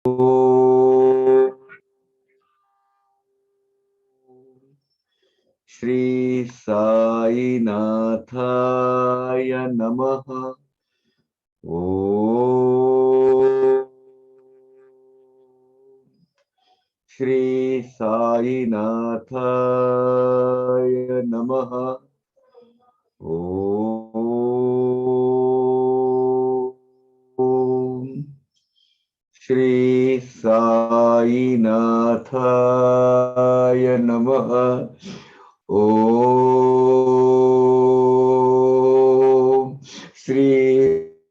श्री साई नाथाय नमः। ओम श्री साई नाथाय नमः। ओम श्री साई नाथाय नमः। ओम श्री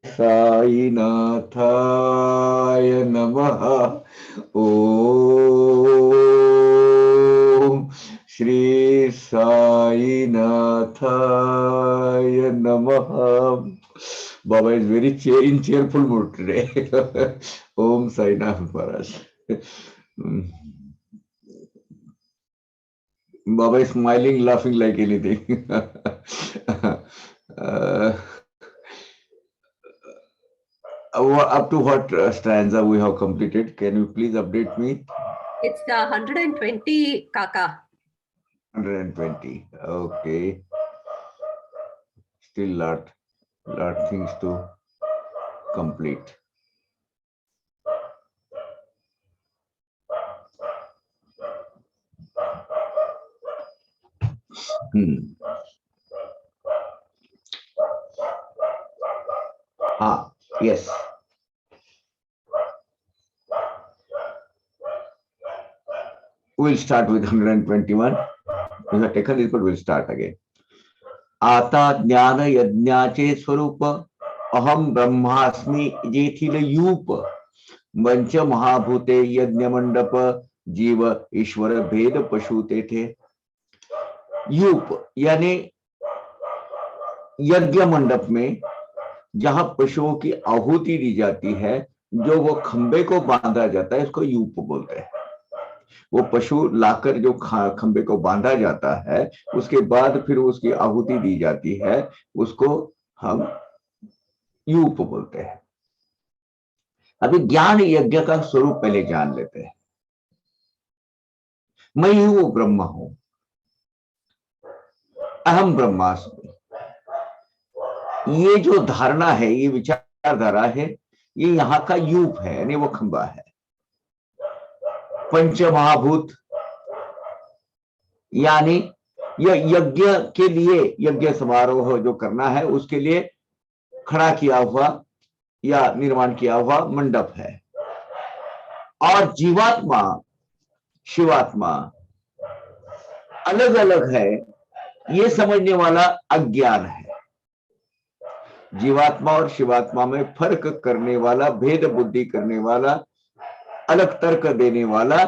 साई नाथाय नमः। ओम श्री साई नाथाय नमः। Baba is very in cheerful mood today. Om Sai Nath Maharaj. Baba is smiling, laughing like anything. Up to what stanza we have completed? Can you please update me? It's 120, Kaka. 120. Okay. Still lot things to complete. Yes. We'll start with 121. We have taken this, but we'll start again. आता ज्ञान यज्ञाचे स्वरूप अहम ब्रह्मास्मि जेथील यूप पंच महाभूते यज्ञ मंडप जीव ईश्वर भेद पशु तेथे। यूप यानी यज्ञ मंडप में जहां पशुओं की आहुति दी जाती है, जो वो खंबे को बांधा जाता है, इसको यूप बोलते हैं। वो पशु लाकर जो खंबे को बांधा जाता है, उसके बाद फिर उसकी आहुति दी जाती है, उसको हम यूप बोलते हैं। अभी ज्ञान यज्ञ का स्वरूप पहले जान लेते हैं। मैं ही वो ब्रह्म हूं, अहम ब्रह्मास्मि। ये जो धारणा है, ये विचारधारा है, ये यहाँ का यूप है, यानी वो खंबा है। पंच महाभूत यानी यज्ञ के लिए, यज्ञ समारोह जो करना है उसके लिए खड़ा किया हुआ या निर्माण किया हुआ मंडप है। और जीवात्मा शिवात्मा अलग अलग है, ये समझने वाला अज्ञान है। जीवात्मा और शिवात्मा में फर्क करने वाला, भेद बुद्धि करने वाला, अलग तर्क देने वाला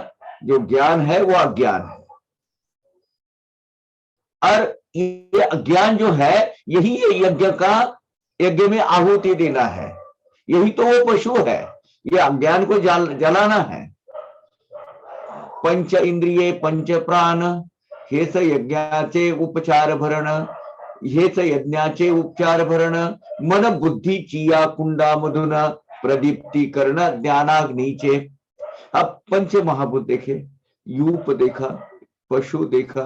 जो ज्ञान है, वो अज्ञान है। और ये अज्ञान जो है, यही यज्ञ में आहुति देना है, यही तो वो पशु है। ये अज्ञान को जलाना है। पंच इंद्रिये पंच प्राण हेच यज्ञाचे उपचार भरण, हेच यज्ञाचे उपचार भरण, मन बुद्धि चिया कुंडा मधुन प्रदीप्ति करण ज्ञानाग्निचे। अब पंच महाभूत देखे, यूप देखा, पशु देखा,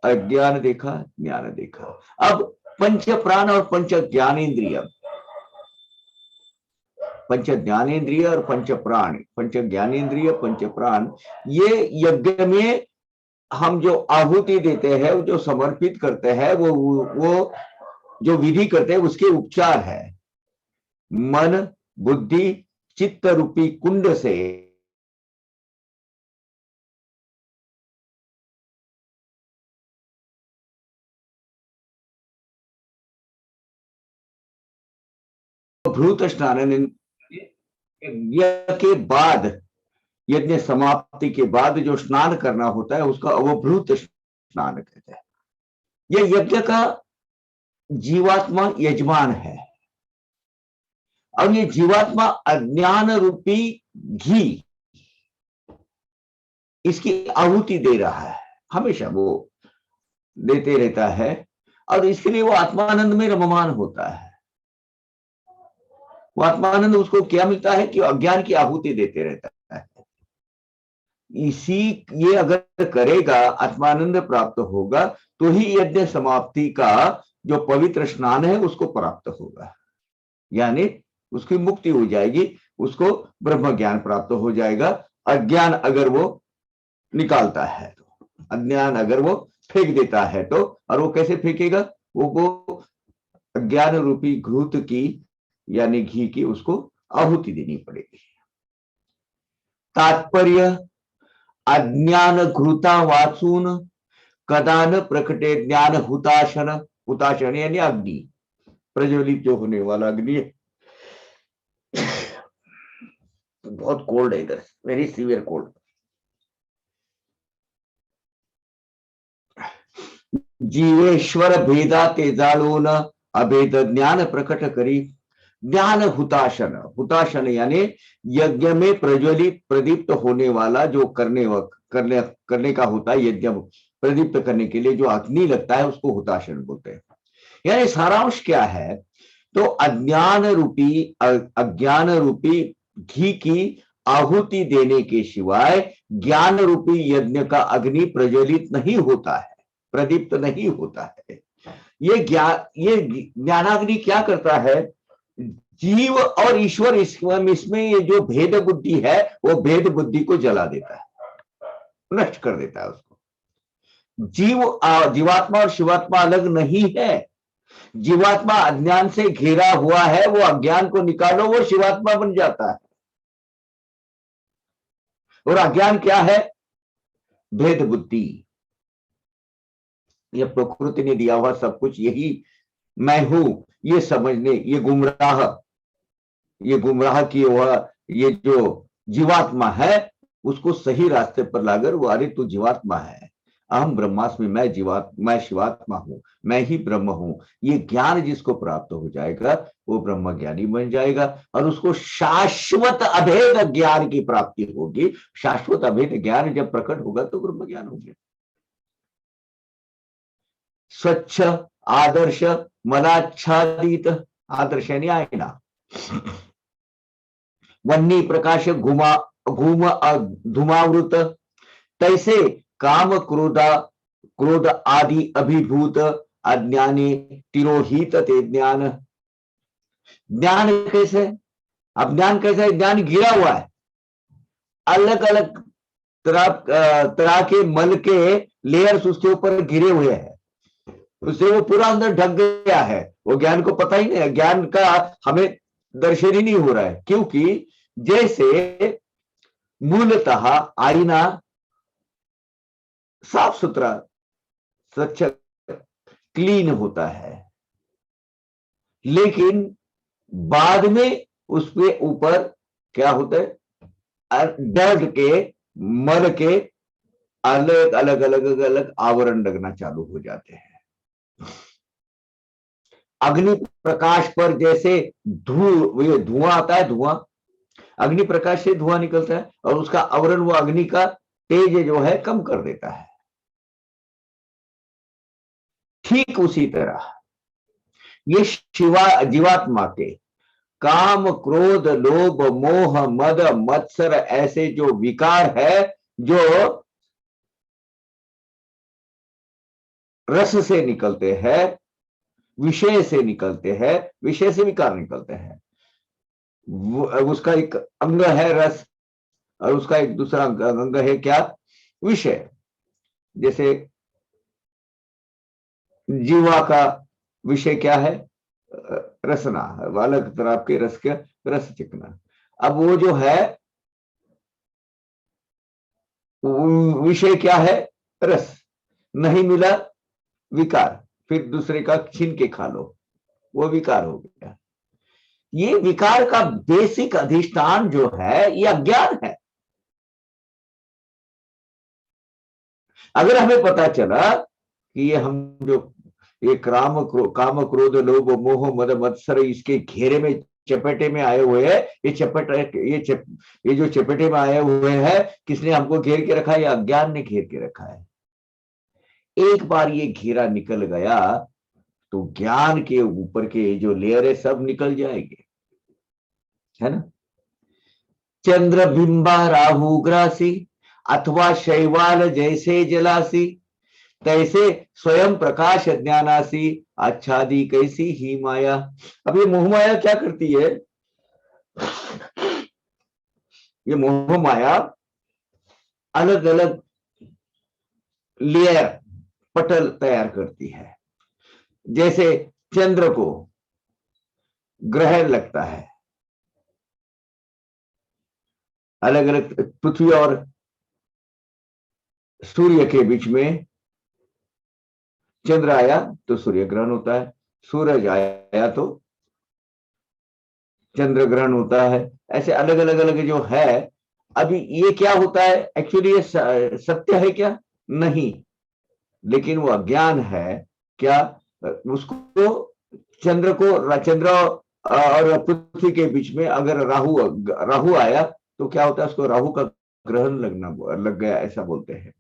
अज्ञान देखा, ज्ञान देखा। अब पंच प्राण और पंच ज्ञानेन्द्रिय, पंच ज्ञानेन्द्रिय और पंच प्राण, पंच ज्ञानेन्द्रिय पंच प्राण, ये यज्ञ में हम जो आहुति देते हैं, जो समर्पित करते हैं, वो जो विधि करते हैं, उसके उपचार है। मन बुद्धि चित्त रूपी कुंड से भ्रूत स्नान, यज्ञ के बाद, यज्ञ समाप्ति के बाद जो स्नान करना होता है, उसका अवभृत स्नान कहते हैं। यह यज्ञ का जीवात्मा यजमान है, और ये जीवात्मा अज्ञान रूपी घी, इसकी आहुति दे रहा है, हमेशा वो देते रहता है। और इसके लिए वो आत्मानंद में रममान होता है। वो आत्मानंद उसको क्या मिलता है कि अज्ञान की आहुति देते रहता है। इसी ये अगर करेगा, आत्मानंद प्राप्त होगा, तो ही यज्ञ समाप्ति का जो पवित्र स्नान है उसको प्राप्त होगा, यानी उसकी मुक्ति हो जाएगी, उसको ब्रह्म ज्ञान प्राप्त हो जाएगा। अज्ञान अगर वो निकालता है तो, अज्ञान अगर वो फेंक देता है तो, और वो कैसे फेंकेगा, वो अज्ञान रूपी घृत की यानी घी की उसको आहुति देनी पड़ेगी। तात्पर्य, अज्ञान घृता वाचून कदा न प्रकटे ज्ञान हुताशन, हुताशन यानी अग्नि, प्रज्वलित जो होने वाला अग्नि है। बहुत कोल्ड है इधर, वेरी सीवियर कोल्ड। जीवेश्वर भेदा तेजाळून अभेद ज्ञान प्रकट करी, ज्ञान हुताशन, हुताशन यानी यज्ञ में प्रज्वलित प्रदीप्त होने वाला जो करने का होता है, यज्ञ प्रदीप्त करने के लिए जो अग्नि लगता है उसको हुताशन बोलते हैं। यानी सारांश क्या है, तो अज्ञान रूपी घी की आहुति देने के सिवाय ज्ञान रूपी यज्ञ का अग्नि प्रज्वलित नहीं होता है, प्रदीप्त नहीं होता है। ये ज्ञानाग्नि क्या करता है, जीव और ईश्वर इसमें ये जो भेद बुद्धि है वो भेद बुद्धि को जला देता है, नष्ट कर देता है उसको। जीवात्मा और शिवात्मा अलग नहीं है। जीवात्मा अज्ञान से घेरा हुआ है, वो अज्ञान को निकालो वो शिवात्मा बन जाता है। और अज्ञान क्या है, भेद बुद्धि। ये प्रकृति ने दिया हुआ सब कुछ, यही मैं हूं, ये समझने, ये गुमराह किए हुआ ये जो जीवात्मा है उसको सही रास्ते पर लाकर वो, अरे तू जीवात्मा है, अहम ब्रह्मास्मि, मैं शिवात्मा हूं, मैं ही ब्रह्म हूं। ये ज्ञान जिसको प्राप्त हो जाएगा वो ब्रह्म ज्ञानी बन जाएगा, और उसको शाश्वत अभेद ज्ञान की प्राप्ति होगी। शाश्वत अभेद ज्ञान जब प्रकट होगा तो ब्रह्म ज्ञान हो गया। स्वच्छ आदर्श मलाच्छादित, आदर्श यानी आईना, वन्नी प्रकाश घूम धूमावृत, तैसे काम क्रोध आदि अभिभूत अज्ञानी तिरोहित ते ज्ञान। ज्ञान कैसे, अब ज्ञान कैसे है, ज्ञान गिरा हुआ है, अलग अलग तरह के मल के लेयर्स उसके ऊपर घिरे हुए हैं, उससे वो पूरा अंदर ढक गया है, वो ज्ञान को पता ही नहीं है, ज्ञान का हमें दर्शन ही नहीं हो रहा है। क्योंकि जैसे मूलतः आईना साफ सुथरा स्वच्छ क्लीन होता है, लेकिन बाद में उसके ऊपर क्या होता है, डर्ट के, मल के अलग अलग अलग अलग आवरण लगना चालू हो जाते हैं। अग्नि प्रकाश पर जैसे धुआं आता है, धुआं अग्नि प्रकाश से धुआं निकलता है और उसका आवरण वो अग्नि का तेज जो है कम कर देता है। ठीक उसी तरह ये जीवात्मा के काम क्रोध लोभ मोह मद मत्सर ऐसे जो विकार है, जो रस से निकलते हैं, विषय से निकलते हैं, विषय से विकार निकलते हैं। उसका एक अंग है रस, और उसका एक दूसरा अंग है क्या, विषय। जैसे जीवा का विषय क्या है, रसना, अलग तरह के रस के रस चिकना। अब वो जो है विषय क्या है, रस, नहीं मिला विकार, फिर दूसरे का छीन के खा लो, वो विकार हो गया। ये विकार का बेसिक अधिष्ठान जो है ये अज्ञान है। अगर हमें पता चला कि ये हम जो ये काम क्रोध लोभ मोह मद मत्सर इसके घेरे में चपेटे में आए हुए हैं, ये जो चपेटे में आए हुए हैं, किसने हमको घेर के रखा है, या अज्ञान ने घेर के रखा है। एक बार ये घेरा निकल गया तो ज्ञान के ऊपर के जो लेयर है सब निकल जाएंगे, है ना। चंद्र बिंबा राहु ग्रासी अथवा शैवाल जैसे जलासी, तैसे स्वयं प्रकाश ज्ञानासी, आच्छादी कैसी ही माया। अब ये मोह माया क्या करती है? ये मोह माया अलग अलग लेयर, पटल तैयार करती है। जैसे चंद्र को ग्रहण लगता है, अलग अलग, पृथ्वी और सूर्य के बीच में चंद्र आया तो सूर्य ग्रहण होता है, सूरज आया तो चंद्र ग्रहण होता है। ऐसे अलग अलग अलग जो है। अभी ये क्या होता है एक्चुअली? ये सत्य है क्या? नहीं, लेकिन वो अज्ञान है। क्या उसको, चंद्र को, चंद्र और पृथ्वी के बीच में अगर राहु राहु आया तो क्या होता है? उसको राहु का ग्रहण लगना लग गया, ऐसा बोलते हैं।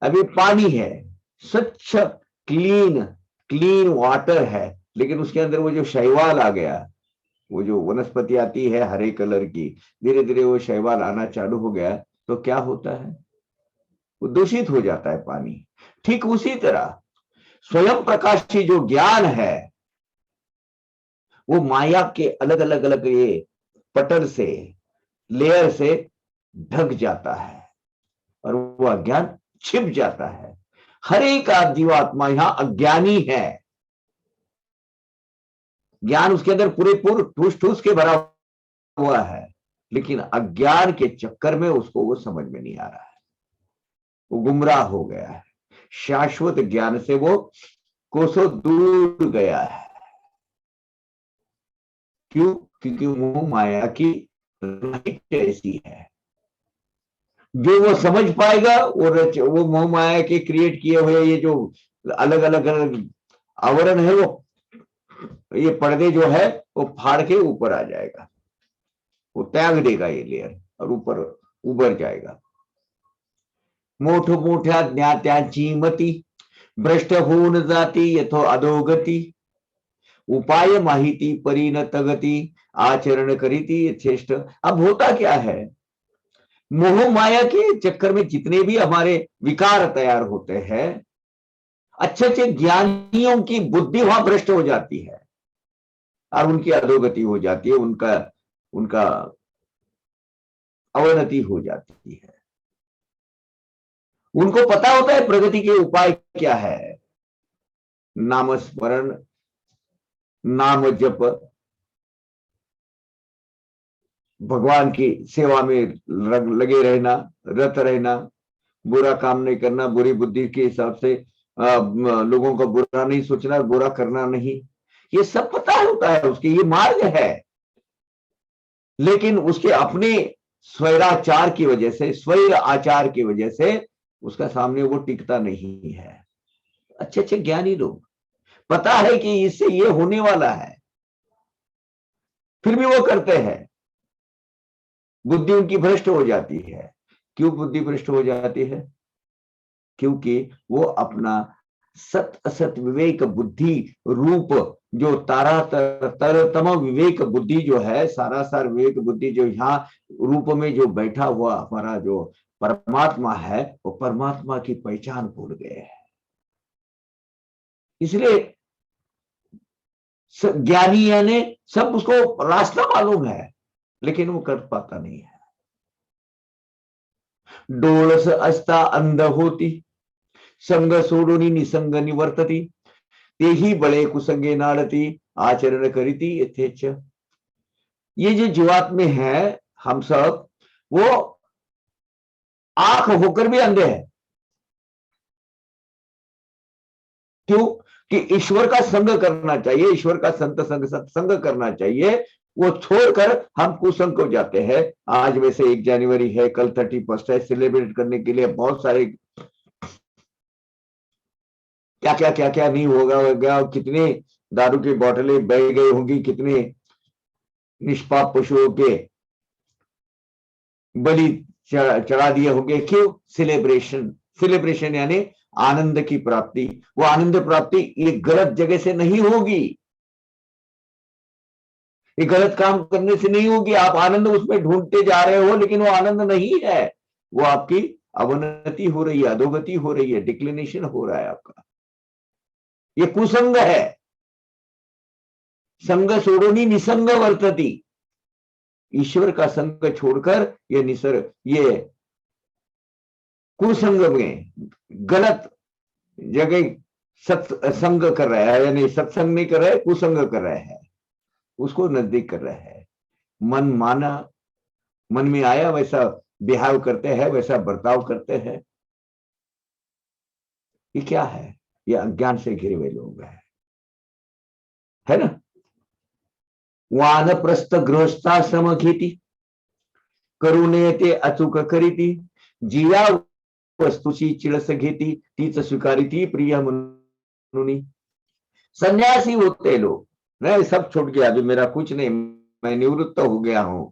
अभी पानी है, स्वच्छ क्लीन क्लीन वाटर है, लेकिन उसके अंदर वो जो शैवाल आ गया, वो जो वनस्पति आती है हरे कलर की, धीरे धीरे वो शैवाल आना चालू हो गया तो क्या होता है? वो दूषित हो जाता है पानी। ठीक उसी तरह स्वयं प्रकाशी जो ज्ञान है वो माया के अलग अलग अलग ये पटल से, लेयर से ढक जाता है और वो अज्ञान छिप जाता है। हर एक जीवात्मा यहां अज्ञानी है। ज्ञान उसके अंदर पूरे पूरे ठूस ठूस के भरा हुआ है, लेकिन अज्ञान के चक्कर में उसको वो समझ में नहीं आ रहा है, वो गुमराह हो गया है। शाश्वत ज्ञान से वो कोसों दूर गया है। क्यों? क्योंकि वो माया की लाइट ऐसी है। जो वो समझ पाएगा, वो मोह माया के क्रिएट किए हुए ये जो अलग अलग अलग आवरण है, वो ये पर्दे जो है वो फाड़ के ऊपर आ जाएगा, वो त्याग देगा ये लेयर और ऊपर उभर जाएगा। मोठ मोठ्या ज्ञात्यांची मती, भ्रष्ट होऊन जाती यथो अधोगती, उपाय माहिती परी न तगती, आचरण करीती यथेष्ट। अब होता क्या है? मोह माया के चक्कर में जितने भी हमारे विकार तैयार होते हैं, अच्छे अच्छे ज्ञानियों की बुद्धि वहां भ्रष्ट हो जाती है और उनकी अधोगति हो जाती है, उनका उनका अवनति हो जाती है। उनको पता होता है प्रगति के उपाय क्या है, नाम स्मरण, नाम जप, भगवान की सेवा में लगे रहना, रत रहना, बुरा काम नहीं करना, बुरी बुद्धि के हिसाब से लोगों का बुरा नहीं सोचना, बुरा करना नहीं, ये सब पता होता है उसके, ये मार्ग है। लेकिन उसके अपने स्वैराचार की वजह से, स्वैर आचार की वजह से उसका सामने वो टिकता नहीं है। अच्छे अच्छे ज्ञानी लोग, पता है कि इससे ये होने वाला है, फिर भी वो करते हैं, बुद्धि उनकी भ्रष्ट हो जाती है। क्यों बुद्धि भ्रष्ट हो जाती है? क्योंकि वो अपना सत असत विवेक बुद्धि रूप जो तारा तरतम विवेक बुद्धि जो है, सारासार विवेक बुद्धि जो यहाँ रूप में जो बैठा हुआ हमारा जो परमात्मा है, वो परमात्मा की पहचान भूल गए हैं। इसलिए ज्ञानी यानी सब उसको रास्ता मालूम है, लेकिन वो कर पाता नहीं है। डोळस असता अंध होती, संग सोडूनी निसंग निवर्तती, तेही बळे कुसंगे नाडती, आचरण करीती यथेच। ये जो जीवात्मे है हम सब, वो आंख होकर भी अंधे हैं। क्यों? कि ईश्वर का संग करना चाहिए, ईश्वर का संत संग सत्संग करना चाहिए, वो छोड़कर हम कुसंग को जाते हैं। आज वैसे 1 जनवरी है, कल 31 है, सेलिब्रेट करने के लिए बहुत सारे क्या क्या नहीं होगा, कितने दारू की बोतलें बह गई होंगी, कितने निष्पाप पशुओं के बलि चढ़ा दिए होंगे। क्यों? सेलिब्रेशन। सेलिब्रेशन यानी आनंद की प्राप्ति। वो आनंद प्राप्ति ये गलत जगह से नहीं होगी, ये गलत काम करने से नहीं होगी। आप आनंद उसमें ढूंढते जा रहे हो, लेकिन वो आनंद नहीं है। वो आपकी अवनति हो रही है, अधोगति हो रही है, डिक्लिनेशन हो रहा है आपका। ये कुसंग है। संग सोडोनी निसंग वर्तती। ईश्वर का संग छोड़कर ये निसर्ग, ये कुसंग में गलत जगह सत्संग कर रहा है, यानी सत्संग नहीं कर रहा है, कुसंग कर रहा है, उसको नजदीक कर रहा है। मन माना, मन में आया वैसा बिहेव करते हैं, वैसा बर्ताव करते हैं। ये क्या है? ये अज्ञान से घिरे हुए लोग हैं, है ना। वानप्रस्थ गृहस्थाश्रम खेती करुणे ते अचूक करीती, जिया वस्तुची चिळस घेती, तीच स्वीकारी थी प्रिय मुनी। सन्यासी होते लोग, मैं सब छूट गया, अभी मेरा कुछ नहीं, मैं निवृत्त हो गया हूं,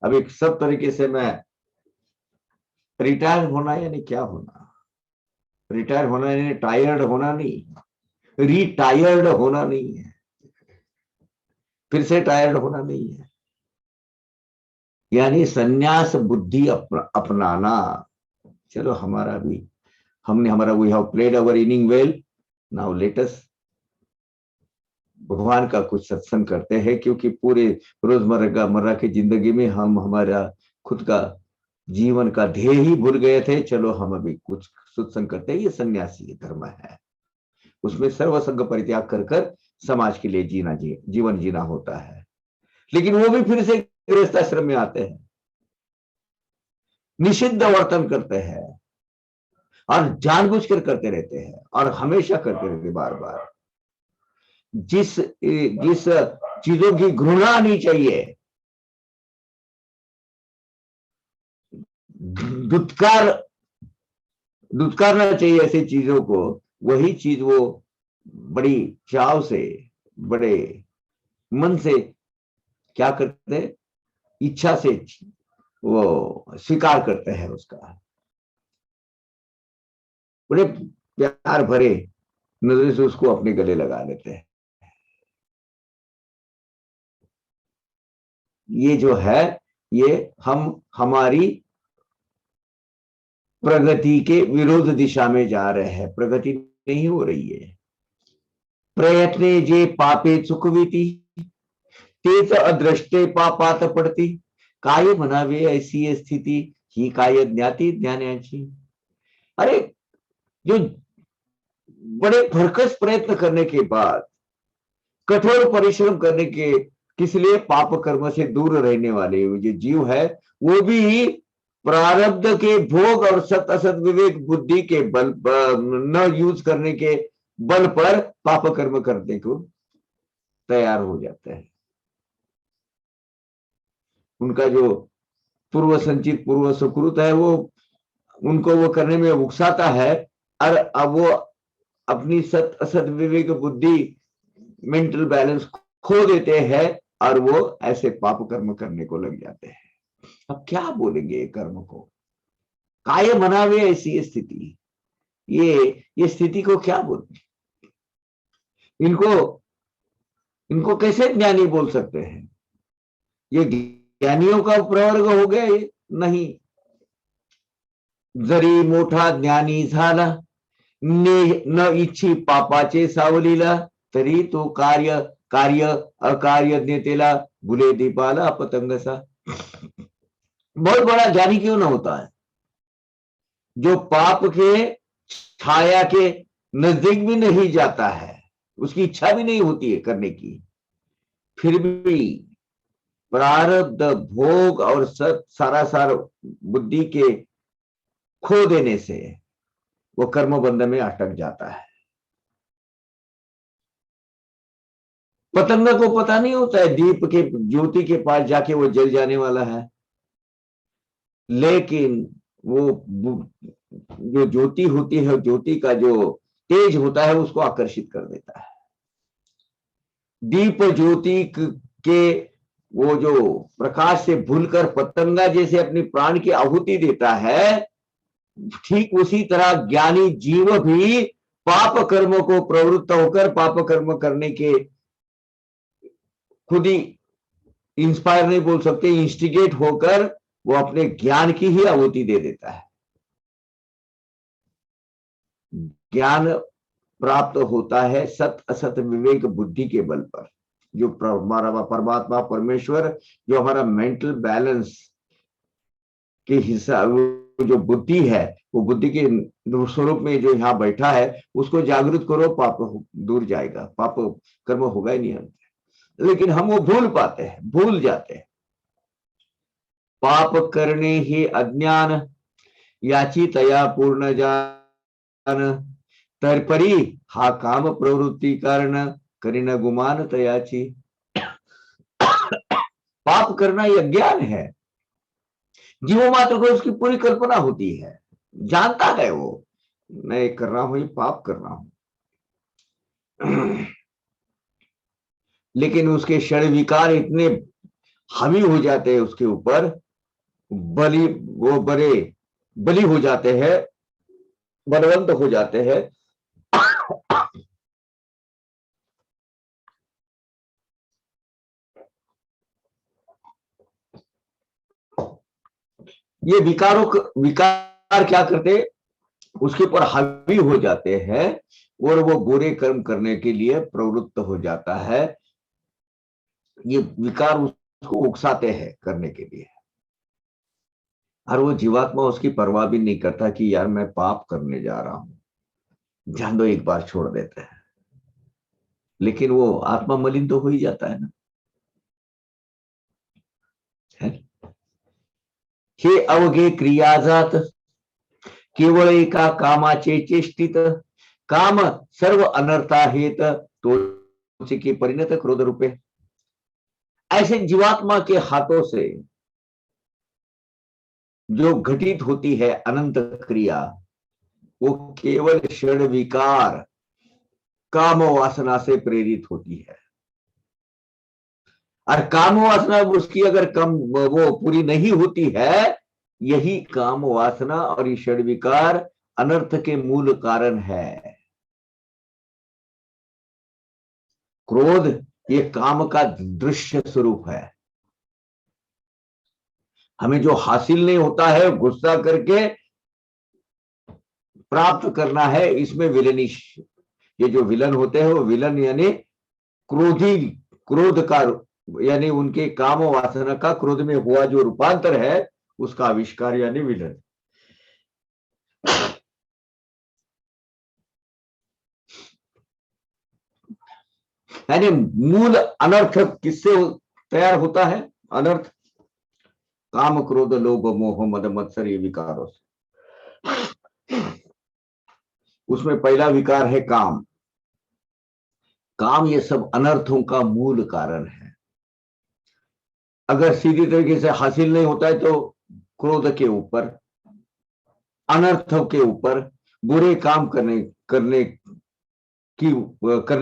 अभी सब तरीके से मैं रिटायर होना, यानी क्या होना, रिटायर होना यानी टायर्ड होना नहीं, रिटायर्ड होना नहीं है, फिर से टायर्ड होना नहीं है, यानी सन्यास बुद्धि अपनाना। चलो हमारा भी, हमने हमारा, we have played our inning well, now let us भगवान का कुछ सत्संग करते हैं, क्योंकि पूरे रोजमर्रा की जिंदगी में हम हमारा खुद का जीवन का ध्येय ही भूल गए थे। चलो हम अभी कुछ सत्संग करते हैं। ये सन्यासी धर्म है, उसमें सर्वसंग परित्याग कर कर समाज के लिए जीवन जीना होता है। लेकिन वो भी फिर से गृहस्थ आश्रम में आते हैं, निषिद्ध वर्तन करते हैं और जानबूझकर करते रहते हैं, और हमेशा करते रहते, बार बार। जिस जिस चीजों की घृणा आनी चाहिए, दुत्कारना चाहिए ऐसी चीजों को, वही चीज वो बड़ी चाव से, बड़े मन से क्या करते हैं, इच्छा से वो स्वीकार करते हैं उसका, बड़े प्यार भरे नजर से उसको अपने गले लगा लेते हैं। ये जो है, ये हम हमारी प्रगति के विरोध दिशा में जा रहे हैं, प्रगति नहीं हो रही है। प्रयत्ने जे पापे चुकविती, तेच अदृष्टे पापात पडती, काय म्हणावे ऐसी स्थिती, ही काय ज्ञाती ज्ञानाची। अरे, जो बड़े भरकस प्रयत्न करने के बाद, कठोर परिश्रम करने के, किस लिए, पाप कर्म से दूर रहने वाले जो जीव है, वो भी प्रारब्ध के भोग और सत असत विवेक बुद्धि के बल न यूज करने के बल पर पाप कर्म करने को तैयार हो जाते हैं। उनका जो पूर्व संचित, पूर्व सुकृत है, वो उनको वो करने में उकसाता है, और अब वो अपनी सत असत विवेक बुद्धि, मेंटल बैलेंस खो देते हैं, और वो ऐसे पाप कर्म करने को लग जाते हैं। अब क्या बोलेंगे ये कर्म को, काय मनावे ऐसी स्थिति, ये स्थिति को क्या बोलते, इनको कैसे ज्ञानी बोल सकते हैं? ये ज्ञानियों का प्रवर्ग हो गया ये? नहीं। जरी मोठा ज्ञानी झाला, न इच्छी पापाचे सावलीला, तरी तो कार्य अकार्य नेतेला, भुले दीपाला पतंगसा। बहुत बड़ा ज्ञानी क्यों ना होता है, जो पाप के छाया के नजदीक भी नहीं जाता है, उसकी इच्छा भी नहीं होती है करने की, फिर भी प्रारब्ध भोग और सारा बुद्धि के खो देने से वो कर्म बंध में अटक जाता है। पतंग को पता नहीं होता है दीप के ज्योति के पास जाके वो जल जाने वाला है, लेकिन वो जो ज्योति होती है, ज्योति का जो तेज होता है, उसको आकर्षित कर देता है। दीप ज्योति के वो जो प्रकाश से भूलकर पतंगा जैसे अपनी प्राण की आहुति देता है, ठीक उसी तरह ज्ञानी जीव भी पाप कर्मों को प्रवृत्त होकर, पाप कर्म करने के खुद ही इंस्पायर नहीं बोल सकते, इंस्टिगेट होकर वो अपने ज्ञान की ही आहुति दे देता है। ज्ञान प्राप्त होता है सत असत विवेक बुद्धि के बल पर। जो हमारा परमात्मा परमेश्वर जो हमारा मेंटल बैलेंस के हिसाब जो बुद्धि है, वो बुद्धि के स्वरूप में जो यहाँ बैठा है, उसको जागृत करो, पाप दूर जाएगा, पाप कर्म होगा ही नहीं। लेकिन हम वो भूल पाते हैं, भूल जाते हैं। पाप करने ही अज्ञान याची तया पूर्ण जान तरपरी हा काम प्रवृत्ति कारण करीन गुमान तयाची। पाप करना यह ज्ञान है। जीवो मात्र को उसकी पूरी कल्पना होती है, जानता है वो मैं कर रहा हूं, ये पाप कर रहा हूं। लेकिन उसके षड विकार इतने हावी हो जाते हैं उसके ऊपर, बलि वो बड़े बलि हो जाते हैं, बलवंत हो जाते हैं। ये विकार क्या करते, उसके ऊपर हावी हो जाते हैं और वो बुरे कर्म करने के लिए प्रवृत्त हो जाता है। ये विकार उसको उकसाते हैं करने के लिए, और वो जीवात्मा उसकी परवाह भी नहीं करता कि यार मैं पाप करने जा रहा हूं, जान दो, एक बार छोड़ देते हैं। लेकिन वो आत्मा मलिन तो हो ही जाता है ना। है? हे अवघे क्रियाजात केवळ एका कामाचे चेष्टित काम सर्व अनर्था हेत तो की परिणत क्रोध रूपे। ऐसे जीवात्मा के हाथों से जो घटित होती है अनंत क्रिया, वो केवल षड विकार काम वासना से प्रेरित होती है। और काम वासना उसकी अगर कम वो पूरी नहीं होती है, यही काम वासना और ये षड विकार अनर्थ के मूल कारण है। क्रोध ये काम का दृश्य स्वरूप है। हमें जो हासिल नहीं होता है गुस्सा करके प्राप्त करना है, इसमें विलनिश, ये जो विलन होते हैं वो विलन यानी क्रोधी, क्रोध का यानी उनके काम वासना का क्रोध में हुआ जो रूपांतर है, उसका आविष्कार यानी विलन। यानी मूल अनर्थ किससे तैयार होता है? अनर्थ काम क्रोध लोभ मोह मद मत्सर ये विकारों से। उसमें पहला विकार है काम। काम ये सब अनर्थों का मूल कारण है। अगर सीधी तरीके से हासिल नहीं होता है तो क्रोध के ऊपर, अनर्थों के ऊपर, बुरे काम करने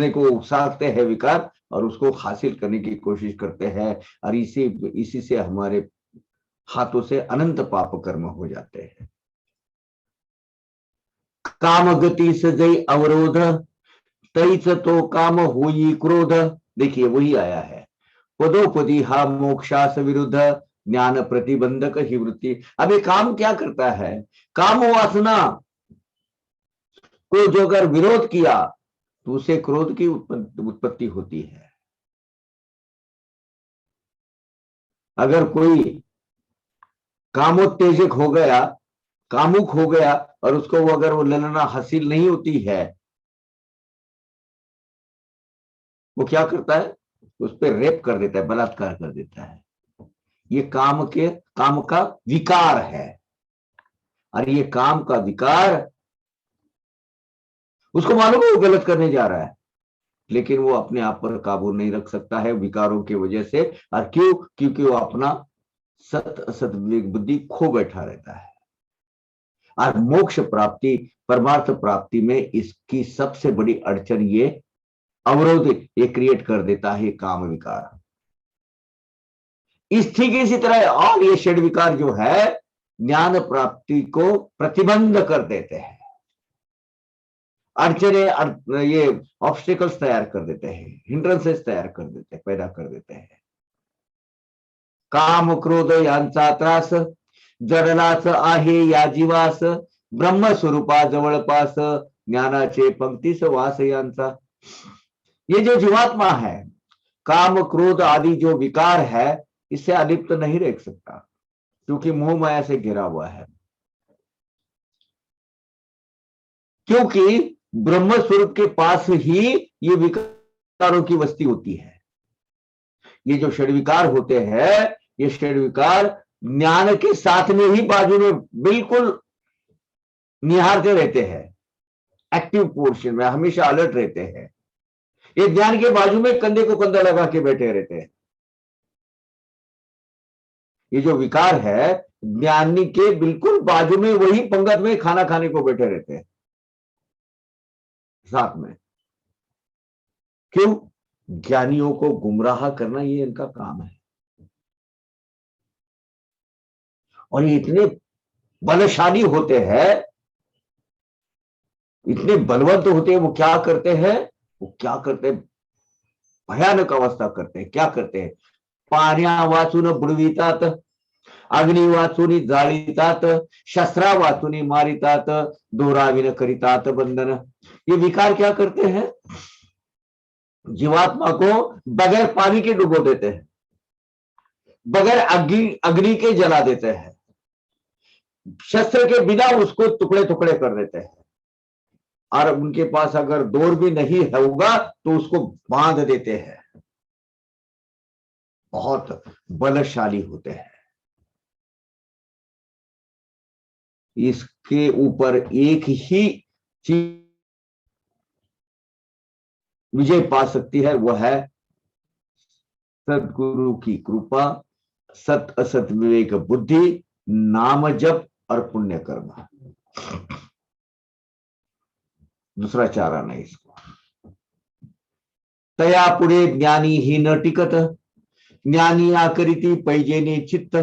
को उकसाते हैं विकार, और उसको हासिल करने की कोशिश करते हैं। और इसी से हमारे हाथों से अनंत पाप कर्म हो जाते हैं। काम गति सजई अवरोध तईच तो काम हुई क्रोध। देखिए वही आया है, पदोपदी हा मोक्षास विरुद्ध ज्ञान प्रतिबंधक ही वृत्ति। अब ये काम क्या करता है? काम वासना को जो अगर विरोध किया तो उसे क्रोध की उत्पत्ति होती है। अगर कोई कामोत्तेजक हो गया, कामुक हो गया, और उसको अगर वो ललना हासिल नहीं होती है, वो क्या करता है? उस पर रेप कर देता है, बलात्कार कर देता है। ये काम का विकार है। और ये काम का विकार, उसको मालूम है वो गलत करने जा रहा है, लेकिन वो अपने आप पर काबू नहीं रख सकता है विकारों की वजह से। और क्यों? क्योंकि वो अपना सत असत विवेक बुद्धि खो बैठा रहता है। और मोक्ष प्राप्ति, परमार्थ प्राप्ति में इसकी सबसे बड़ी अड़चन ये अवरोध ये क्रिएट कर देता है, काम विकार। इस ठीक इसी तरह और ये षड विकार जो है ज्ञान प्राप्ति को प्रतिबंध कर देते हैं, अड़चने ये ऑब्स्टिकल्स तैयार कर देते हैं, हिंड्रेंसेस तैयार कर देते हैं, पैदा कर देते हैं। काम क्रोध यांचा त्रास जडलाच आहे या जीवास, ब्रह्मस्वरूपा जवळपास ज्ञानाचे पंक्तीस वास यांचा। ये जो जीवात्मा है, काम क्रोध आदि जो विकार है, इससे अलिप्त नहीं रह सकता, क्योंकि मोह माया से घिरा हुआ है। क्योंकि ब्रह्म स्वरूप के पास ही ये विकारों की वस्ती होती है। ये जो षड्विकार होते हैं, ये षड्विकार ज्ञान के साथ में ही बाजू में बिल्कुल निहारते रहते हैं, एक्टिव पोर्शन में हमेशा अलर्ट रहते हैं। ये ज्ञान के बाजू में कंधे को कंधा लगा के बैठे रहते हैं। ये जो विकार है, ज्ञानी के बिल्कुल बाजू में, वही पंगत में खाना खाने को बैठे रहते हैं साथ में। क्यों? ज्ञानियों को गुमराह करना ये इनका काम है। और ये इतने बलशाली होते हैं, इतने बलवंत होते हैं। वो क्या करते हैं? भयानक अवस्था करते हैं। क्या करते हैं? पाण्या वाचून बुडवितात, अग्नि वाचून जाळीतात, शस्त्रा वाचून मारितात, दोराविन करितात बंधन। ये विकार क्या करते हैं? जीवात्मा को बगैर पानी के डुबो देते हैं, बगैर अग्नि के जला देते हैं, शस्त्र के बिना उसको टुकड़े टुकड़े कर देते हैं। और उनके पास अगर डोर भी नहीं होगा तो उसको बांध देते हैं। बहुत बलशाली होते हैं। इसके ऊपर एक ही चीज विजय पा सकती है, वह है सदगुरु की कृपा, सत असत विवेक बुद्धि, नाम जप और पुण्य कर्म। दूसरा चारा नहीं इसको। तया पुढे ज्ञानी ही न टिकत, ज्ञानी आकरिती पैजेने चित्त,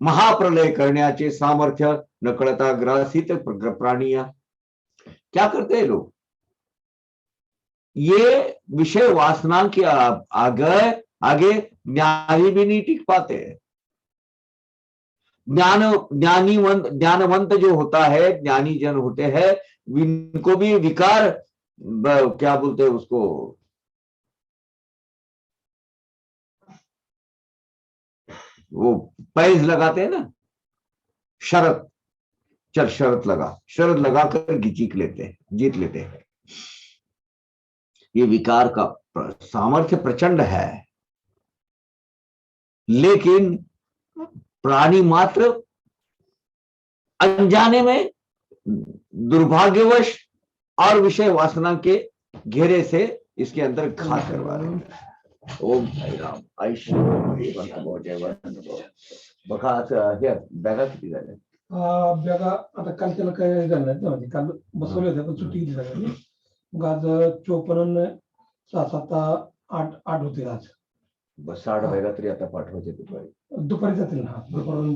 महाप्रलय करण्याचे सामर्थ्य न कळता ग्रासित प्राणिया। क्या करते हैं लोग? ये विषय वासना के आगे ज्ञानी भी नहीं टिक पाते। ज्ञानवंत जो होता है, ज्ञानी जन होते हैं, इनको भी विकार, क्या बोलते हैं उसको, वो पैज लगाते हैं ना, शरत। चल शरत लगाकर जीत लेते हैं। ये विकार का सामर्थ्य प्रचंड है, लेकिन प्राणी मात्र अनजाने में दुर्भाग्यवश और विषय वासना के घेरे से इसके अंदर घात करवा रहे हैं। ओम साई राम। बघा हे बॅगा किती झाल्या? बॅगा आता काल त्याला काय झालं नाही, म्हणजे काल बसवले होते पण सुट्टी किती झाली, मग आज 54 6 7 8 होते आज। बस 60 बॅगा तरी आता पाठवायचे दुपारी जातील ना, दुपारी।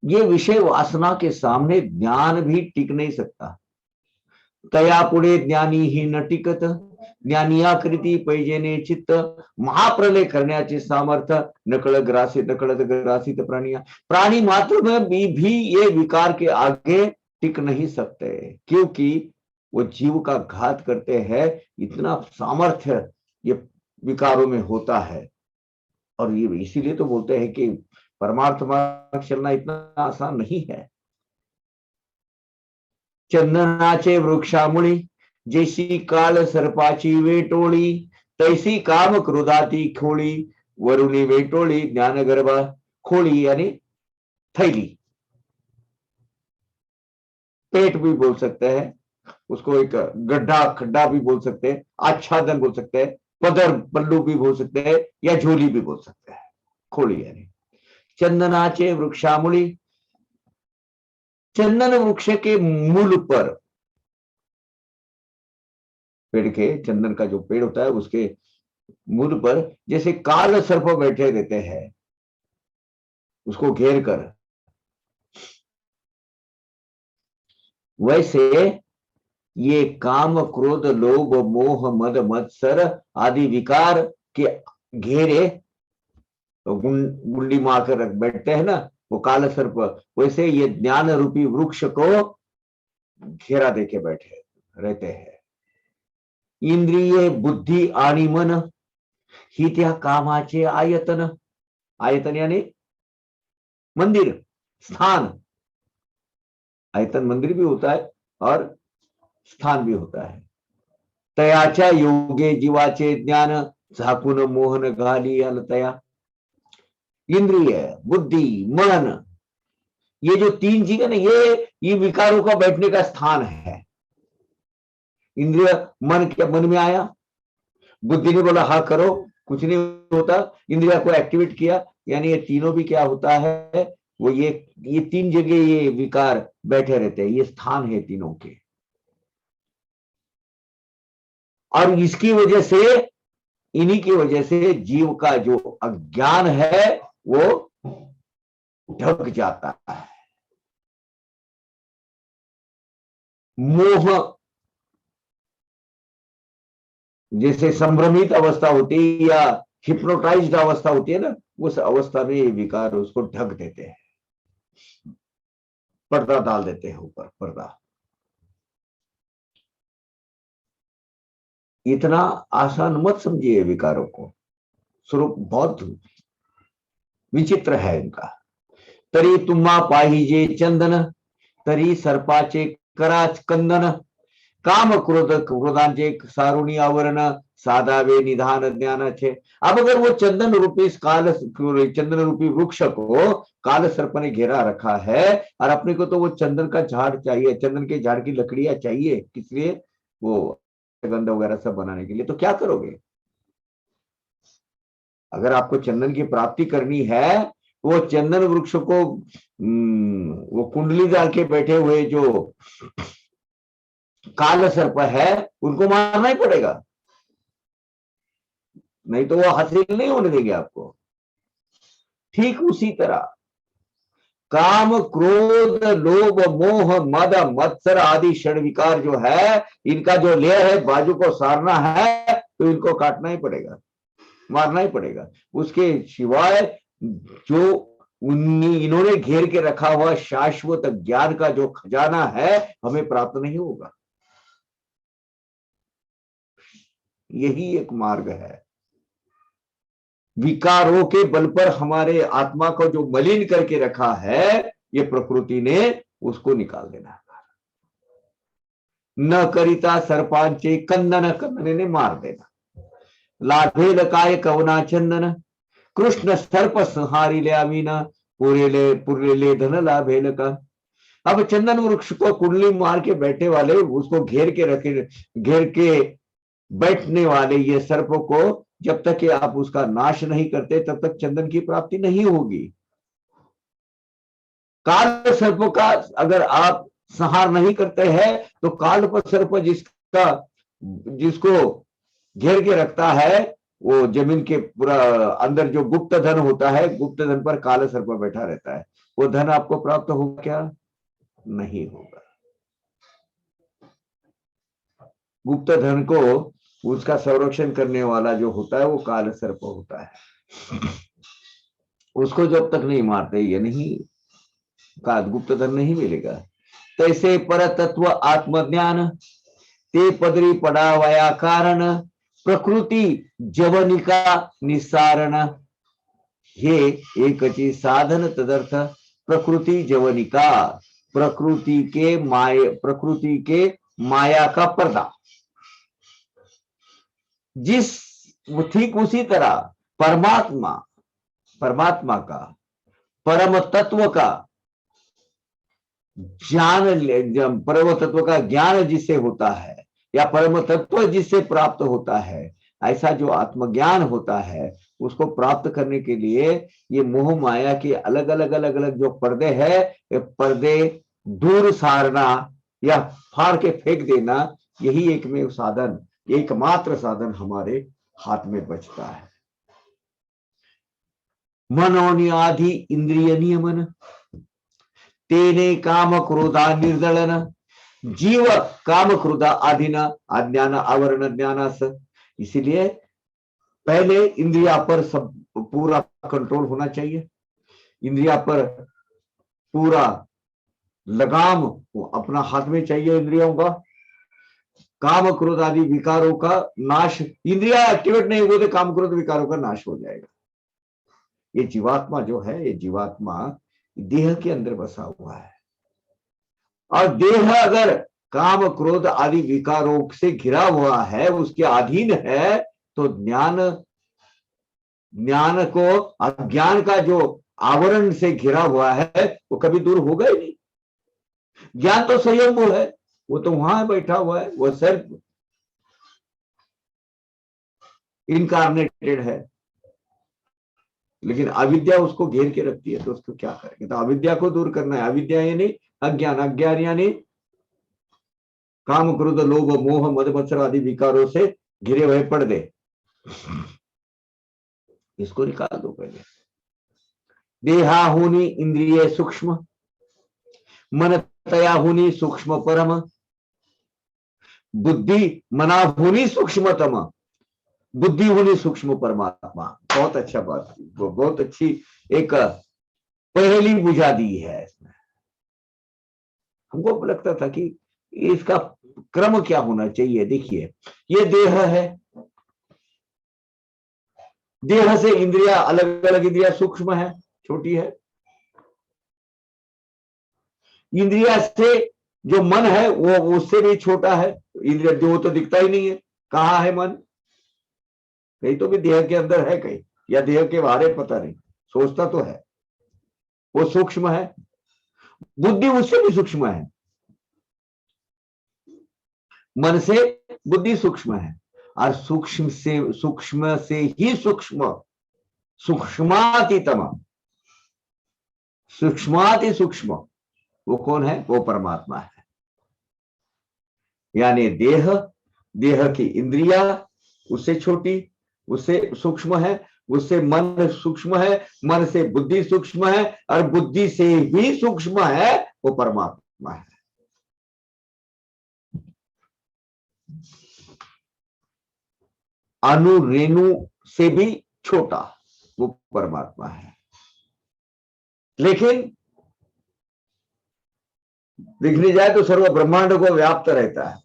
ये विषय वासना के सामने ज्ञान भी टिक नहीं सकता। तया पुढे ज्ञानी ही न टिकत, ज्ञानी आकृती पैजेने चित्त, महाप्रलय करण्याचे सामर्थ्य नकळत ग्रासित प्राणिया। प्राणी मात्र में भी ये विकार के आगे टिक नहीं सकते, क्योंकि वो जीव का घात करते हैं। इतना सामर्थ्य ये विकारों में होता है। और ये इसीलिए तो बोलते हैं कि परमार्थ मार्ग चलना इतना आसान नहीं है। चंदनाचे वृक्षामुळी जैसी काल सर्पाची वेटोळी, तैसी काम क्रोधाती खोळी, वरुणी वेटोळी ज्ञानगर्भा खोळी, यानी थैली। पेट भी बोल सकते हैं उसको, एक खड्डा भी बोल सकते हैं, आच्छादन बोल सकते हैं, पल्लू भी बोल सकते हैं, या झोली भी बोल सकते हैं। खोली यानी चंदनाचे वृक्षामुळी, चंदन वृक्ष के मूल पर, पेड़ के, चंदन का जो पेड़ होता है उसके मूल पर जैसे काल सर्प बैठे रहते हैं उसको घेर कर, वैसे ये काम क्रोध लोभ मोह मद मत्सर आदि विकार के घेरे तो गुंडी मार कर रख बैठते हैं ना, वो काला सर्प, वैसे ये ज्ञान रूपी वृक्ष को घेरा देके बैठे रहते हैं। इंद्रिय बुद्धि आणि मन ही त्या कामाचे आयतन, आयतन यानी मंदिर, स्थान। आयतन मंदिर भी होता है और स्थान भी होता है। तयाच्या योगे जीवाचे ज्ञान झाकून मोहन घाली अलतया। इंद्रिय बुद्धि मन, ये जो तीन चीजें ना, ये विकारों का बैठने का स्थान है। इंद्रिय मन के मन में आया, बुद्धि ने बोला हाँ करो, कुछ नहीं होता, इंद्रिया को एक्टिवेट किया, यानी ये तीनों भी क्या होता है, वो ये तीन जगह ये विकार बैठे रहते हैं, ये स्थान है तीनों के। और इसकी वजह से, इन्हीं की वजह से जीव का जो अज्ञान है वो ढक जाता है। मोह, जैसे संभ्रमित अवस्था होती है या हिप्नोटाइज्ड अवस्था होती है ना, उस अवस्था में ये विकार उसको ढक देते हैं, पर्दा डाल देते हैं ऊपर, पर्दा। इतना आसान मत समझिए विकारों को, स्वरूप बहुत विचित्र है इनका। तरी तुम्हा पाहिजे चंदन, तरी सर्पाचे कराच कंदन, काम क्रोध क्रोधांचे सारुणी आवरण, साधावे निधान ज्ञानाचे। अब अगर वो चंदन रूपी काल, चंदन रूपी वृक्ष को काल सर्प ने घेरा रखा है, और अपने को तो वो चंदन का झाड़ चाहिए, चंदन के झाड़ की लकड़ियां चाहिए, किस लिए, वो गंध वगैरह सब बनाने के लिए, तो क्या करोगे? अगर आपको चंदन की प्राप्ति करनी है, वो चंदन वृक्ष को वो कुंडली डाल के बैठे हुए जो काल सर्प है, उनको मारना ही पड़ेगा, नहीं तो वो हासिल नहीं होने देंगे आपको। ठीक उसी तरह काम क्रोध लोभ मोह मद मत्सर आदि षड विकार जो है, इनका जो लेह है, बाजू को सारना है तो इनको काटना ही पड़ेगा, मारना ही पड़ेगा। उसके सिवाय जो इन्होंने घेर के रखा हुआ शाश्वत ज्ञान का जो खजाना है, हमें प्राप्त नहीं होगा। यही एक मार्ग है। विकारों के बल पर हमारे आत्मा को जो मलिन करके रखा है, ये प्रकृति ने उसको निकाल देना है। न करिता सर्पांचे कंदन, कंदन ने मार देना। लाभेल काय कवना चंदन, कृष्ण सर्प संहारी ले अमीना, पुरेले धन लाभेल का। अब चंदन वृक्ष को कुंडली मार के बैठे वाले, उसको घेर के बैठने वाले ये सर्प को जब तक कि आप उसका नाश नहीं करते, तब तक चंदन की प्राप्ति नहीं होगी। काल सर्प का अगर आप संहार नहीं करते हैं, तो काल सर्प जिसको घेर के रखता है, वो जमीन के पूरा अंदर जो गुप्त धन होता है, गुप्त धन पर काल सर्प बैठा रहता है। वो धन आपको प्राप्त होगा क्या? नहीं होगा। गुप्त धन को उसका संरक्षण करने वाला जो होता है, वो काल सर्प होता है। उसको जब तक नहीं मारते, ये नहीं का गुप्त धन नहीं मिलेगा। तैसे पर तत्व आत्मज्ञान, ते पदरी पडावया कारण, प्रकृती जवनिका निसारण, हे एकची साधन तदर्थ। प्रकृति जवनिका, प्रकृति के माया का पर्दा। ठीक उसी तरह परमात्मा का, परम तत्व का ज्ञान, परम तत्व का ज्ञान जिससे होता है, या परम तत्व जिससे प्राप्त होता है, ऐसा जो आत्मज्ञान होता है, उसको प्राप्त करने के लिए ये मोह माया के अलग अलग जो पर्दे है, ये पर्दे दूर सारना या फाड़ के फेंक देना, यही एकमेव साधन, एकमात्र साधन हमारे हाथ में बचता है। मनोनियाधि इंद्रिय नियमन, तेने काम क्रोधा निर्दलन, जीव काम क्रोधा आधीन अज्ञान आवरण ज्ञानास। इसीलिए पहले इंद्रिया पर सब पूरा कंट्रोल होना चाहिए, इंद्रिया पर पूरा लगाम अपना हाथ में चाहिए इंद्रियों का। काम क्रोध आदि विकारों का नाश, इंद्रिया एक्टिवेट नहीं हुए तो काम क्रोध विकारों का नाश हो जाएगा। ये जीवात्मा जो है, ये जीवात्मा देह के अंदर बसा हुआ है, और देह अगर काम क्रोध आदि विकारों से घिरा हुआ है, उसके अधीन है, तो ज्ञान को अज्ञान का जो आवरण से घिरा हुआ है वो कभी दूर होगा ही नहीं। ज्ञान तो स्वयं है, वो तो वहां बैठा हुआ है, वो सेल्फ इनकारनेटेड है, लेकिन अविद्या उसको घेर के रखती है। तो उसको क्या करेंगे? तो अविद्या को दूर करना है। अविद्या यानी अज्ञान, अज्ञान यानी काम क्रोध लोभ मोह मद मत्सर आदि विकारों से घिरे हुए पर्दे, इसको निकाल दो पहले। देहाहुनि इंद्रिय सूक्ष्म, मन तयाहुनि सूक्ष्म परम, बुद्धि मनाहुनि सूक्ष्मतम, बुद्धि हुनी सूक्ष्म परमात्मा। बहुत अच्छा बात, बहुत अच्छी एक पहेली बुझा दी है इसमें। हमको लगता था कि इसका क्रम क्या होना चाहिए। देखिए, ये देह है, देह से इंद्रिया अलग अलग, इंद्रिया सूक्ष्म है, छोटी है। इंद्रिया से जो मन है वो उससे भी छोटा है। इंद्रिया जो तो दिखता ही नहीं है, कहाँ है मन? कहीं तो भी देह के अंदर है, कहीं या देह के बाहर है, पता नहीं, सोचता तो है, वो सूक्ष्म है। बुद्धि उससे भी सूक्ष्म है, मन से बुद्धि सूक्ष्म है, और सूक्ष्म से ही सूक्ष्म, सूक्ष्मातितम, सूक्ष्माति सूक्ष्म वो कौन है? वो परमात्मा है। यानी देह की इंद्रिया उससे छोटी, उससे सूक्ष्म है, उससे मन सूक्ष्म है, मन से बुद्धि सूक्ष्म है, और बुद्धि से ही सूक्ष्म है वो परमात्मा है। अणु रेणु से भी छोटा वो परमात्मा है। लेकिन देखने जाए तो सर्व ब्रह्मांड को व्याप्त रहता है।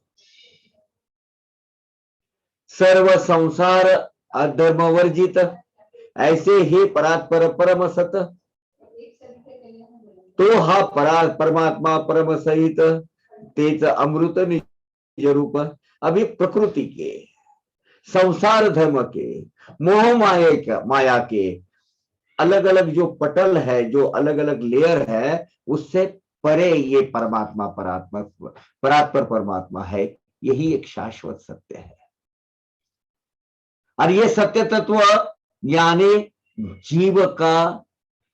सर्व संसार अधर्म वर्जित, ऐसे ही परात्पर परम सत, तो हा परमात्मा परम सहित, तेज अमृत निज रूप। अभी प्रकृति के, संसार धर्म के, मोह माया के अलग अलग जो पटल है, जो अलग अलग लेयर है, उससे परे ये परमात्मा परात्पर परमात्मा है। यही एक शाश्वत सत्य है। और ये सत्य तत्व यानी जीव का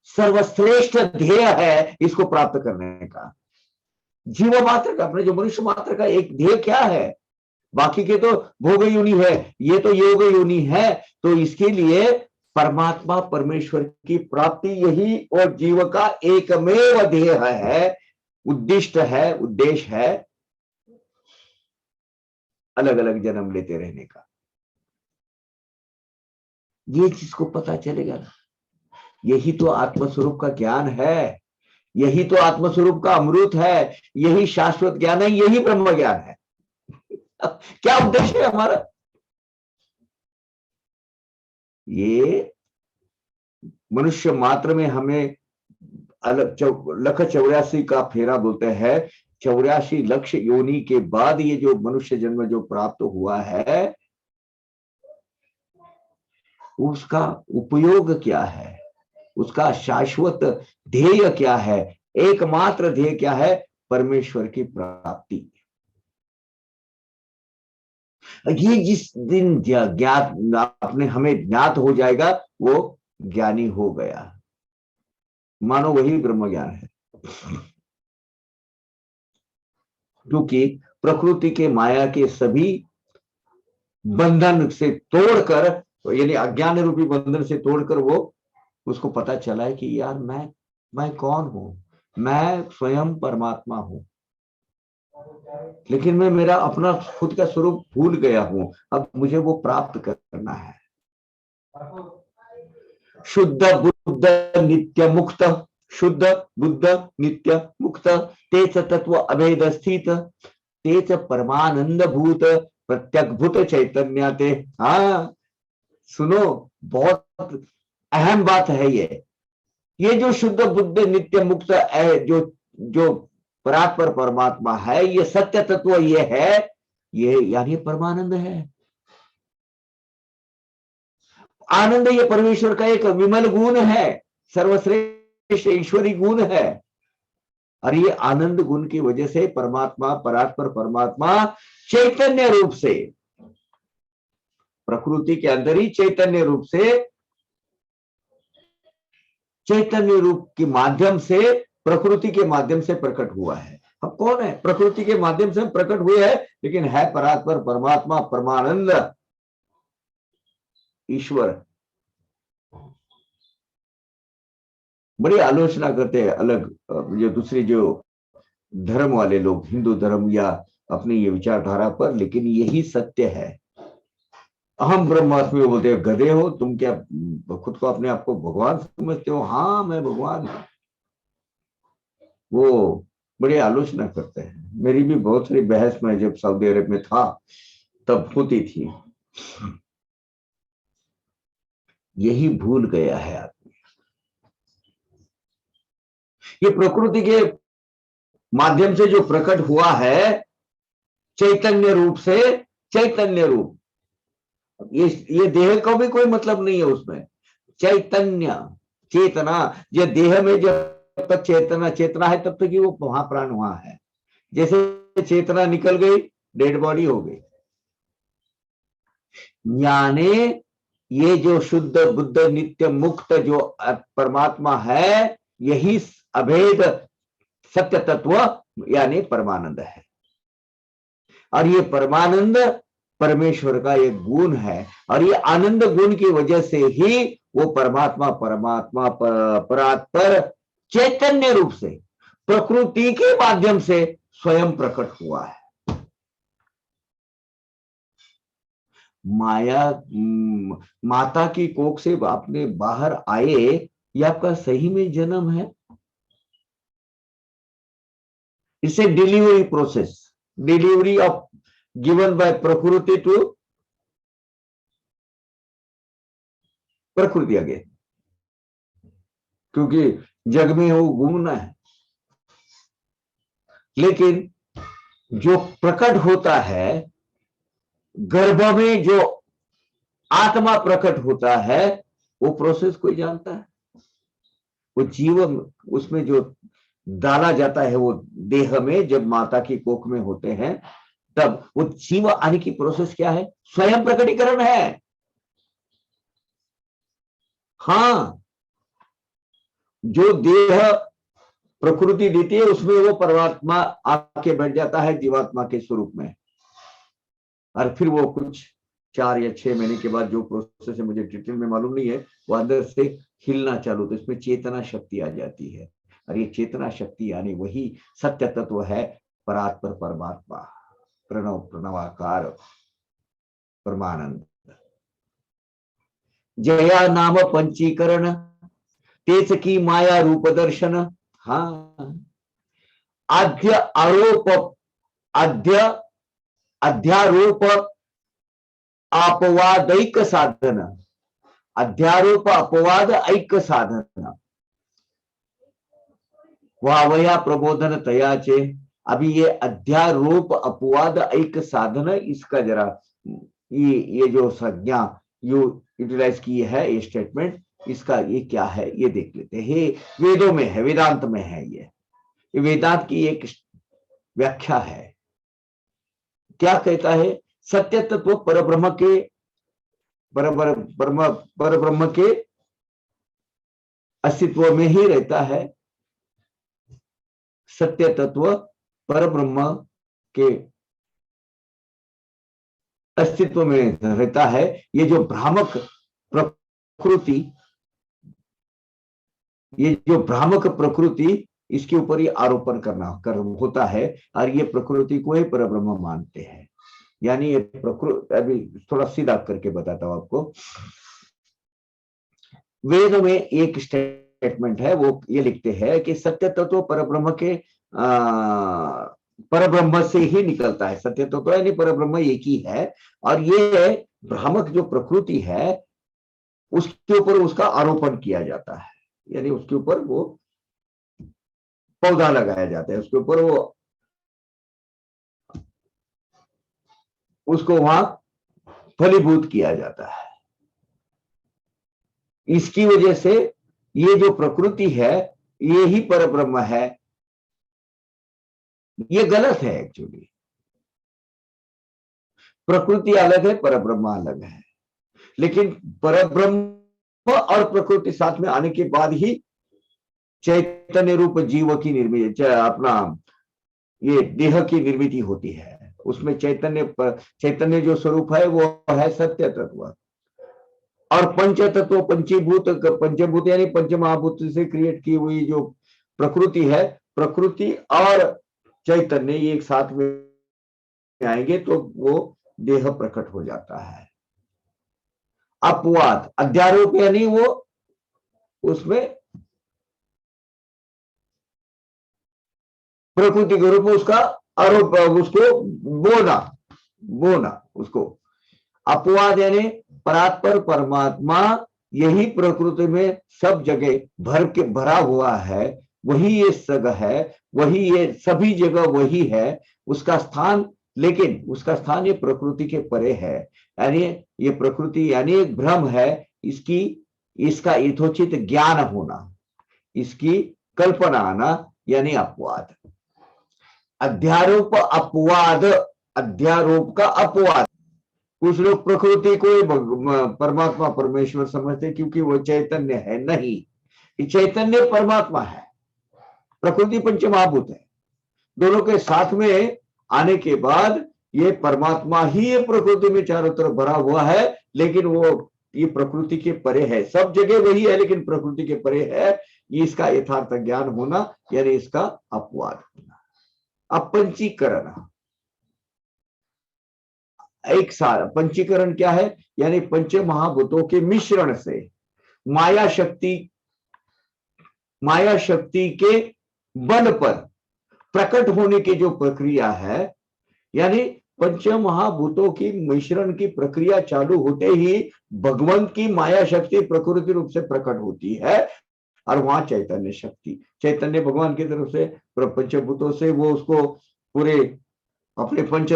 सर्वश्रेष्ठ ध्येय है इसको प्राप्त करने का। जीव मात्र का, अपने जो मनुष्य मात्र का एक ध्येय क्या है? बाकी के तो भोग योनि है, ये तो योग योनि है। तो इसके लिए परमात्मा परमेश्वर की प्राप्ति यही और जीव का एकमेव ध्येय है, उद्दिष्ट है, उद्देश्य है, अलग अलग जन्म लेते रहने का। ये जिसको पता चलेगा ना, यही तो आत्मस्वरूप का ज्ञान है, यही तो आत्मस्वरूप का अमृत है, यही शाश्वत ज्ञान है, यही ब्रह्म ज्ञान है। क्या उद्देश्य है हमारा? ये मनुष्य मात्र में हमें अलग लख 84 का फेरा बोलते हैं। 84 लक्ष योनि के बाद ये जो मनुष्य जन्म जो प्राप्त हुआ है, उसका उपयोग क्या है, उसका शाश्वत ध्येय क्या है, एकमात्र ध्येय क्या है? परमेश्वर की प्राप्ति। ये जिस दिन ज्ञात अपने हमें ज्ञात हो जाएगा, वो ज्ञानी हो गया, मानो वही ब्रह्म ज्ञान है। क्योंकि प्रकृति के माया के सभी बंधन से तोड़कर, यानी अज्ञान रूपी बंधन से तोड़कर वो उसको पता चला है कि यार मैं कौन हूं? मैं स्वयं परमात्मा हूं, लेकिन मैं मेरा अपना खुद का स्वरूप भूल गया हूं। अब मुझे वो प्राप्त करना है। शुद्ध बुद्ध नित्य मुक्त, शुद्ध बुद्ध नित्य मुक्त, तेच तत्व अभेद स्थित, तेच परमानंद भूत प्रत्यगभूत चैतन्य ते। हाँ सुनो, बहुत अहम बात है ये जो शुद्ध बुद्ध नित्य मुक्त है, जो परात्पर परमात्मा है, ये सत्य तत्व ये है, ये यानी परमानंद है। आनंद ये परमेश्वर का एक विमल गुण है, सर्वश्रेष्ठ ईश्वरी गुण है। और ये आनंद गुण की वजह से परमात्मा, परात्पर परमात्मा चैतन्य रूप से, प्रकृति के अंदर ही चैतन्य रूप से, चैतन्य रूप के माध्यम से, प्रकृति के माध्यम से प्रकट हुआ है। अब कौन है? प्रकृति के माध्यम से प्रकट हुए हैं, लेकिन है परात्पर परमात्मा, परमानंद ईश्वर। बड़ी आलोचना करते हैं अलग जो दूसरे जो धर्म वाले लोग, हिंदू धर्म या अपनी ये विचारधारा पर, लेकिन यही सत्य है। अहम ब्रह्मास्मि बोलते हैं, गधे हो तुम, क्या खुद को अपने आप को भगवान समझते हो? हाँ मैं भगवान हूं। वो बड़ी आलोचना करते हैं। मेरी भी बहुत सारी बहस में जब सऊदी अरब में था तब होती थी। यही भूल गया है आदमी। ये प्रकृति के माध्यम से जो प्रकट हुआ है चैतन्य रूप से, चैतन्य रूप, ये देह का भी कोई मतलब नहीं है उसमें। चैतन्य, चेतना, ये देह में जब तक चेतना है तब तक ही वो वहां प्राण वहां है। जैसे चेतना निकल गई, डेड बॉडी हो गई। यानी ये जो शुद्ध बुद्ध नित्य मुक्त जो परमात्मा है, यही अभेद सत्य तत्व यानी परमानंद है। और ये परमानंद परमेश्वर का एक गुण है, और ये आनंद गुण की वजह से ही वो परमात्मा परात्पर चैतन्य रूप से प्रकृति के माध्यम से स्वयं प्रकट हुआ है। माता की कोख से आपने बाहर आए, ये आपका सही में जन्म है? इसे delivery process, delivery of given by प्रकृति टू प्रकृति अगेन, क्योंकि जग में वो घूमना है। लेकिन जो प्रकट होता है गर्भ में, जो आत्मा प्रकट होता है, वो प्रोसेस कोई जानता है? वो जीवन उसमें जो डाला जाता है वो देह में, जब माता की कोख में होते हैं तब वो जीव आने की प्रोसेस क्या है? स्वयं प्रकटीकरण है। हाँ, जो देह प्रकृति देती है उसमें वो परमात्मा आके बैठ जाता है जीवात्मा के स्वरूप में, और फिर वो कुछ 4 या 6 महीने के बाद जो प्रोसेस है मुझे डिटेल में मालूम नहीं है, वो अंदर से हिलना चालू, तो इसमें चेतना शक्ति आ जाती है। और ये चेतना शक्ति यानी वही सत्य तत्व है परात्पर परमात्मा, प्रणव प्रणवाकार परमानंद। जया नाम पंचीकरण, तेज की माया रूप दर्शन। हाँ, आद्य आरोप, अध्यारोप अपवादैक साधन, अध्यारोप अपवाद ऐक साधन, वावया प्रबोधन तयाचे। अभी ये अध्यारोप अपवाद ऐक साधन, इसका जरा ये जो संज्ञा यूटिलाइज की है, ये स्टेटमेंट, इसका ये क्या है ये देख लेते हैं। वेदों में है, वेदांत में है, ये वेदांत की एक व्याख्या है। क्या कहता है? सत्य तत्व परब्रह्म के अस्तित्व में ही रहता है। सत्य तत्व परब्रह्म के अस्तित्व में रहता है। ये जो भ्रामक प्रकृति, ये जो भ्रामक प्रकृति, इसके ऊपर ही आरोपण होता है, और ये प्रकृति को ही परब्रह्म मानते हैं। यानी ये प्रकृति, अभी थोड़ा सीधा करके बताता हूं आपको, वेद में एक स्टेटमेंट है, वो ये लिखते हैं कि सत्य तत्व परब्रह्म के परब्रह्म से ही निकलता है। सत्य तत्व यानी परब्रह्म एक ही है, और ये भ्रामक जो प्रकृति है उसके ऊपर उसका आरोपण किया जाता है, यानी उसके ऊपर वो पौधा लगाया जाता है, उसके ऊपर वो उसको वहां फलीभूत किया जाता है। इसकी वजह से ये जो प्रकृति है ये ही परब्रह्म है, ये गलत है एक्चुअली। प्रकृति अलग है, परब्रह्म अलग है, लेकिन परब्रह्म और प्रकृति साथ में आने के बाद ही चैतन्य रूप जीव की निर्मित अपना ये देह की निर्मिति होती है। उसमें चैतन्य जो स्वरूप है वो है सत्य तत्व, और पंच तत्व पंचभूत यानी पंच महाभूत से क्रिएट की हुई जो प्रकृति है, प्रकृति और चैतन्य ये एक साथ में आएंगे तो वो देह प्रकट हो जाता है। अपवाद अध्यारोप यानी वो उसमें प्रकृति के रूप में उसका आरोप, उसको बोना उसको। अपवाद यानी परात्पर परमात्मा यही प्रकृति में सब जगह भरा हुआ है, वही ये सग है, वही ये सभी जगह वही है उसका स्थान, लेकिन उसका स्थान ये प्रकृति के परे है। यानी ये प्रकृति यानी एक भ्रम है, इसका यथोचित ज्ञान होना, इसकी कल्पना आना यानी अपवाद। अध्यारोप अपवाद, अध्यारोप का अपवाद। कुछ लोग प्रकृति को परमात्मा परमेश्वर समझते क्योंकि वो चैतन्य है, नहीं, चैतन्य परमात्मा है, प्रकृति पंच महाभूत है, दोनों के साथ में आने के बाद ये परमात्मा ही ये प्रकृति में चारों तरफ भरा हुआ है, लेकिन वो ये प्रकृति के परे है, सब जगह वही है लेकिन प्रकृति के परे है, ये इसका यथार्थ ज्ञान होना यानी इसका अपवाद होना। अब पंचीकरण, एक साल पंचीकरण क्या है, यानी पंच महाभूतों के मिश्रण से माया शक्ति के बल पर प्रकट होने की जो प्रक्रिया है, यानी पंच महाभूतों की मिश्रण की प्रक्रिया चालू होते ही भगवंत की माया शक्ति प्रकृति रूप से प्रकट होती है, और वहां चैतन्य शक्ति, चैतन्य भगवान की तरफ से पंचभूतों से वो उसको पूरे अपने पंच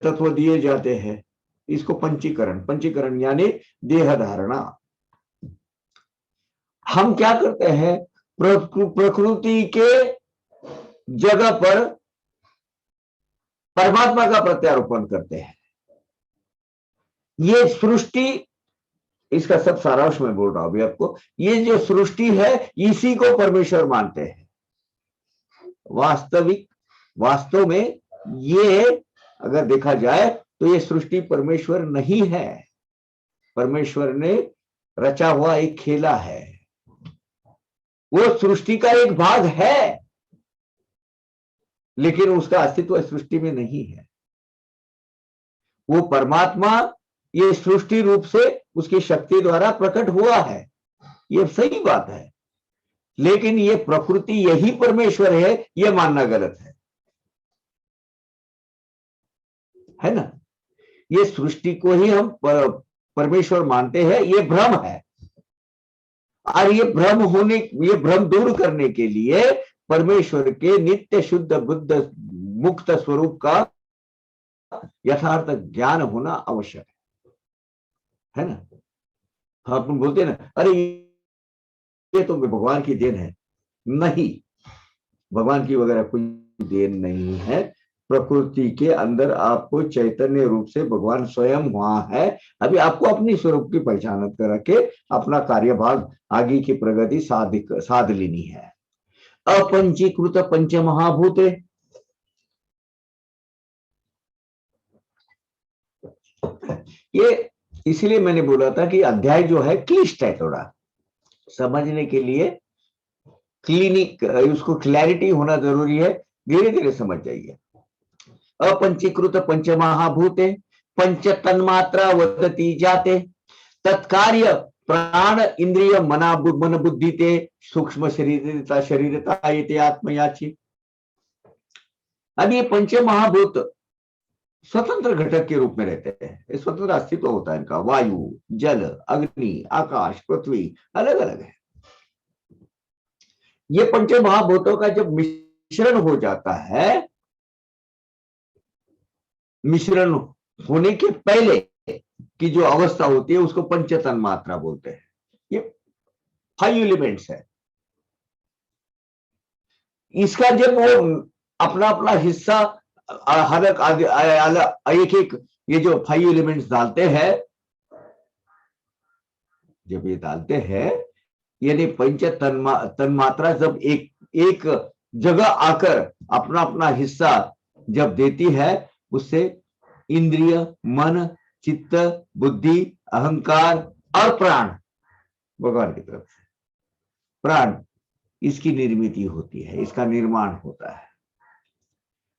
तत्व दिए जाते हैं। इसको पंचीकरण यानी देह धारणा। हम क्या करते हैं, प्रकृति के जगह पर परमात्मा का प्रत्यारोपण करते हैं। ये सृष्टि, इसका सब सारांश में बोल रहा हूं अभी आपको, ये जो सृष्टि है इसी को परमेश्वर मानते हैं। वास्तव में ये अगर देखा जाए तो ये सृष्टि परमेश्वर नहीं है, परमेश्वर ने रचा हुआ एक खेला है, वो सृष्टि का एक भाग है लेकिन उसका अस्तित्व सृष्टि में नहीं है। वो परमात्मा ये सृष्टि रूप से उसकी शक्ति द्वारा प्रकट हुआ है, ये सही बात है, लेकिन ये प्रकृति यही परमेश्वर है ये मानना गलत है ना। ये सृष्टि को ही हम परमेश्वर मानते हैं, ये भ्रम है, और ये भ्रम दूर करने के लिए परमेश्वर के नित्य शुद्ध बुद्ध मुक्त स्वरूप का यथार्थ ज्ञान होना आवश्यक है ना। अपन बोलते हैं ना, अरे ये तो भगवान की देन है, नहीं, भगवान की वगैरह कोई देन नहीं है। प्रकृति के अंदर आपको चैतन्य रूप से भगवान स्वयं वहां है, अभी आपको अपनी स्वरूप की पहचान करके अपना कार्यभाग आगे की प्रगति साध लेनी है। अपंचीकृत पंच महाभूते, ये इसलिए मैंने बोला था कि अध्याय जो है क्लिष्ट है, थोड़ा समझने के लिए उसको क्लैरिटी होना जरूरी है, धीरे धीरे समझ जाइए। अपंचीकृत पंच महाभूते पंच तन्मात्रा वदती जाते तत्कार्य प्राण इंद्रिय मन बुद्धि ते सूक्ष्म शरीरता येते आत्मयाची। अब ये पंच महाभूत स्वतंत्र घटक के रूप में रहते हैं, ये स्वतंत्र अस्तित्व होता है इनका। वायु, जल, अग्नि, आकाश, पृथ्वी अलग अलग है। ये पंच महाभूतों का जब मिश्रण हो जाता है, मिश्रण होने के पहले की जो अवस्था होती है उसको पंच तन्मात्रा बोलते हैं। ये 5 एलिमेंट्स है। इसका जब वो अपना अपना हिस्सा एक एक ये जो 5 एलिमेंट्स डालते हैं, जब ये डालते हैं यानी पंच तन्मात्रा जब एक जगह आकर अपना अपना हिस्सा जब देती है, उससे इंद्रिय, मन, चित्त, बुद्धि, अहंकार और प्राण, भगवान की तरफ से प्राण, इसकी निर्मिति होती है, इसका निर्माण होता है।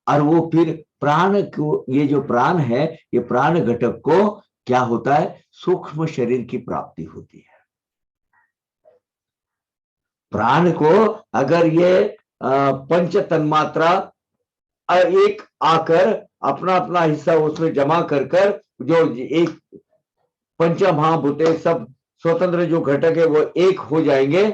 और वो फिर प्राण को, ये जो प्राण है, ये प्राण घटक को क्या होता है, सूक्ष्म शरीर की प्राप्ति होती है। प्राण को अगर ये पंच तन्मात्रा एक आकर अपना अपना हिस्सा उसमें जमा कर कर जो एक पंच महाभूते सब स्वतंत्र जो घटक है वो एक हो जाएंगे,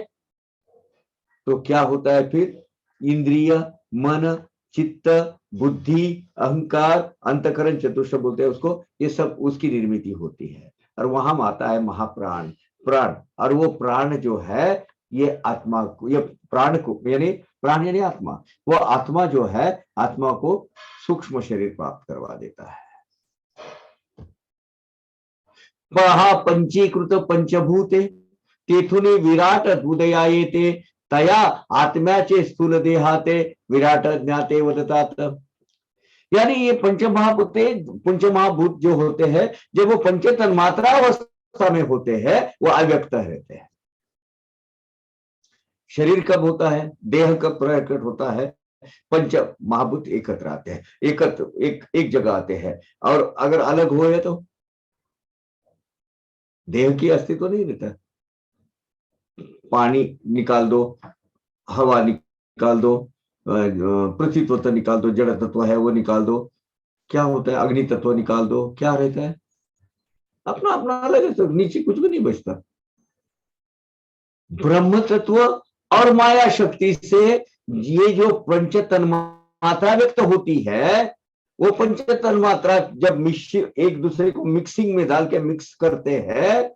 तो क्या होता है फिर इंद्रिय, मन, चित्त, बुद्धि, अहंकार, अंतकरण, चतुष्ट बोलते हैं उसको, ये सब उसकी निर्मिति होती है। और वहां आता है महाप्राण, प्राण। और वो प्राण जो है ये आत्मा को, ये प्राण को यानी प्राण यानी आत्मा, वो आत्मा जो है आत्मा को सूक्ष्म शरीर प्राप्त करवा देता है। पंचीकृत पंचभूते तेथुनी विराट उदया येते तया आत्म्याचे स्थूल देहाते विराट ज्ञाते वदतात। यानी ये पंचमहाभूत जो होते हैं, जब वो पंच तन्मात्रा अवस्था में होते हैं वो अव्यक्त रहते हैं। शरीर कब होता है, देह कब प्रकट होता है, पंच महाभूत एकत्र आते हैं, एक जगह आते हैं। और अगर अलग हो तो देह की अस्तित्व नहीं रहता। पानी निकाल दो, हवा निकाल दो, पृथ्वी तत्व निकाल दो, जड़ तत्व है वो निकाल दो, क्या होता है, अग्नि तत्व निकाल दो, क्या रहता है, अपना अपना अलग है, नीचे कुछ भी नहीं बचता। ब्रह्म तत्व और माया शक्ति से ये जो पंच तन्मात्रा व्यक्त होती है, वो पंच तन्मात्रा जब एक दूसरे को मिक्सिंग में डाल के मिक्स करते हैं,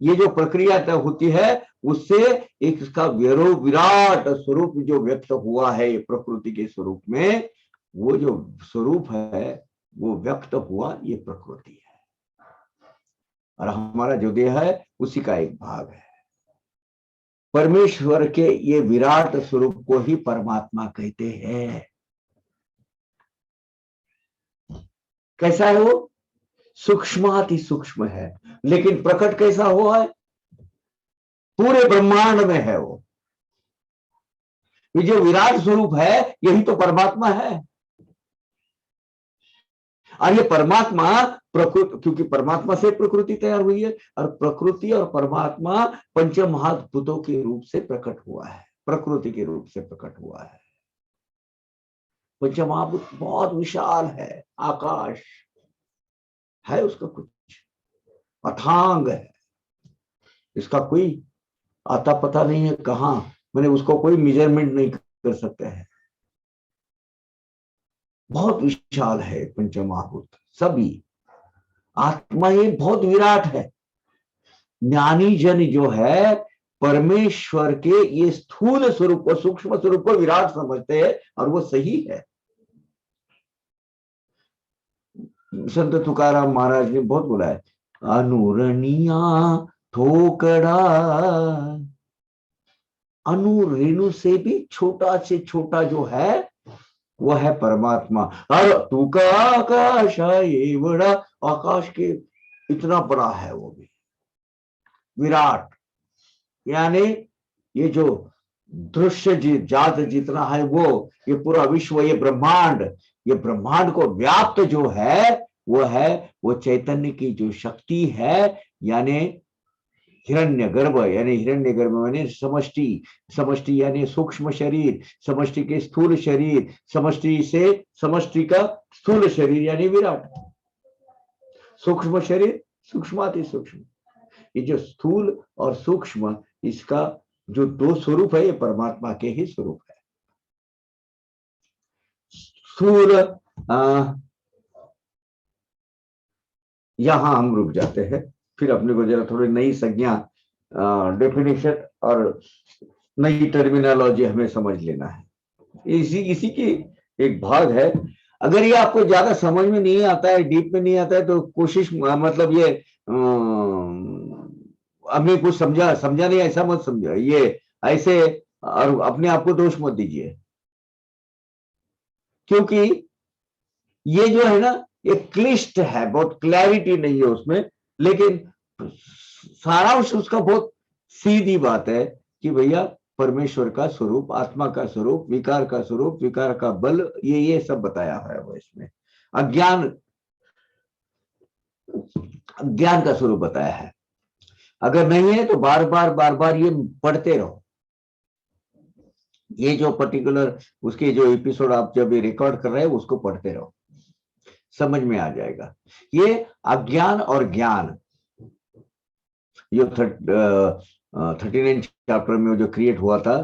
ये जो प्रक्रिया होती है उससे एक इसका विराट स्वरूप जो व्यक्त हुआ है प्रकृति के स्वरूप में, वो जो स्वरूप है वो व्यक्त हुआ, ये प्रकृति है। और हमारा जो देह है उसी का एक भाग है। परमेश्वर के ये विराट स्वरूप को ही परमात्मा कहते हैं। कैसा है वो, सूक्ष्माति सूक्ष्म है, लेकिन प्रकट कैसा हुआ है, पूरे ब्रह्मांड में है वो। ये जो विराट स्वरूप है यही तो परमात्मा है। और ये परमात्मा प्रकृति, क्योंकि परमात्मा से प्रकृति तैयार हुई है, और प्रकृति और परमात्मा पंच महाभूतों के रूप से प्रकट हुआ है, प्रकृति के रूप से प्रकट हुआ है। पंच महाभूत बहुत विशाल है, आकाश है उसका कुछ अथांग है, इसका कोई आता पता नहीं है कहां, मैंने उसको कोई मेजरमेंट नहीं कर सकते हैं। बहुत विशाल है पंच महाभूत सभी। आत्मा ये बहुत विराट है। ज्ञानी जन जो है परमेश्वर के ये स्थूल स्वरूप को, सूक्ष्म स्वरूप को विराट समझते हैं, और वो सही है। संत तुकाराम महाराज ने बहुत बोला है, अनुरणिया ठोकड़ा, अनु रेणु से भी छोटा से छोटा जो है वो है परमात्मा। और तू का आकाश ये बड़ा, आकाश के इतना बड़ा है वो भी विराट। यानी ये जो दृश्य जात जितना है वो, ये पूरा विश्व, ये ब्रह्मांड को व्याप्त जो है वो चैतन्य की जो शक्ति है, यानी हिरण्यगर्भ यानी हिरण्यगर्भ यानी समष्टि, समष्टि यानी सूक्ष्म शरीर, समष्टि के स्थूल शरीर, समष्टि से समष्टि का स्थूल शरीर यानी विराट। सूक्ष्म शरीर, सूक्ष्माति सूक्ष्म। ये जो स्थूल और सूक्ष्म, इसका जो दो स्वरूप है, ये परमात्मा के ही स्वरूप है। स्थूल, यहां हम रुक जाते हैं, फिर अपने को जरा थोड़ी नई संज्ञा, डेफिनेशन और नई टर्मिनोलॉजी हमें समझ लेना है। इसी की एक भाग है। अगर ये आपको ज्यादा समझ में नहीं आता है, डीप में नहीं आता है, तो कोशिश, मतलब ये हमें कुछ समझा नहीं, ऐसा मत समझो ये ऐसे, और अपने आप को दोष मत दीजिए, क्योंकि ये जो है ना, ये क्लिष्ट है, बहुत क्लैरिटी नहीं है उसमें, लेकिन सारांश उसका बहुत सीधी बात है कि भैया परमेश्वर का स्वरूप, आत्मा का स्वरूप, विकार का स्वरूप, विकार का बल, ये सब बताया है वो इसमें। अज्ञान, ज्ञान का स्वरूप बताया है। अगर नहीं है तो बार बार ये पढ़ते रहो। ये जो पर्टिकुलर उसके जो एपिसोड आप जब रिकॉर्ड कर रहे हैं, उसको पढ़ते रहो, समझ में आ जाएगा। ये अज्ञान और ज्ञान, ये 39 चैप्टर में जो क्रिएट हुआ था,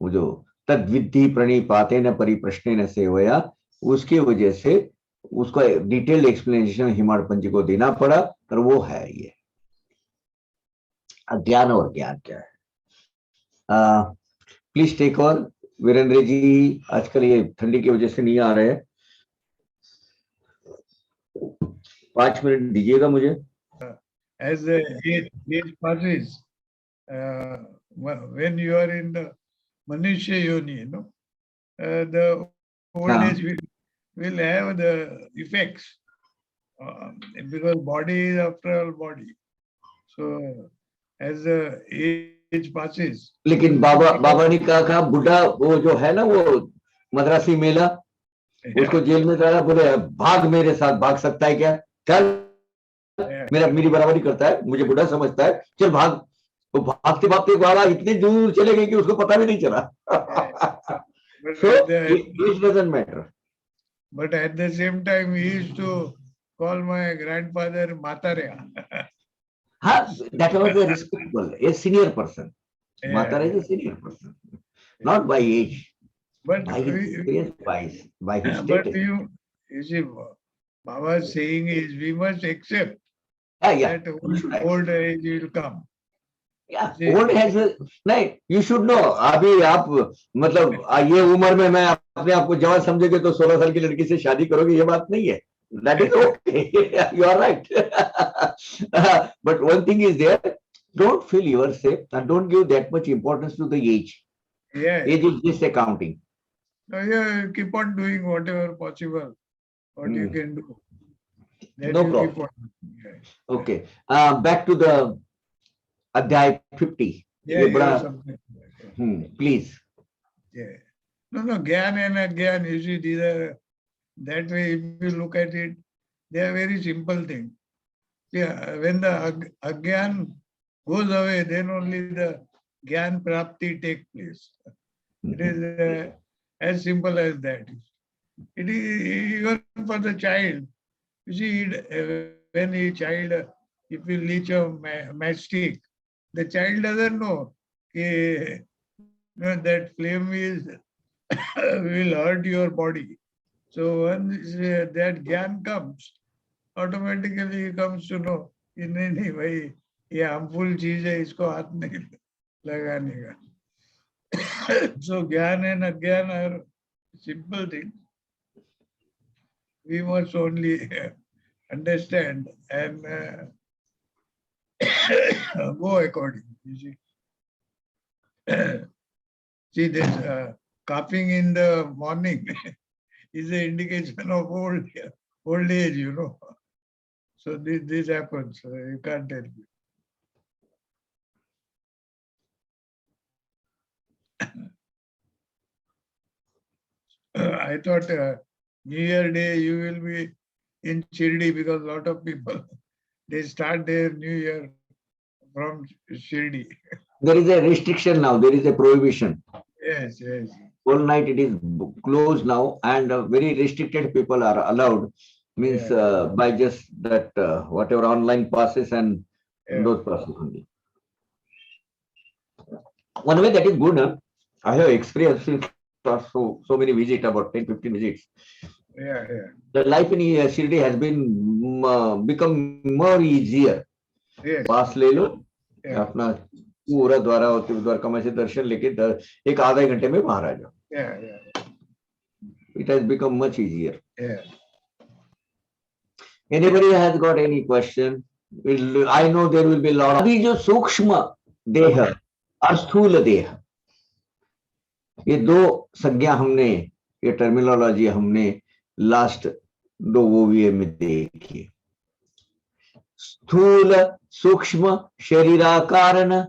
वो जो तद्विद्धि प्रणिपाते न परिप्रश्ने न सेवया, उसकी वजह से उसका डिटेल्ड एक्सप्लेनेशन हिमाड़पन जी को देना पड़ा, और वो है ये अज्ञान और ज्ञान क्या है। Please take on. Virendra ji आजकल ये ठंडी की वजह से नहीं आ रहे हैं, 5 मिनट दीजिएगा मुझे। As the age passes, when you are in the Manushya Yoni, the old age will have the effects, because body is after all body. So as the age passes. लेकिन बाबा ने कहा बुढ़ा वो जो है ना, वो मद्रासी मेला, उसको जेल में डाला, बोले भाग मेरे साथ, भाग सकता है क्या, चल मेरी बराबरी करता है, मुझे बुढ़ा समझता है, चल भाग। तो भागते भागते बाबा इतने दूर चले गए कि उसको पता भी नहीं चला। So it doesn't matter. But at the same time, he used to call my grandfather Matarea. That was a respectable, a senior person. Matara is a senior person, not by age, but by his experience, by his but status. you see, Baba's saying is we must accept that old age will come. Yeah, old has a, नहीं, you should know. अभी आप मतलब ये उम्र में मैं अपने आप को जवान समझोगे तो 16 साल की लड़की से शादी करोगे, ये बात नहीं है। That is okay. You are right. But one thing is there, don't feel yourself and don't give that much importance to the age. Yeah. Age is just accounting. So yeah, keep on doing whatever possible, what you can do. No problem. Okay. Back to the Adhyay 50. Yeah, please. Yeah. No, Gyan and Agyan, you see, these are, that way, if you look at it, they are very simple things. Yeah, when the Agyan goes away, then only the Gyan Prapti takes place. It is as simple as that. It is even for the child. You see, when a child, if you leech a matchstick, the child doesn't know that flame will hurt your body. So once that Gyan comes, automatically he comes to know, in any way, ये harmful चीज है, इसको हाथ नहीं लगाने का. So Gyan and Agyan are simple things. We must only understand and go according. You see, see this coughing in the morning is an indication of old age, you know. So this happens. You can't tell me. I thought New Year Day you will be in Shirdi because a lot of people they start their New Year from Shirdi. There is a restriction now. There is a prohibition. Yes, yes. All night it is closed now, and very restricted people are allowed. Means by just that whatever online passes and Yeah. those passes only. One way that is good. I have experienced so many visits, about 10-15 visits. Yeah, yeah. The life in Shirdi has been become more easier. Yes. पास ले लो, Yeah. अपना पूरा द्वारका में से दर्शन लेके एक आधे घंटे में बाहर आ जाओ. Yeah, yeah. It has become much easier. Yeah. Anybody has got any question? I know there will be a lot of. अभी जो सूक्ष्म देह और स्थूल देह, ये दो संज्ञा हमने, ये टर्मिनोलॉजी हमने लास्ट 2 OVA में देखी. स्थूल सूक्ष्म शरीराकारण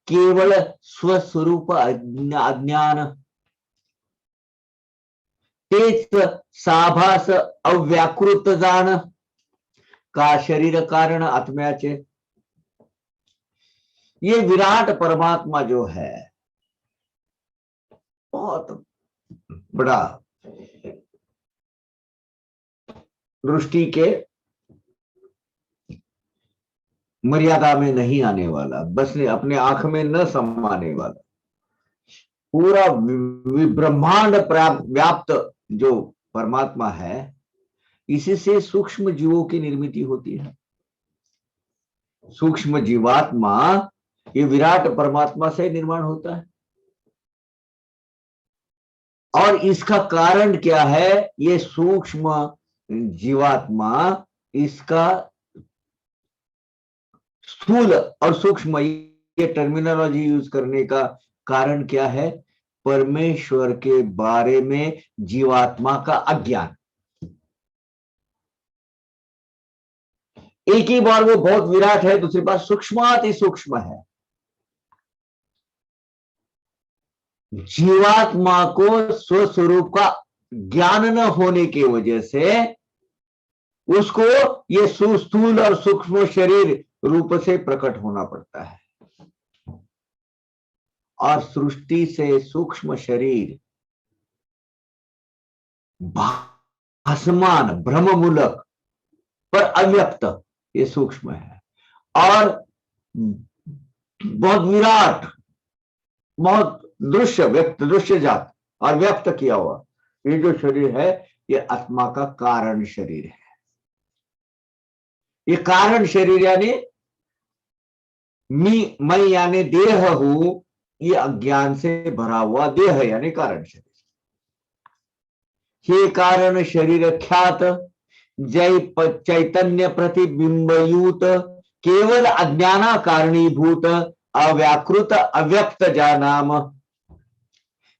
केवल स्वस्वरूप अज्ञान, तेच साभास अव्याकृत जाण का शरीर कारण आत्म्याचे. ये विराट परमात्मा जो है बहुत बड़ा दृष्टि के मर्यादा में नहीं आने वाला, बस अपने आंख में न समाने वाला, पूरा ब्रह्मांड व्याप्त जो परमात्मा है, इसी से सूक्ष्म जीवों की निर्मित होती है. सूक्ष्म जीवात्मा ये विराट परमात्मा से निर्माण होता है. और इसका कारण क्या है? ये सूक्ष्म जीवात्मा, इसका स्थूल और सूक्ष्म ये टर्मिनोलॉजी यूज करने का कारण क्या है? परमेश्वर के बारे में जीवात्मा का अज्ञान. एक ही बार वो बहुत विराट है, दूसरी बार सूक्ष्माति सूक्ष्म है. जीवात्मा को स्वस्वरूप का ज्ञान न होने की वजह से उसको ये स्थूल और सूक्ष्म शरीर रूप से प्रकट होना पड़ता है. और सृष्टि से सूक्ष्म शरीर भासमान भ्रममूलक पर अव्यक्त, ये सूक्ष्म है. और बहुत विराट, बहुत दृश्य जात और व्यक्त किया हुआ ये जो शरीर है, ये आत्मा का कारण शरीर है. ये कारण शरीर यानी मैं यानी देह हूं, ये अज्ञान से भरा हुआ देह यानी कारण शरीर. हे कारण शरीर ख्यात जय चैतन्य प्रतिबिंबयूत केवल अज्ञाना कारणीभूत अव्याकृत अव्यक्त जानाम.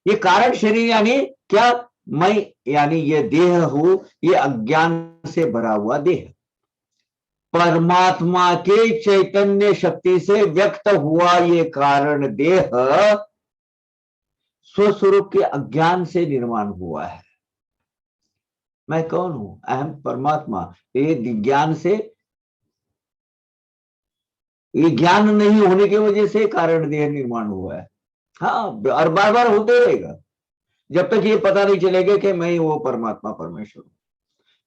ये कारण शरीर यानी क्या? मैं यानी ये देह हूं, ये अज्ञान से भरा हुआ देह परमात्मा के चैतन्य शक्ति से व्यक्त हुआ ये कारण देह स्वस्वरूप के अज्ञान से निर्माण हुआ है. मैं कौन हूं? अहम परमात्मा. ये ज्ञान से, ये ज्ञान नहीं होने की वजह से कारण देह निर्माण हुआ है. हाँ, और बार बार होते रहेगा जब तक ये पता नहीं चलेगा कि मैं ही वो परमात्मा परमेश्वर हूं.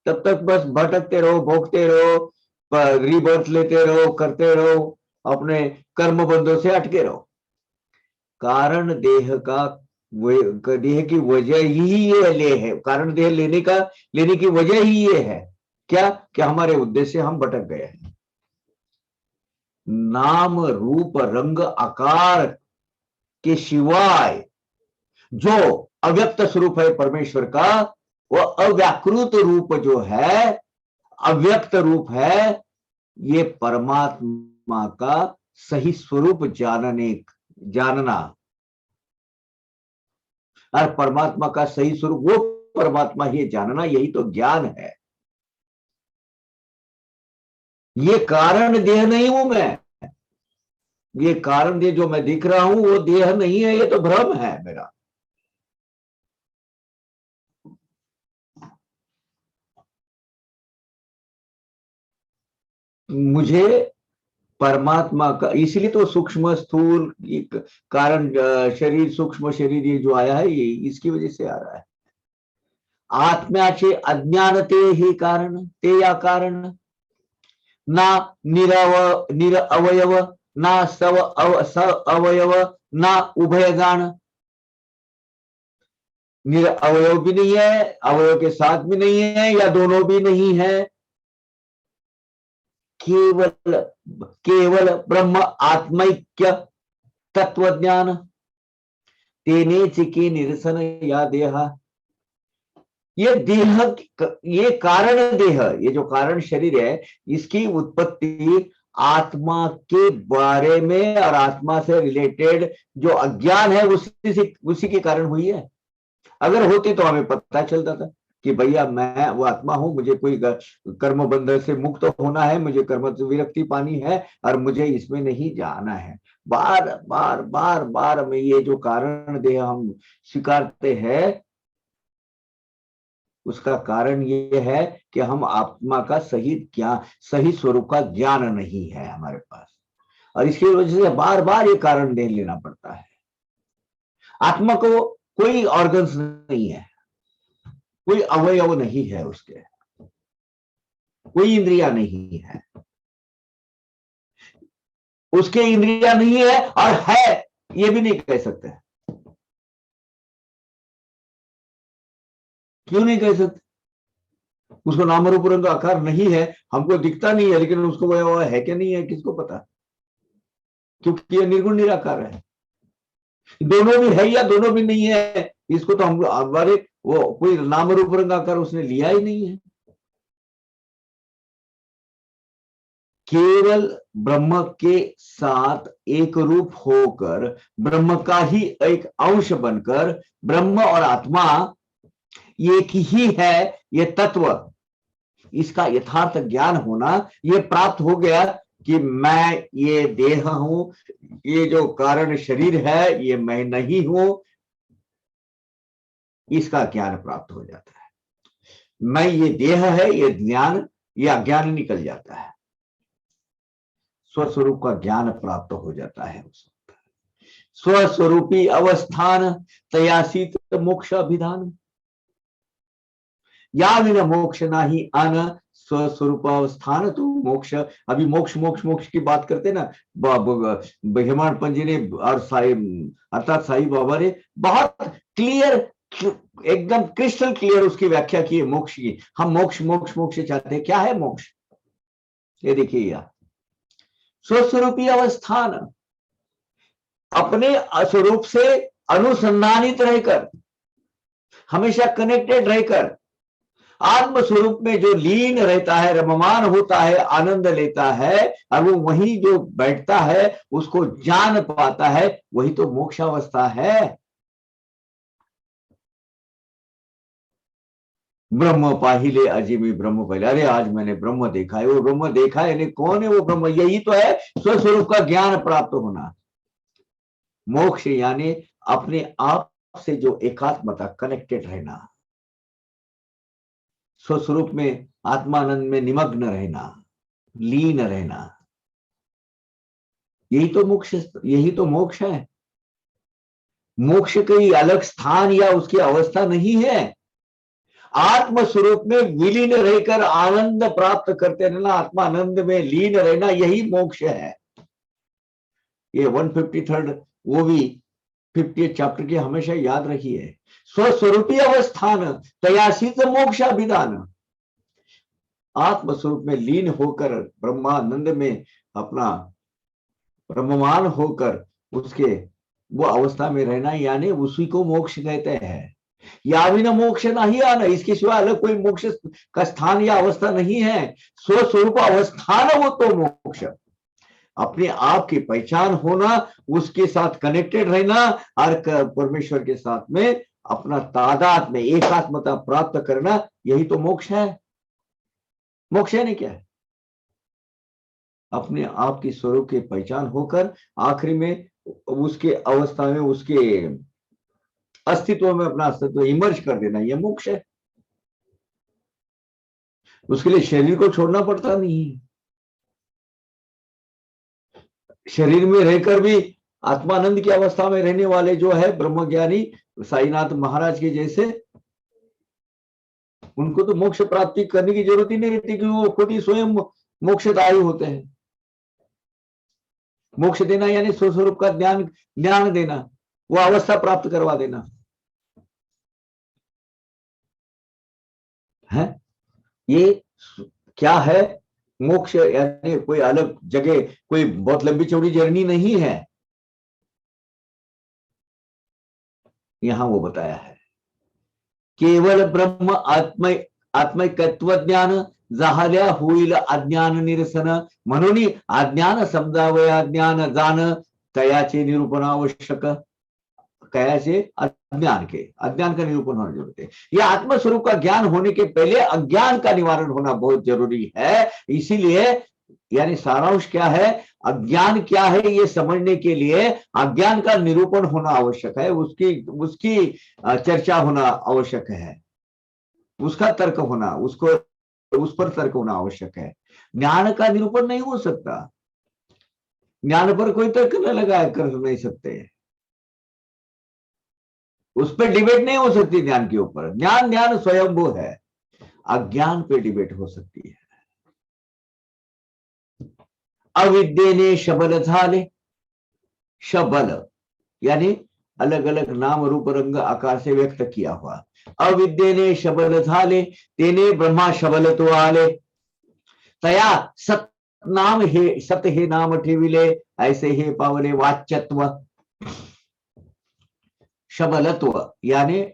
तब तक बस भटकते रहो, भोगते रहो, रीबर्थ लेते रहो, करते रहो, अपने कर्म बंधों से अटके रहो. कारण देह का देह की वजह ही ये है. कारण देह लेने की वजह ही ये है क्या? कि हमारे उद्देश्य हम भटक गए हैं. नाम रूप रंग आकार के सिवाय जो अव्यक्त स्वरूप है परमेश्वर का, वो अव्याकृत रूप जो है, अव्यक्त रूप है, ये परमात्मा का सही स्वरूप जानना. और परमात्मा का सही स्वरूप वो परमात्मा ही जानना, यही तो ज्ञान है. ये कारण देह नहीं हूं मैं. ये कारण देह जो मैं दिख रहा हूं वो देह नहीं है, ये तो भ्रम है मेरा. मुझे परमात्मा का, इसलिए तो सूक्ष्म स्थूल कारण शरीर, सूक्ष्म शरीर ये जो आया है ये इसकी वजह से आ रहा है। आत्म्याचे अज्ञान ते हे कारण, ते या कारण, ना निर अवयव, ना स अवयव, ना उभयगान। निर अवयव भी नहीं है, अवयव के साथ भी नहीं है, या दोनों भी नहीं है, केवल केवल ब्रह्म आत्मैक्य तत्व ज्ञान, तेनेच के निरसन या देह। ये देह, ये कारण देह, ये जो कारण शरीर है, इसकी उत्पत्ति आत्मा के बारे में और आत्मा से रिलेटेड जो अज्ञान है उसी के कारण हुई है। अगर होती तो हमें पता चलता था कि भैया मैं वो आत्मा हूं, मुझे कोई कर्म बंधन से मुक्त होना है, मुझे कर्म विरक्ति पानी है और मुझे इसमें नहीं जाना है। बार बार बार बार में ये जो कारण देह हम स्वीकारते हैं, उसका कारण ये है कि हम आत्मा का सही स्वरूप का ज्ञान नहीं है हमारे पास, और इसकी वजह से बार बार ये कारण देह लेना पड़ता है। आत्मा को कोई ऑर्गन्स नहीं है, कोई अवयव नहीं है, उसके कोई इंद्रिया नहीं है, उसके इंद्रिया नहीं है और है ये भी नहीं कह सकते। क्यों नहीं कह सकते? उसको नाम रूप रंग आकार नहीं है, हमको दिखता नहीं है, लेकिन उसको वो है क्या नहीं है किसको पता, क्योंकि ये निर्गुण निराकार है। दोनों भी है या दोनों भी नहीं है, इसको तो हम हमारे वो कोई नाम रूप रंग आकार उसने लिया ही नहीं है। केवल ब्रह्म के साथ एक रूप होकर, ब्रह्म का ही एक अंश बनकर, ब्रह्म और आत्मा एक ही है, ये तत्व, इसका यथार्थ ज्ञान होना, ये प्राप्त हो गया कि मैं ये देह हूं, ये जो कारण शरीर है ये मैं नहीं हूं, इसका ज्ञान प्राप्त हो जाता है। मैं ये देह है, ये ज्ञान, ये अज्ञान निकल जाता है, स्वस्वरूप का ज्ञान प्राप्त हो जाता है। स्वस्वरूपी अवस्थान तयासीत मोक्ष अभिधान, या बिना मोक्ष नाही आन, स्वस्वरूप अवस्थान तो मोक्ष। अभी मोक्ष मोक्ष मोक्ष की बात करते ना, हेमाड पंजी ने और अर्थात साईं बाबा ने बहुत क्लियर, एकदम क्रिस्टल क्लियर उसकी व्याख्या की है मोक्ष की। हम मोक्ष मोक्ष मोक्ष चाहते हैं, क्या है मोक्ष? ये देखिए यार, स्वस्वरूपी अवस्थान, अपने स्वरूप से अनुसंधानित रहकर, हमेशा कनेक्टेड रहकर, आत्म स्वरूप में जो लीन रहता है, रममान होता है, आनंद लेता है, और वो वही जो बैठता है उसको जान पाता है, वही तो मोक्षावस्था है। ब्रह्म पाहिले अजीमी ब्रह्म पहले, अरे आज मैंने ब्रह्म देखा है, वो ब्रह्म देखा है नहीं, कौन है वो ब्रह्म? यही तो है स्वस्वरूप का ज्ञान प्राप्त होना। मोक्ष यानी अपने आप से जो एकात्मता, कनेक्टेड रहना, स्वस्वरूप में आत्मानंद में निमग्न रहना, लीन रहना, यही तो मोक्ष, यही तो मोक्ष है। मोक्ष कोई अलग स्थान या उसकी अवस्था नहीं है, आत्म स्वरूप में विलीन रहकर आनंद प्राप्त करते रहना, आत्मानंद में लीन रहना, यही मोक्ष है। ये 153 वो भी 50th चैप्टर की हमेशा याद रखिए, स्वस्वरूपी अवस्थान तयासित मोक्ष अभिधान। आत्मस्वरूप में लीन होकर, ब्रह्मानंद में अपना ब्रह्ममान होकर उसके वो अवस्था में रहना, यानी उसी को मोक्ष कहते हैं। या बिना मोक्ष नहीं आना, इसके सिवा अलग कोई मोक्ष का स्थान या अवस्था नहीं है। स्वस्वरूप अवस्थान वो तो मोक्ष, अपने आप की पहचान होना, उसके साथ कनेक्टेड रहना, और परमेश्वर के साथ में अपना तादाद में एकात्मता प्राप्त करना, यही तो मोक्ष है। मोक्ष है नहीं क्या है? अपने आप की स्वरूप की पहचान होकर आखिरी में उसके अवस्था में, उसके अस्तित्व में अपना अस्तित्व इमर्ज कर देना, यह मोक्ष है। उसके लिए शरीर को छोड़ना पड़ता नहीं, शरीर में रहकर भी आत्मानंद की अवस्था में रहने वाले जो है ब्रह्मज्ञानी साईनाथ महाराज के जैसे, उनको तो मोक्ष प्राप्ति करने की जरूरत ही नहीं रहती, क्योंकि वो खुद ही स्वयं मोक्षदायी होते हैं। मोक्ष देना यानी स्वस्वरूप का ज्ञान देना, वो अवस्था प्राप्त करवा देना है। ये क्या है? मोक्ष यानी कोई अलग जगह, कोई बहुत लंबी चौड़ी जर्नी नहीं है। यहां वो बताया है केवल ब्रह्म आत्मैकत्व ज्ञान झाल्या होईल अज्ञान निरसन, म्हणून अज्ञान समजावया ज्ञान जाण, तयाचे निरूपण आवश्यक। कयाचे? अज्ञान के, अज्ञान का निरूपण होना जरूरी है। यह आत्मस्वरूप का ज्ञान होने के पहले अज्ञान का निवारण होना बहुत जरूरी है। इसीलिए यानी सारांश क्या है, अज्ञान क्या है ये समझने के लिए अज्ञान का निरूपण होना आवश्यक है, उसकी चर्चा होना आवश्यक है, उसका तर्क होना, उस पर तर्क होना आवश्यक है। ज्ञान का निरूपण नहीं हो सकता, ज्ञान पर कोई तर्क न लगा कर नहीं सकते, उस पर डिबेट नहीं हो सकती। ज्ञान के ऊपर ज्ञान स्वयंभू है, अज्ञान पे डिबेट हो सकती है। अविद्येने शबल झाले, शबल यानी अलग अलग नाम रूप रंग आकार से व्यक्त किया हुआ। अविद्येने शबल झाले, तेने ब्रह्मा शबल तो आले, तया सत नाम हे, सत हे नाम ठेविले, ऐसे हे पावले वाच्यत्व। शबलत्व यानी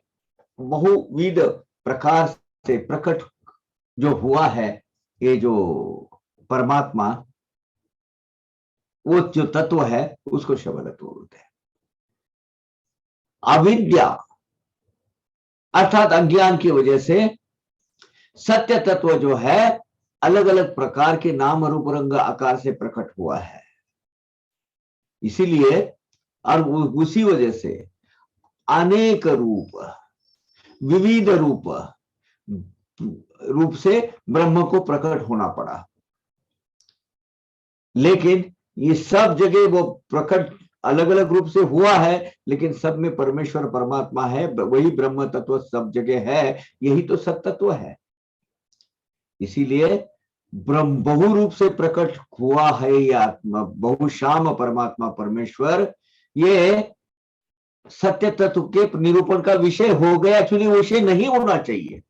बहुविध प्रकार से प्रकट जो हुआ है, ये जो परमात्मा, वो जो तत्व है उसको शबलत्व बोलते हैं। अविद्या अर्थात अज्ञान की वजह से सत्य तत्व जो है अलग अलग प्रकार के नाम रूप रंग आकार से प्रकट हुआ है। इसीलिए और उसी वजह से अनेक रूप, विविध रूप से ब्रह्म को प्रकट होना पड़ा। लेकिन ये सब जगह वो प्रकट अलग अलग रूप से हुआ है, लेकिन सब में परमेश्वर परमात्मा है, वही ब्रह्म तत्व सब जगह है, यही तो सत्तत्व है। इसीलिए ब्रह्म बहु रूप से प्रकट हुआ है ये आत्मा, बहुश्याम परमात्मा परमेश्वर, ये सत्य तत्व के निरूपण का विषय हो गया। एक्चुअली विषय नहीं होना चाहिए।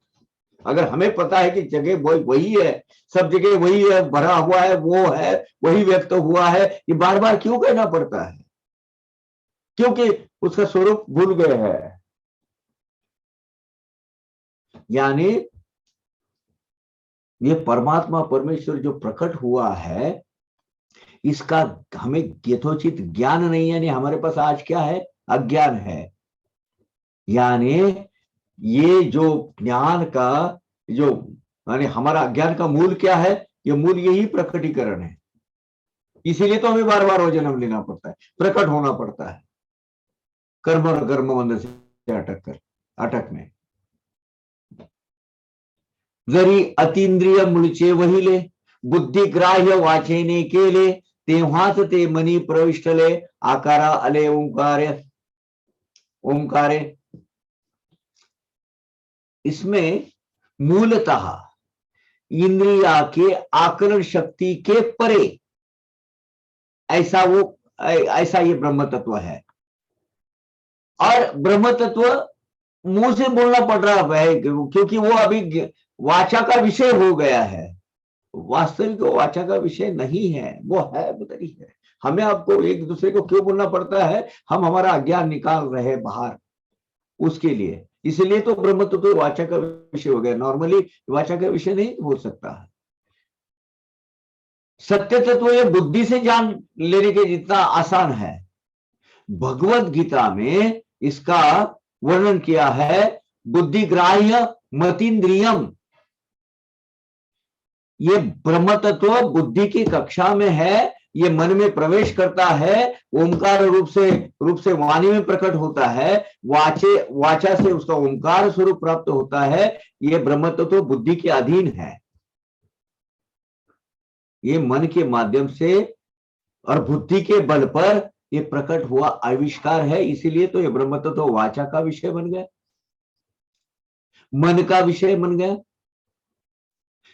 अगर हमें पता है कि जगह वही है, सब जगह वही है, भरा हुआ है, वो है, वही व्यक्त हुआ है, ये बार बार क्यों कहना पड़ता है? क्योंकि उसका स्वरूप भूल गए हैं। यानी ये परमात्मा परमेश्वर जो प्रकट हुआ है, इसका हमें यथोचित ज्ञान नहीं है। यानी हमारे पास आज क्या है? अज्ञान है। यानी ये जो ज्ञान का जो यानी हमारा अज्ञान का मूल क्या है? ये मूल यही प्रकटीकरण है। इसीलिए तो हमें बार बार वो जन्म लेना पड़ता है, प्रकट होना पड़ता है, कर्म और कर्म बंध से अटक में। जरी अतींद्रिय मूळचे वहिले, बुद्धिग्राह्य वाचेने केले, तेव्हाच ते मनी प्रविष्टले, आकारा अले ओंकारे। इसमें मूलतः इंद्रिया के आकलन शक्ति के परे ऐसा ये ब्रह्म तत्व है। और ब्रह्म तत्व मुंह से बोलना पड़ रहा है क्योंकि वो अभी वाचा का विषय हो गया है। वास्तविक वाचा का विषय नहीं है, वो है बदरी है। हमें आपको एक दूसरे को क्यों बोलना पड़ता है? हम हमारा अज्ञान निकाल रहे बाहर, उसके लिए। इसलिए तो ब्रह्म तत्व वाचा का विषय हो गया। नॉर्मली वाचा का विषय नहीं हो सकता है। सत्य तत्व ये बुद्धि से जान लेने के जितना आसान है। भगवत गीता में इसका वर्णन किया है, बुद्धिग्राह्य मतीन्द्रियम। ये ब्रह्म तत्व बुद्धि की कक्षा में है, ये मन में प्रवेश करता है, ओंकार रूप से वाणी में प्रकट होता है, वाचा से उसका ओंकार स्वरूप प्राप्त होता है। ये ब्रह्म तत्व बुद्धि के अधीन है। ये मन के माध्यम से और बुद्धि के बल पर ये प्रकट हुआ आविष्कार है, इसीलिए तो ये ब्रह्म तत्व तो वाचा का विषय बन गया, मन का विषय बन गया।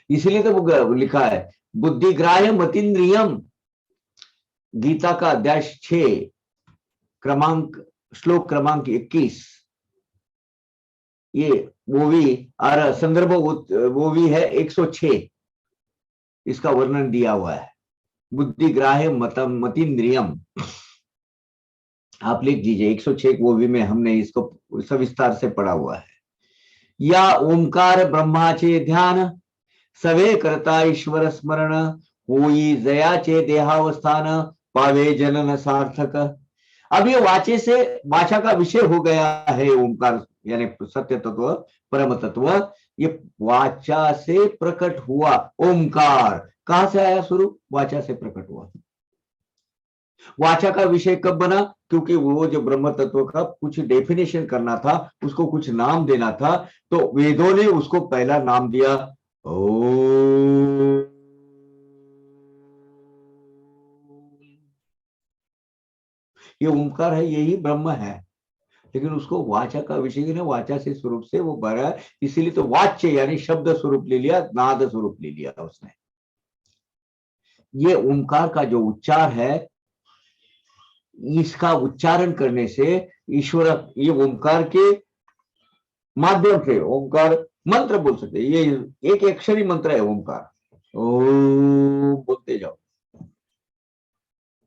इसलिए तो वो लिखा है बुद्धिग्राह्य मतीन्द्रियम, गीता का अध्याय 6 क्रमांक श्लोक क्रमांक 21। ये वो भी और संदर्भ वो भी है 106, इसका वर्णन दिया हुआ है। बुद्धिग्राह्य मतीन्द्रियम आप लिख दीजिए, 106 वो भी में हमने इसको सविस्तार से पढ़ा हुआ है। या ओंकार ब्रह्माचे ध्यान, सवे करता ईश्वर स्मरण, होई जयाचे देहावस्थान, पावे जनन सार्थक। अब ये वाचे से वाचा का विषय हो गया है ओंकार, यानी सत्य तत्व परम तत्व। ये वाचा से प्रकट हुआ ओंकार, कहां से आया स्वरूप? वाचा से प्रकट हुआ। वाचा का विषय कब बना? क्योंकि वो जो ब्रह्म तत्व का कुछ डेफिनेशन करना था, उसको कुछ नाम देना था, तो वेदों ने उसको पहला नाम दिया ओ। ये ओंकार है, यही ब्रह्म है, लेकिन उसको वाचा का विषय ना, वाचा से स्वरूप से वो भरा, इसीलिए तो वाच्य यानी शब्द स्वरूप ले लिया, नाद स्वरूप ले लिया उसने। ये ओंकार का जो उच्चार है, इसका उच्चारण करने से ईश्वर, ये ओंकार के माध्यम से ओंकार मंत्र बोल सकते, ये एक अक्षरी मंत्र है ओंकार, ओ बोलते जाओ,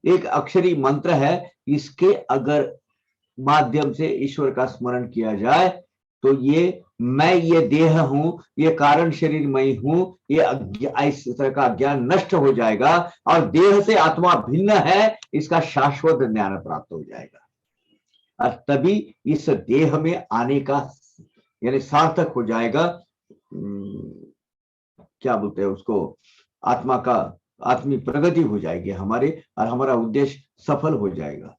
एक अक्षरी मंत्र है। इसके अगर माध्यम से ईश्वर का स्मरण किया जाए तो ये मैं ये देह हूं, ये कारण शरीर मैं हूं, ये इस तरह का ज्ञान नष्ट हो जाएगा और देह से आत्मा भिन्न है, इसका शाश्वत ज्ञान प्राप्त हो जाएगा। और तभी इस देह में आने का यानी सार्थक हो जाएगा, क्या बोलते हैं उसको, आत्मा का आत्मी प्रगति हो जाएगी हमारे, और हमारा उद्देश्य सफल हो जाएगा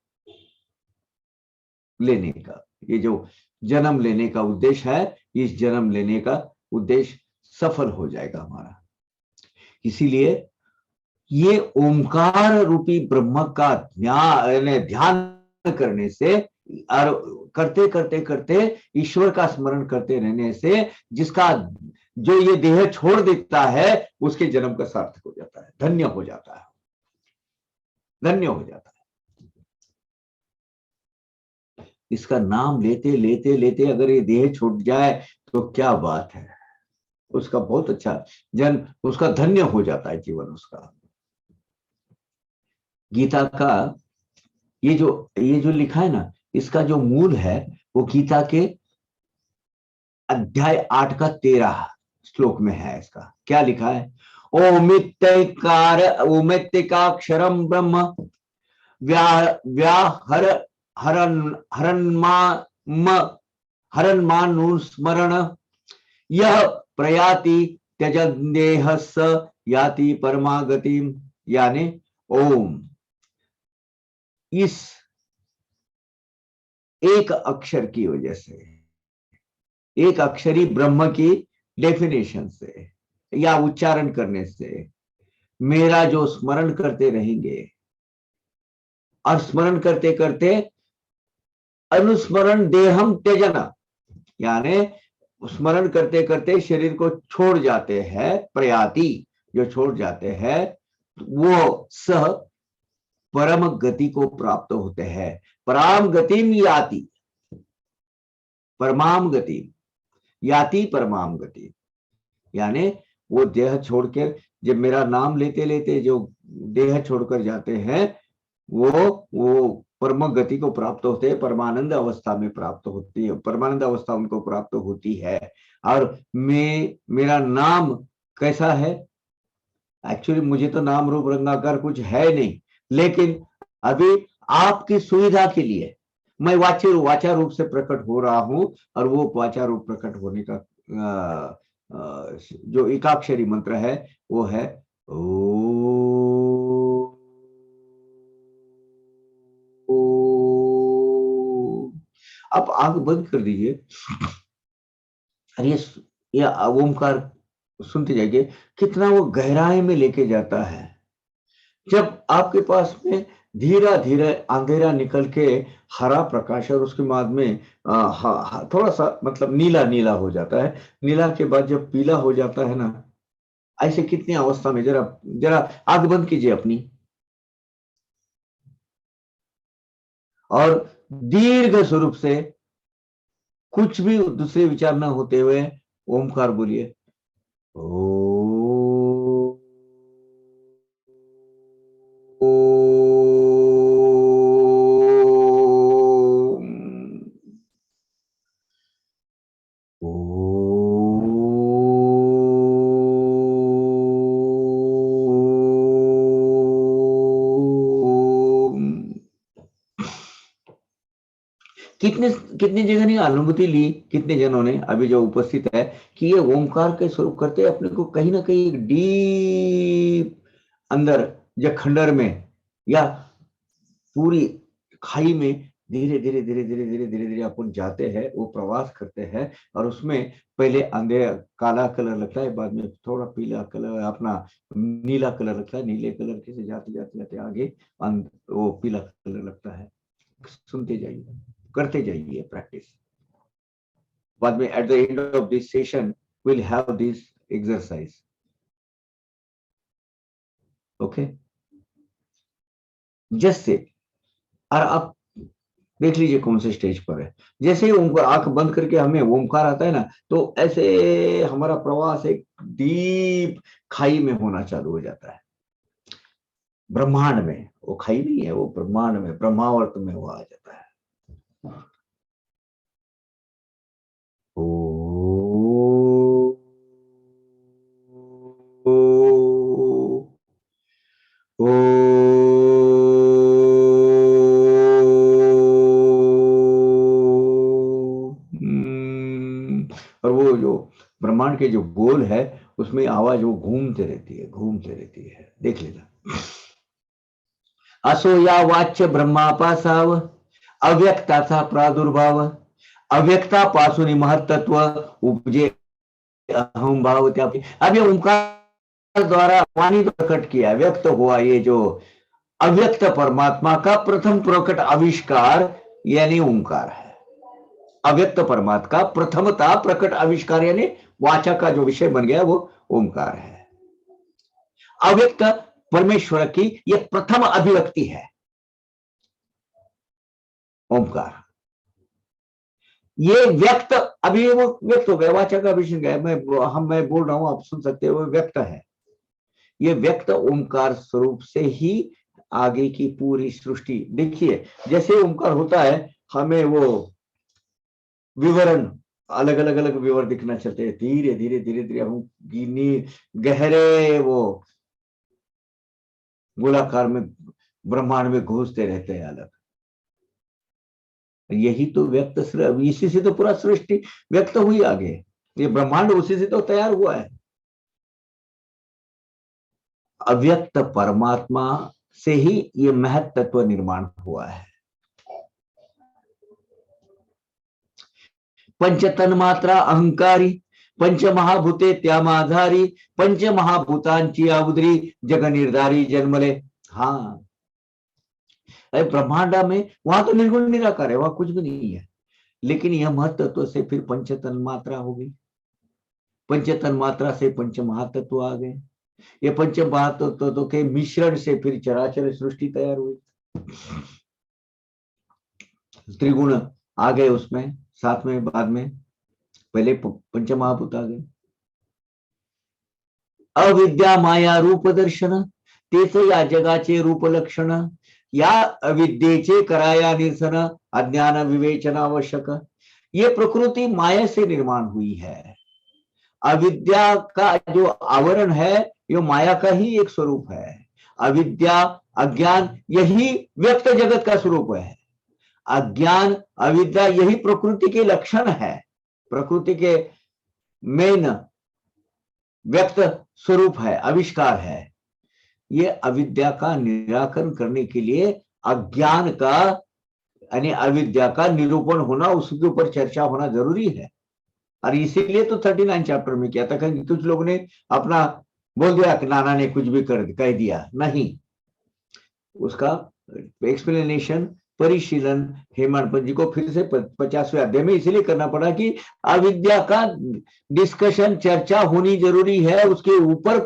लेने का। ये जो जन्म लेने का उद्देश्य है, इस जन्म लेने का उद्देश्य सफल हो जाएगा हमारा। इसीलिए ये ओंकार रूपी ब्रह्म का ध्यान करने से और करते करते करते ईश्वर का स्मरण करते रहने से, जिसका जो ये देह छोड़ देता है उसके जन्म का सार्थक हो जाता है, धन्य हो जाता है, धन्य हो जाता है। इसका नाम लेते लेते लेते अगर ये देह छूट जाए तो क्या बात है, उसका बहुत अच्छा जन्म, उसका धन्य हो जाता है जीवन उसका। गीता का ये जो लिखा है ना, इसका जो मूल है वो गीता के अध्याय 8 का 13 श्लोक में है। इसका क्या लिखा है? ओमित्यकाक्षरम ब्रह्म हरन्मानुस्मरण, यह प्रयाति त्यजन्देह स याति परमागतिम। यानी ओम, इस एक अक्षर की वजह से, एक अक्षरी ब्रह्म की डेफिनेशन से या उच्चारण करने से मेरा जो स्मरण करते रहेंगे, और स्मरण करते करते अनुस्मरण देहम त्यजना, यानी स्मरण करते करते शरीर को छोड़ जाते हैं, प्रयाति जो छोड़ जाते हैं, वो सह परम गति को प्राप्त होते हैं। पराम गतिम याति, परमाम गति याति परमाम गति, यानी वो देह छोड़कर, जब मेरा नाम लेते लेते जो देह छोड़कर जाते हैं वो परम गति को प्राप्त होते हैं, परमानंद अवस्था में प्राप्त होती है, परमानंद अवस्था उनको प्राप्त होती है। और मेरा नाम कैसा है? एक्चुअली मुझे तो नाम रूप रंगाकार कुछ है नहीं, लेकिन अभी आपकी सुविधा के लिए मैं वाचा रूप से प्रकट हो रहा हूं, और वो वाचा रूप प्रकट होने का जो एकाक्षरी मंत्र है वो है ओ। अब आंख बंद कर दीजिए, अरे ये ओमकार सुनते जाइए, कितना वो गहराई में लेके जाता है। जब आपके पास में धीरे धीरे अंधेरा निकल के हरा प्रकाश और उसके बाद में थोड़ा सा मतलब नीला नीला हो जाता है, नीला के बाद जब पीला हो जाता है ना, ऐसे कितनी अवस्था में, जरा जरा आंख बंद कीजिए अपनी और दीर्घ स्वरूप से कुछ भी दूसरे विचार न होते हुए ओमकार बोलिए। कितने कितनी जगह ने अनुभूति ली, कितने जनों ने अभी जो उपस्थित है कि ये ओमकार के स्वरूप करते अपने को कहीं ना कहीं डीप अंदर या खंडर में या पूरी खाई में धीरे धीरे धीरे धीरे धीरे धीरे धीरे अपन जाते हैं, वो प्रवास करते हैं और उसमें पहले अंधेरा काला कलर लगता है, बाद में थोड़ा पीला कलर अपना नीला कलर लगता है, नीले कलर के से जाते जाते जाते आगे वो पीला कलर लगता है। सुनते जाइए, करते जाइए प्रैक्टिस। बाद में at the end of this session will have this exercise. Okay, जैसे और आप देख लीजिए कौन से स्टेज पर है। जैसे ही ओमकार आंख बंद करके हमें ओमकार आता है ना, तो ऐसे हमारा प्रवास एक डीप खाई में होना चालू हो जाता है, ब्रह्मांड में। वो खाई नहीं है, वो ब्रह्मांड में, ब्रह्मावर्त में वो आ जाता है। और वो जो ब्रह्मांड के जो गोल है उसमें आवाज वो घूमते रहती है, घूमते रहती है। देख लेना। असो या वाच्य ब्रह्मापासाव अव्यक्ताचा प्रादुर्भाव, अव्यक्ता पासून महत्त्व उपजे अहम भाव। अब ये ओंकार द्वारा वाणी प्रकट किया, व्यक्त हुआ ये जो अव्यक्त परमात्मा का प्रथम प्रकट आविष्कार यानी ओंकार है। अव्यक्त परमात्मा का प्रथमता प्रकट आविष्कार यानी वाचा का जो विषय बन गया वो ओंकार है। अव्यक्त परमेश्वर की ये प्रथम अभिव्यक्ति है ओंकार। ये व्यक्त, अभी वो व्यक्त हो गया, वाचा का विषय गया, मैं बोल रहा हूं, आप सुन सकते हो, वो व्यक्त है। ये व्यक्त ओंकार स्वरूप से ही आगे की पूरी सृष्टि। देखिए जैसे ओंकार होता है हमें वो विवरण अलग अलग अलग विवरण दिखना चाहते हैं, धीरे धीरे धीरे धीरे हम गहरे वो गोलाकार में ब्रह्मांड में घुसते रहते हैं अलग। यही तो व्यक्त, इसी से तो पूरा सृष्टि व्यक्त हुई आगे, ये ब्रह्मांड उसी से तो तैयार हुआ है। अव्यक्त परमात्मा से ही ये महत तत्व निर्माण हुआ है। पंच तन्मात्रा अहंकारी, पंच महाभूते त्यामाधारी, पंच महाभूतांची अवधरी जग निर्धारी जन्मले। हाँ, ब्रह्मांड में वहां तो निर्गुण निराकार है, वहां कुछ भी नहीं है, लेकिन यह महत्त्व से फिर पंच तन्मात्रा हो गई, पंच तन्मात्रा से पंच महातत्व आ गए, ये पंच महातत्व के मिश्रण से फिर चराचर सृष्टि तैयार हुई, त्रिगुण आ गए उसमें साथ में, बाद में पहले पंच महाभूत आ गए। अविद्या माया रूप दर्शन, तेच या जगाचे रूप लक्षण, या अविद्येचे कराया निरसन, अज्ञान विवेचना आवश्यक। ये प्रकृति माया से निर्माण हुई है। अविद्या का जो आवरण है ये माया का ही एक स्वरूप है। अविद्या अज्ञान यही व्यक्त जगत का स्वरूप है। अज्ञान अविद्या यही प्रकृति के लक्षण है, प्रकृति के मेन व्यक्त स्वरूप है, आविष्कार है। ये अविद्या का निराकरण करने के लिए अज्ञान का यानी अविद्या का निरूपण होना, उसके ऊपर चर्चा होना जरूरी है। और इसीलिए तो 39 चैप्टर में किया था। कहीं कुछ लोगों ने अपना बोल दिया कि नाना ने कुछ भी कह दिया, नहीं, उसका एक्सप्लेनेशन परिशीलन हेमंत पंत जी को फिर से 50वें अध्याय में इसीलिए करना पड़ा कि अविद्या का डिस्कशन, चर्चा होनी जरूरी है, उसके ऊपर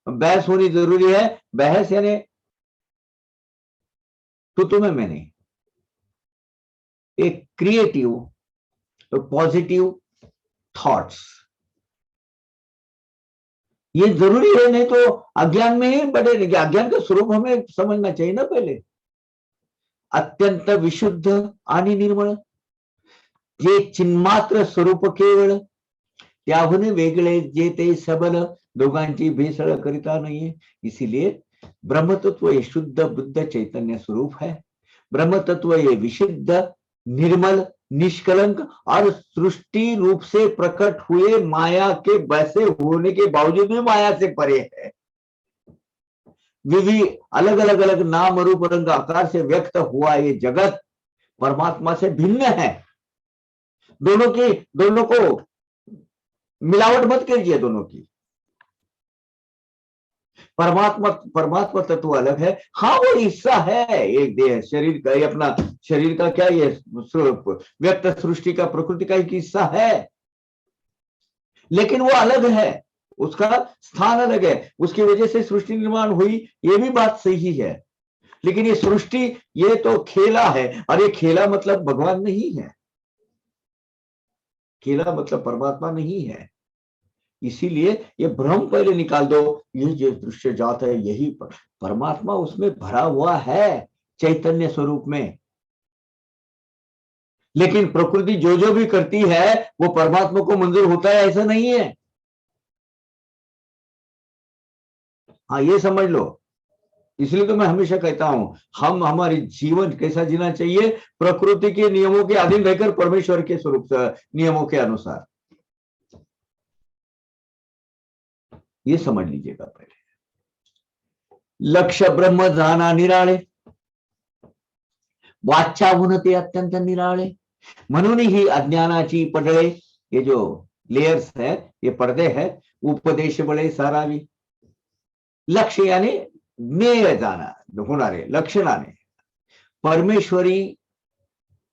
बहस होनी जरूरी है। बहस यानी तो तुम्हें मैंने एक क्रिएटिव पॉजिटिव थॉट्स, ये जरूरी है, नहीं तो अज्ञान में ही बड़े रहेंगे। अज्ञान का स्वरूप हमें समझना चाहिए ना पहले। अत्यंत विशुद्ध आणि निर्मळ, जे चिन्मात्र स्वरूप केवळ, त्याहून वेगळे जे ते सबल, दोघांची भेसळ करिता नाहीये। इसीलिए ब्रह्म तत्व ये शुद्ध बुद्ध चैतन्य स्वरूप है। ब्रह्म तत्व ये विशुद्ध, निर्मल, निष्कलंक और सृष्टि रूप से प्रकट हुए माया के बसे होने के बावजूद भी माया से परे है। विविध अलग अलग अलग नाम रूप रंग आकार से व्यक्त हुआ ये जगत परमात्मा से भिन्न है। दोनों को मिलावट मत कीजिए दोनों की। परमात्मा तत्व अलग है, हाँ वो हिस्सा है एक देह शरीर का, ये अपना शरीर का क्या, ये व्यक्त सृष्टि का प्रकृति का एक हिस्सा है, लेकिन वो अलग है, उसका स्थान अलग है, उसकी वजह से सृष्टि निर्माण हुई, ये भी बात सही है। लेकिन ये सृष्टि ये तो खेला है, और ये खेला मतलब भगवान नहीं है, खेला मतलब परमात्मा नहीं है। इसीलिए ये भ्रम पहले निकाल दो, ये जो दृश्य जात है यही परमात्मा उसमें भरा हुआ है चैतन्य स्वरूप में। लेकिन प्रकृति जो भी करती है वो परमात्मा को मंजूर होता है ऐसा नहीं है। हाँ ये समझ लो। इसलिए तो मैं हमेशा कहता हूं हम हमारी जीवन कैसा जीना चाहिए, प्रकृति के नियमों के अधीन रहकर परमेश्वर के स्वरूप नियमों के अनुसार। ये समझ लीजिएगा पहले। लक्ष्य ब्रह्म जाना निराळे, वाचा होते अत्यंत निराळे, म्हणून ही अज्ञानाची पडळे, ये जो लेयर्स है ये पर्दे है, उपदेश बळे सारावी। लक्ष्य यानी ज्ञेय जाना होणारे, लक्षणाने परमेश्वरी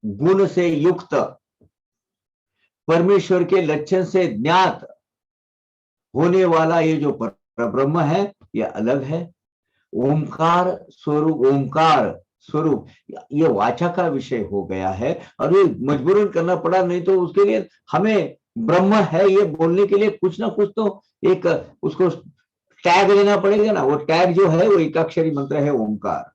गुण से युक्त, परमेश्वर के लक्षण से ज्ञात होने वाला ये जो ब्रह्म है ये अलग है। ओंकार स्वरूप ये वाचा का विषय हो गया है, और ये मजबूरन करना पड़ा, नहीं तो उसके लिए हमें ब्रह्म है ये बोलने के लिए कुछ ना कुछ तो एक उसको टैग लेना पड़ेगा ना। वो टैग जो है वो एकाक्षरी मंत्र है ओंकार।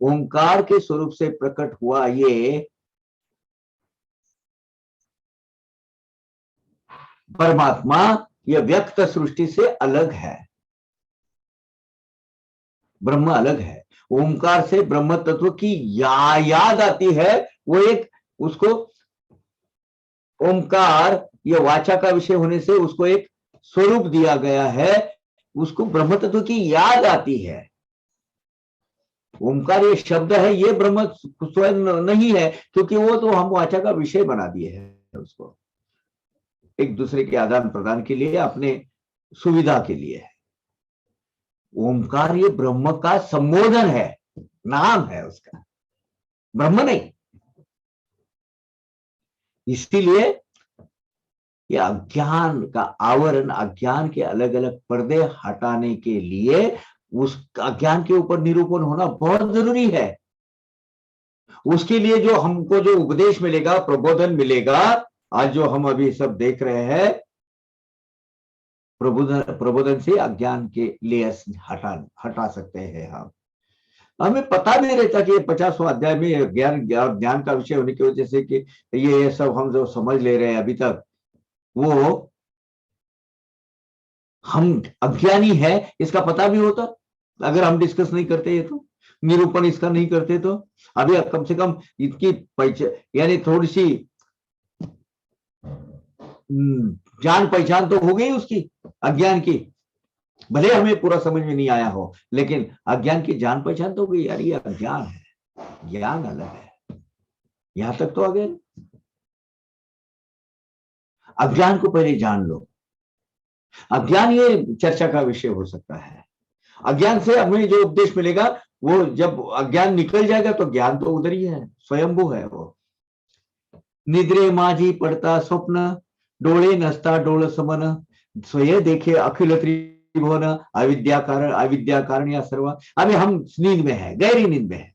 ओंकार के स्वरूप से प्रकट हुआ ये परमात्मा ये व्यक्त सृष्टि से अलग है, ब्रह्म अलग है। ओंकार से ब्रह्म तत्व की याद आती है, वो एक उसको ओंकार ये वाचा का विषय होने से उसको एक स्वरूप दिया गया है, उसको ब्रह्म तत्व की याद आती है। ओंकार ये शब्द है, ये ब्रह्म स्वयं नहीं है, क्योंकि वो तो हम वाचा का विषय बना दिए हैं उसको, एक दूसरे के आदान प्रदान के लिए, अपने सुविधा के लिए है। ओंकार ये ब्रह्म का संबोधन है, नाम है उसका, ब्रह्म नहीं। इसीलिए ये अज्ञान का आवरण, अज्ञान के अलग अलग पर्दे हटाने के लिए उस अज्ञान के ऊपर निरूपण होना बहुत जरूरी है। उसके लिए जो हमको जो उपदेश मिलेगा, प्रबोधन मिलेगा, आज जो हम अभी सब देख रहे हैं, प्रबोधन से अज्ञान के लेयर्स हटा सकते हैं हम। हमें पता नहीं रहता कि 50वां अध्याय में ज्ञान का विषय होने की वजह से कि ये सब हम जो समझ ले रहे हैं अभी तक, वो हम अज्ञानी है इसका पता भी होता अगर हम डिस्कस नहीं करते, ये तो निरूपण इसका नहीं करते, तो अभी कम से कम इसकी यानी थोड़ी सी जान पहचान तो हो गई उसकी अज्ञान की। भले हमें पूरा समझ में नहीं आया हो, लेकिन अज्ञान की जान पहचान तो हो गई, यार ये अज्ञान है, ज्ञान अलग है। यहां तक तो आ गए। अज्ञान को पहले जान लो। अज्ञान ये चर्चा का विषय हो सकता है, अज्ञान से हमें जो उपदेश मिलेगा, वो जब अज्ञान निकल जाएगा तो ज्ञान तो उधर ही है, स्वयंभू है वो। निद्रे माझी पड़ता स्वप्न, डोळे नसता डोळ समन, स्वयं देखे अखिल त्रिभुवन, अविद्या कारण या सर्व। अभी हम नींद में है, गहरी नींद में है,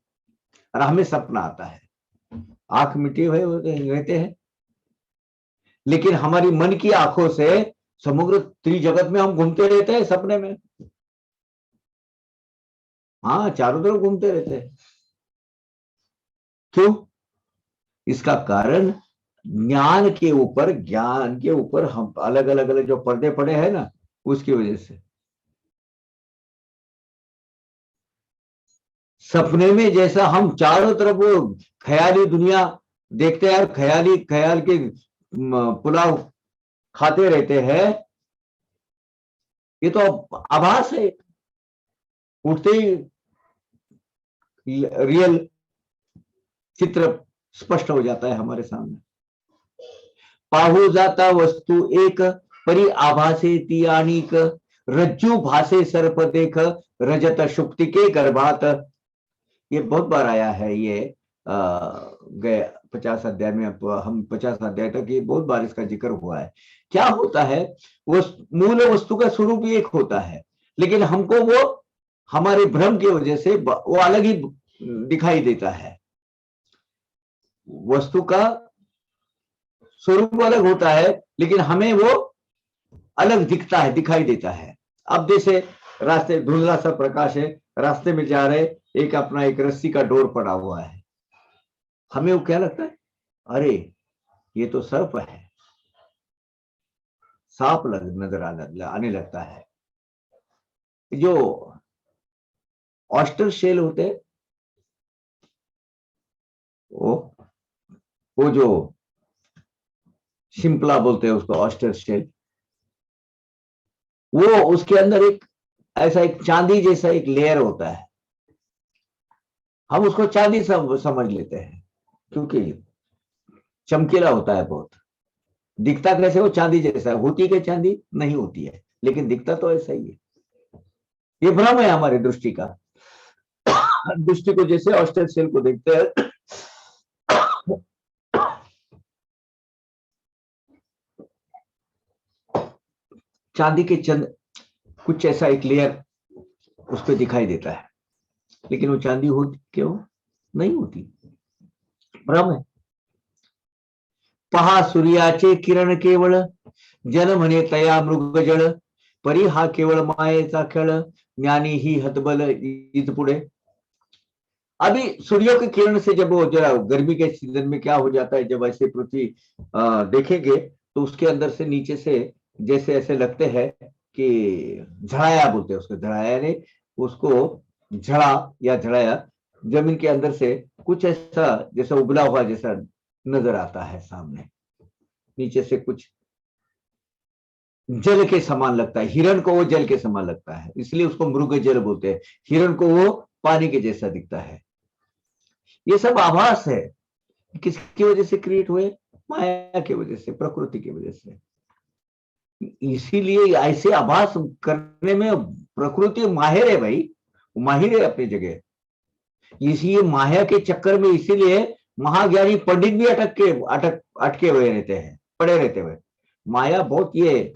और हमें सपना आता है, आंख मिटी हुए रहते हैं, लेकिन हमारी मन की आंखों से समग्र त्रिजगत में हम घूमते रहते हैं सपने में। हाँ, चारों तरफ घूमते रहते हैं। क्यों? इसका कारण ज्ञान के ऊपर हम अलग अलग जो पर्दे पड़े हैं ना, उसकी वजह से। सपने में जैसा हम चारों तरफ वो ख्याली दुनिया देखते हैं, ख्याल के पुलाव खाते रहते हैं, ये तो आभास है। उठते ही रियल चित्र स्पष्ट हो जाता है हमारे सामने। पाहू जाता वस्तु एक, परी आभासे ती अनेक, रज्जू भासे सर्प देख, रजत शुक्ति के गर्भात। ये बहुत बार आया है, ये गए 50 अध्याय में, हम 50 अध्याय तक ये बहुत बार इसका जिक्र हुआ है। क्या होता है, वो मूल वस्तु का स्वरूप एक होता है, लेकिन हमको वो हमारे भ्रम की वजह से वो अलग ही दिखाई देता है। वस्तु का स्वरूप अलग होता है, लेकिन हमें वो अलग दिखता है, दिखाई देता है। अब जैसे रास्ते धुंधला सा प्रकाश है, रास्ते में जा रहे, एक रस्सी का डोर पड़ा हुआ है, हमें वो क्या लगता है, अरे ये तो सर्प है, सांप नजर आने लगता है। जो ऑस्टर शेल होते हैं, वो जो शिंपला बोलते हैं उसको, ऑस्टर शेल, वो उसके अंदर एक चांदी जैसा एक लेयर होता है। हम उसको चांदी समझ लेते हैं, क्योंकि चमकीला होता है बहुत। दिखता कैसे वो चांदी जैसा है, होती क्या चांदी नहीं होती है, लेकिन दिखता तो ऐसा ही है। ये भ्रम है हमारी दृष्टि का। दृष्टि को जैसे ऑस्टर शेल को देखते हैं, चांदी के चंद कुछ ऐसा एक लेयर उस पर दिखाई देता है, लेकिन वो चांदी होती क्यों नहीं होती, भ्रम है। पहा सूर्याचे किरण केवळ, जन म्हणे तया मृग जळ, परी हा केवळ मायेचा खेळ, ज्ञानी ही हतबल ईद पुढे। अभी सूर्य के किरण से जब वो जरा गर्मी के सीजन में क्या हो जाता है, जब ऐसे पृथ्वी देखेंगे तो उसके अंदर से नीचे से जैसे ऐसे लगते हैं कि झड़ाया बोलते हैं उसको, झड़ाया ने उसको झड़ा या झड़ाया, जमीन के अंदर से कुछ ऐसा जैसा उबला हुआ जैसा नजर आता है सामने, नीचे से कुछ जल के समान लगता है। हिरण को वो जल के समान लगता है, इसलिए उसको मृग जल बोलते हैं। हिरण को वो पानी के जैसा दिखता है। ये सब आभास है, किसकी वजह से क्रिएट हुए, माया की वजह से, प्रकृति की वजह से। इसीलिए ऐसे आभास करने में प्रकृति माहिर है भाई, माहिर है अपनी जगह। इसी माया के चक्कर में इसीलिए महाज्ञानी पंडित भी अटके हुए रहते हैं, पड़े रहते हुए। माया बहुत ये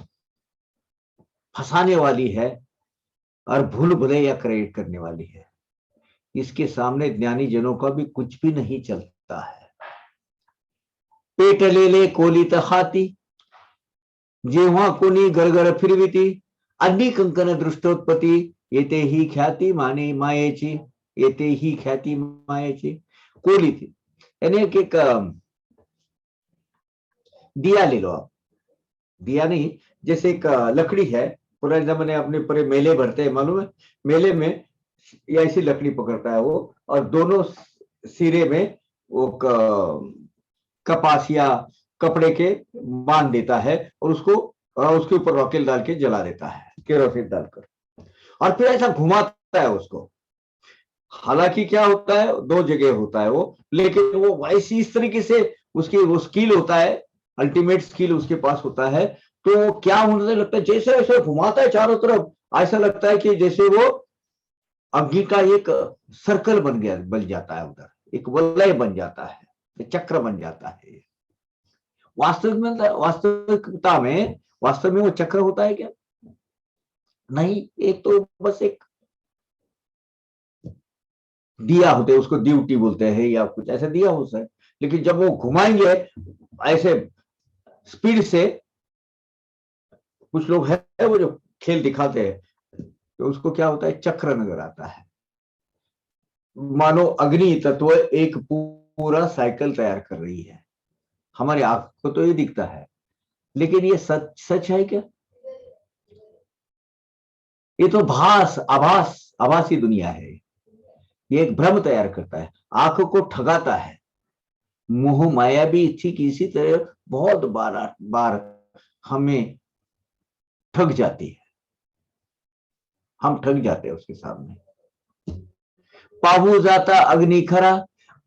फंसाने वाली है और भूल भुलैया क्रिएट करने वाली है। इसके सामने ज्ञानी जनों का भी कुछ भी नहीं चलता है। पेट ले कोलित हाती, जेव्हा कोणी गरगर फिरविती, अग्नि कंकन दृष्टोत्पत्ती, येते ही ख्याती माने मायेची, येते ही ख्याती मायेची। कोलित यानी एक दिया ले लो आप, दिया नहीं, जैसे एक लकड़ी है, पुराने जमाने अपने पूरे मेले भरते हैं, मालूम है, मेले में या ऐसी लकड़ी पकड़ता है वो, और दोनों सिरे में वो कपास या कपड़े के बांध देता है, और उसके ऊपर रॉकेल डाल के जला देता है, केरोसिन डालकर, और फिर ऐसा घुमाता है उसको। हालांकि क्या होता है, दो जगह होता है वो, लेकिन वो वैसी इस तरीके से उसकी वो स्किल होता है, अल्टीमेट स्किल उसके पास होता है। तो क्या होने लगता है, जैसे ऐसे घुमाता है चारों तरफ, ऐसा लगता है कि जैसे वो अग्नि का एक सर्कल बन जाता है, उधर एक वलय बन जाता है, एक चक्र बन जाता है। वास्तविकता में वास्तव में वो चक्र होता है क्या? नहीं, एक तो बस एक दिया होते हैं, उसको ड्यूटी बोलते हैं या कुछ ऐसा दिया हो सर। लेकिन जब वो घुमाएंगे ऐसे स्पीड से, कुछ लोग है वो जो खेल दिखाते हैं, तो उसको क्या होता है, चक्र नजर आता है। मानो अग्नि तत्व एक पूरा साइकिल तैयार कर रही है। हमारे आंख को तो ये दिखता है, लेकिन ये सच है क्या? ये तो आभासी दुनिया है। ये एक भ्रम तैयार करता है, आंख को ठगाता है। मोह माया भी ठीक इसी तरह बहुत बार हमें ठग जाती है, हम ठग जाते हैं उसके सामने। पाहू जाता अग्नि खरा,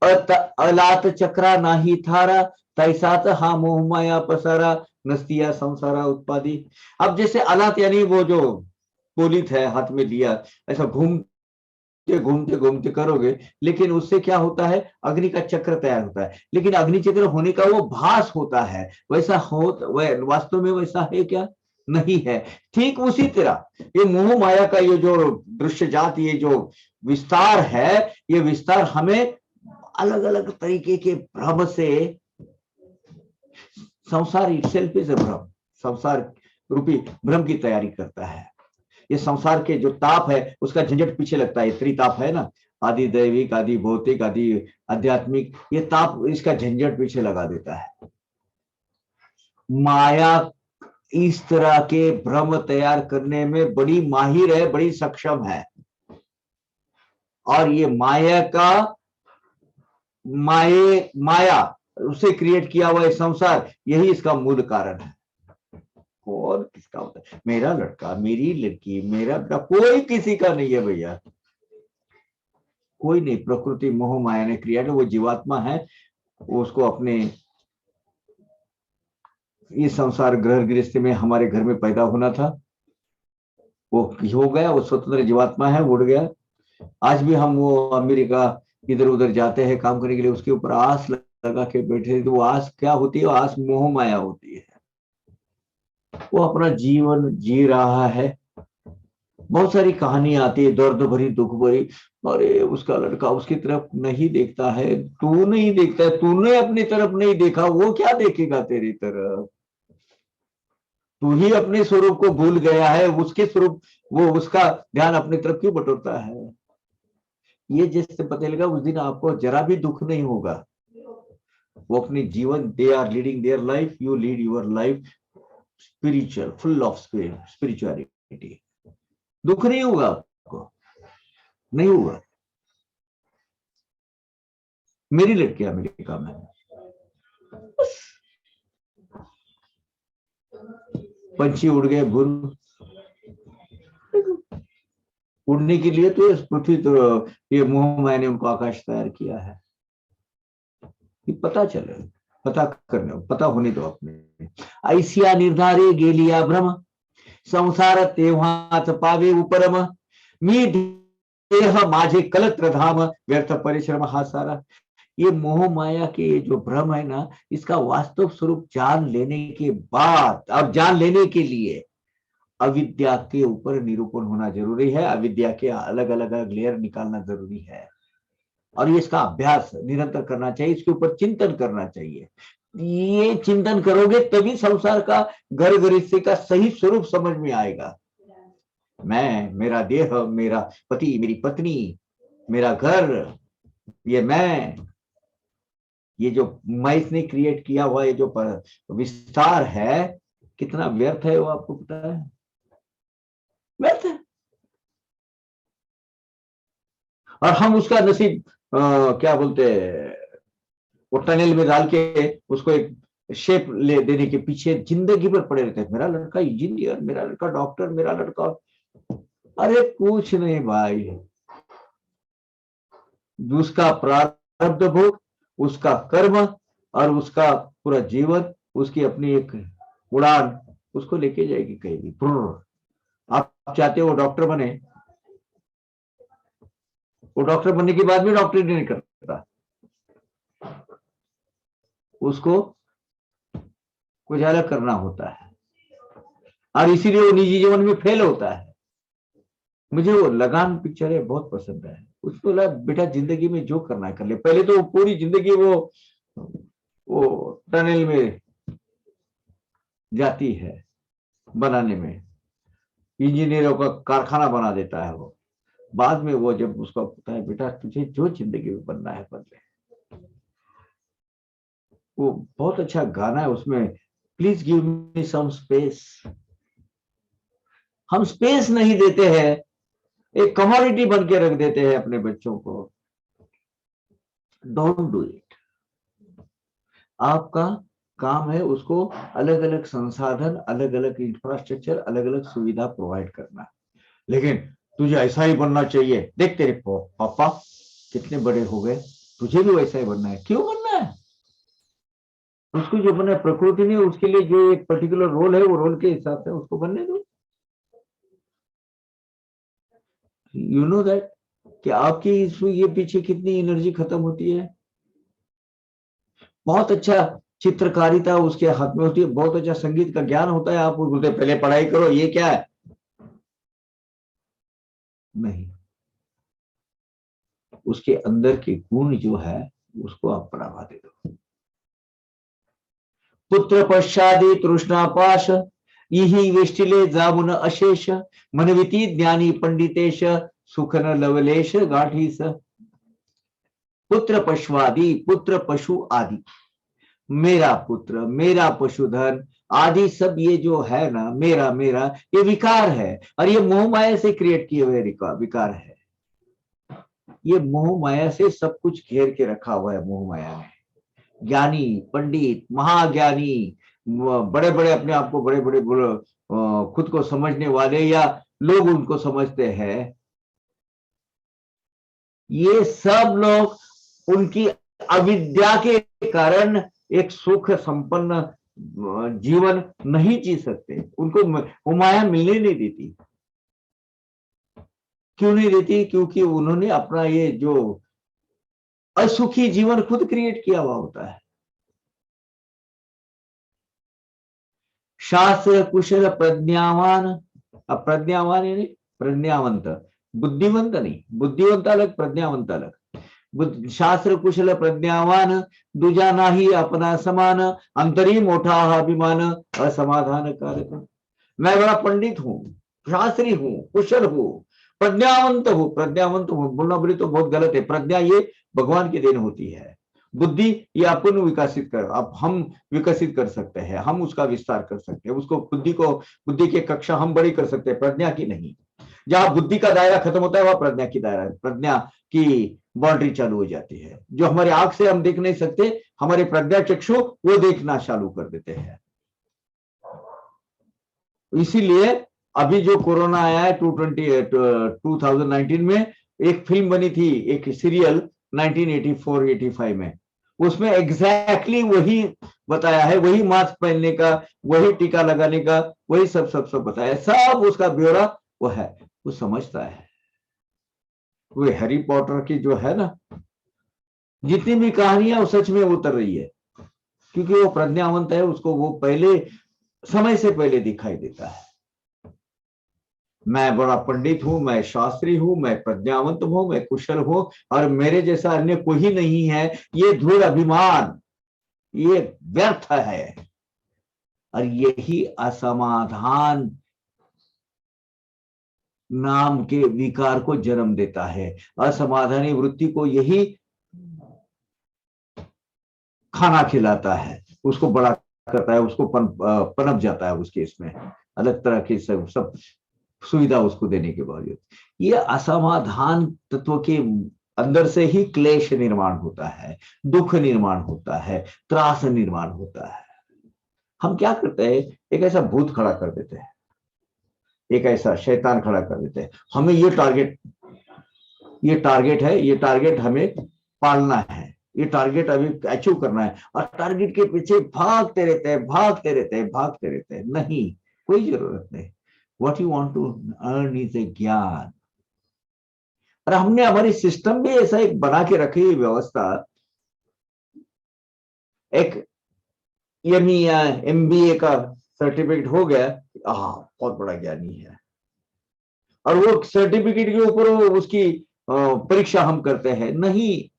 अलात चक्रा नाही थारा, तैसात हा मोह माया पसारा, नस्तिया संसारा उत्पादी। अब जैसे अलात यानी वो जो पोलित है, हाथ में लिया, ऐसा घूमते घूमते घूमते करोगे, लेकिन उससे क्या होता है, अग्नि का चक्र तैयार होता है। लेकिन अग्नि चक्र होने का वो भास होता है, वैसा वास्तव में वैसा है क्या? नहीं है। ठीक उसी तरह ये मोह माया का ये जो दृश्य जात, ये जो विस्तार है, ये विस्तार हमें अलग अलग तरीके के भ्रम से, संसार इटसेल्फ इज अ भ्रम, संसार रूपी भ्रम की तैयारी करता है। ये संसार के जो ताप है उसका झंझट पीछे लगता है, त्रिताप है ना, आदि दैविक, आदि भौतिक, आदि आध्यात्मिक, ये ताप इसका झंझट पीछे लगा देता है। माया इस तरह के भ्रम तैयार करने में बड़ी माहिर है, बड़ी सक्षम है। और ये माया उसे क्रिएट किया हुआ संसार, यही इसका मूल कारण है। और किसका होता है? मेरा लड़का, मेरी लड़की, मेरा बेटा, कोई किसी का नहीं है भैया, कोई नहीं। प्रकृति मोह माया ने क्रिएट, वो जीवात्मा है, वो उसको अपने इस संसार ग्रह गृहस्थी में हमारे घर में पैदा होना था, वो हो गया, वो स्वतंत्र जीवात्मा है, उड़ गया। आज भी हम वो अमेरिका इधर उधर जाते हैं काम करने के लिए, उसके ऊपर आस लगा के बैठे, तो वो आस क्या होती है? आस मोह माया होती है। वो अपना जीवन जी रहा है, बहुत सारी कहानी आती है दर्द भरी, दुख भरी। अरे उसका लड़का उसकी तरफ नहीं देखता है, तू नहीं देखता है, तूने अपनी तरफ नहीं देखा, वो क्या देखेगा तेरी तरफ? तू ही अपने स्वरूप को भूल गया है, उसके स्वरूप, वो उसका ध्यान अपनी तरफ क्यों बटोरता है? ये जिससे पता लगा उस दिन आपको जरा भी दुख नहीं होगा। वो अपनी जीवन, they are leading their life, you lead your life spiritual, full of spirituality. दुख नहीं होगा आपको, नहीं होगा। मेरी लड़की अमेरिका में, पंछी उड़ गए भूल, उड़ने के लिए तो इस पृथ्वी, तो ये मोह माया ने उनको आकाश तैयार किया है कि पता चले, पता होने दो अपने। ऐसिया निर्धारे गेलिया भ्रम, संसार तेव्हाच पावे उपरम, मी देह माझे कलत्र धाम, व्यर्थ परिश्रम हा सारा। ये मोह माया के ये जो भ्रम है ना, इसका वास्तव स्वरूप जान लेने के बाद, अब जान लेने के लिए अविद्या के ऊपर निरूपण होना जरूरी है, अविद्या के अलग अलग लेयर निकालना जरूरी है। और ये इसका अभ्यास निरंतर करना चाहिए, इसके ऊपर चिंतन करना चाहिए। ये चिंतन करोगे तभी संसार का, घर गृहस्थी का सही स्वरूप समझ में आएगा। मैं, मेरा देह, मेरा पति, मेरी पत्नी, मेरा घर, ये मैं, ये जो मैं इसने क्रिएट किया हुआ ये जो विस्तार है, कितना व्यर्थ है वो आपको पता है? व्यर्थ है। और हम उसका नसीब क्या बोलते, वो टनल में डाल के उसको एक शेप ले देने के पीछे जिंदगी भर पड़े रहते हैं। मेरा लड़का इंजीनियर, मेरा लड़का डॉक्टर, मेरा लड़का, अरे कुछ नहीं भाई। उसका प्रारब्ध भोग, उसका कर्म और उसका पूरा जीवन, उसकी अपनी एक उड़ान उसको लेके जाएगी कहीं भी। आप चाहते हो डॉक्टर बने, वो डॉक्टर बनने के बाद भी डॉक्टरी नहीं करता, उसको कुछ अलग करना होता है, और इसीलिए वो निजी जीवन में फेल होता है। मुझे वो लगान पिक्चर है बहुत पसंद है। उसको बोला बेटा जिंदगी में जो करना है कर ले। पहले तो पूरी जिंदगी वो टनल में जाती है बनाने में, इंजीनियरों का कारखाना बना देता है वो। बाद में वो जब उसका पता है बेटा तुझे जो जिंदगी में बनना है बन ले। वो बहुत अच्छा गाना है उसमें, please give me some space. हम स्पेस नहीं देते हैं, एक कमोडिटी बन के रख देते हैं अपने बच्चों को। Don't do it. आपका काम है उसको अलग अलग संसाधन, अलग अलग इंफ्रास्ट्रक्चर, अलग अलग सुविधा प्रोवाइड करना। लेकिन तुझे ऐसा ही बनना चाहिए, देख तेरे पापा कितने बड़े हो गए, तुझे भी वैसा ही बनना है। क्यों बनना है? उसको जो बनना है, प्रकृति ने उसके लिए जो एक पर्टिकुलर रोल है, वो रोल के हिसाब से उसको बनने दो। यू नो दैट कि आपकी इसमें ये पीछे कितनी एनर्जी खत्म होती है। बहुत अच्छा चित्रकारिता उसके हाथ में होती है, बहुत अच्छा संगीत का ज्ञान होता है, आप बोलते पहले पढ़ाई करो, ये क्या है? नहीं, उसके अंदर के गुण जो है उसको आप बढ़ावा दे दो। पुत्र पश्चादि तृष्णापाश यही वेष्टिले जामुन अशेष, मनविति ज्ञानी पंडितेश सुखन लवलेश गाठी स। पुत्र पशुआदि, पुत्र पशु आदि, मेरा पुत्र, मेरा पशुधन आदि सब ये जो है ना, मेरा मेरा ये विकार है, और ये मोह माया से क्रिएट किए हुए विकार है। ये मोह माया से सब कुछ घेर के रखा हुआ है। मोह माया ने ज्ञानी पंडित महाज्ञानी, बड़े बड़े अपने आप को बड़े बड़े खुद को समझने वाले या लोग उनको समझते हैं, ये सब लोग उनकी अविद्या के कारण एक सुख संपन्न जीवन नहीं जी सकते। उनको वो माया मिलने नहीं देती। क्यों नहीं देती? क्योंकि उन्होंने अपना ये जो असुखी जीवन खुद क्रिएट किया हुआ होता है। शास्त्र कुशल प्रज्ञावान, अब प्रज्ञावान यानी प्रज्ञावंत, बुद्धिवंत नहीं, बुद्धिवंत अलग प्रज्ञावंत अलग। शास्त्र कुशल प्रज्ञावान दूजा नाही अपना समान, अंतरी मोठा अभिमान असमाधान कारक। मैं बड़ा पंडित हूं, शास्त्री हूं, कुशल हूं, प्रज्ञावंत हूं। प्रज्ञावंत हूं बोलना बोले तो बहुत गलत है। प्रज्ञा ये भगवान की देन होती है। बुद्धि ये अपन विकसित कर, अब हम विकसित कर सकते हैं, हम उसका विस्तार कर सकते हैं, उसको बुद्धि की कक्षा हम बड़ी कर सकते हैं, प्रज्ञा की नहीं। जहां बुद्धि का दायरा खत्म होता है वह प्रज्ञा की दायरा, प्रज्ञा की बाउंड्री चालू हो जाती है। जो हमारे आंख से हम देख नहीं सकते, हमारे प्रज्ञा चक्षु वो देखना चालू कर देते हैं। इसीलिए अभी जो कोरोना आया है 2019 में, एक फिल्म बनी थी, एक सीरियल 1984-85 में, उसमें एग्जैक्टली वही बताया है, वही मास्क पहनने का, वही टीका लगाने का, वही सब बताया, सब उसका ब्यौरा वो है, वो समझता है। वो हैरी पॉटर की जो है ना, जितनी भी कहानियां वो सच में उतर रही है, क्योंकि वो प्रज्ञावंत है, उसको वो पहले समय से पहले दिखाई देता है। मैं बड़ा पंडित हूं, मैं शास्त्री हूं, मैं प्रज्ञावंत हूं, मैं कुशल हूं, और मेरे जैसा अन्य कोई नहीं है, ये दृढ़ अभिमान ये व्यर्थ है। और यही असमाधान नाम के विकार को जन्म देता है। असमाधानी वृत्ति को यही खाना खिलाता है, उसको बड़ा करता है, उसको पनप जाता है उसके इसमें अलग तरह की सब सुविधा उसको देने के बावजूद। ये असमाधान तत्व के अंदर से ही क्लेश निर्माण होता है, दुख निर्माण होता है, त्रास निर्माण होता है। हम क्या करते हैं, एक ऐसा भूत खड़ा कर देते हैं, एक ऐसा शैतान खड़ा कर देते हैं, हमें ये टारगेट है, ये टारगेट हमें पालना है, ये टारगेट अभी अचीव करना है, और टारगेट के पीछे भागते रहते हैं। नहीं, कोई जरूरत नहीं। What you want to earn is a ज्ञान। और हमने हमारी सिस्टम भी ऐसा एक बना के रखी है व्यवस्था, एक एमई या एमबीए का सर्टिफिकेट हो गया, बहुत बड़ा ज्ञानी है, और वो सर्टिफिकेट के ऊपर उसकी परीक्षा हम करते हैं। नहीं,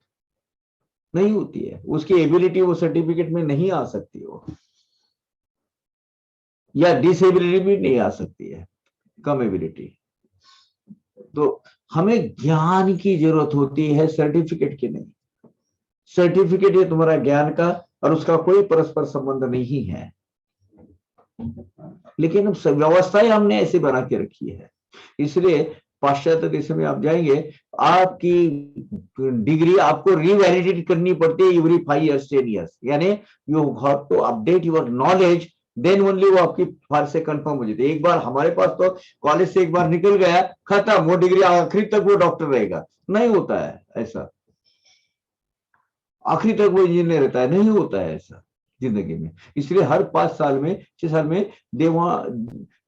नहीं होती है उसकी एबिलिटी, वो सर्टिफिकेट में नहीं आ सकती हो, या डिसेबिलिटी भी नहीं आ सकती है, कम एबिलिटी। तो हमें ज्ञान की जरूरत होती है, सर्टिफिकेट की नहीं। सर्टिफिकेट है तुम्हारा ज्ञान का, और उसका कोई परस्पर संबंध नहीं है, लेकिन व्यवस्थाएं हमने ऐसे बना के रखी है। इसलिए पाश्चात्य देशों में आप जाएंगे, आपकी डिग्री आपको रिवैलिडेट करनी पड़ती है एवरी 5 years 10 years, यानी you have to update your knowledge, then only वो आपकी फाइल से कंफर्म हो जाती है। एक बार हमारे पास तो कॉलेज से एक बार निकल गया, खत्म, वो डिग्री आखिरी तक वो डॉक्टर रहेगा, नहीं होता है ऐसा। आखिरी तक वो इंजीनियर रहता है, नहीं होता है ऐसा जिंदगी में। इसलिए हर 5 साल में 6 साल में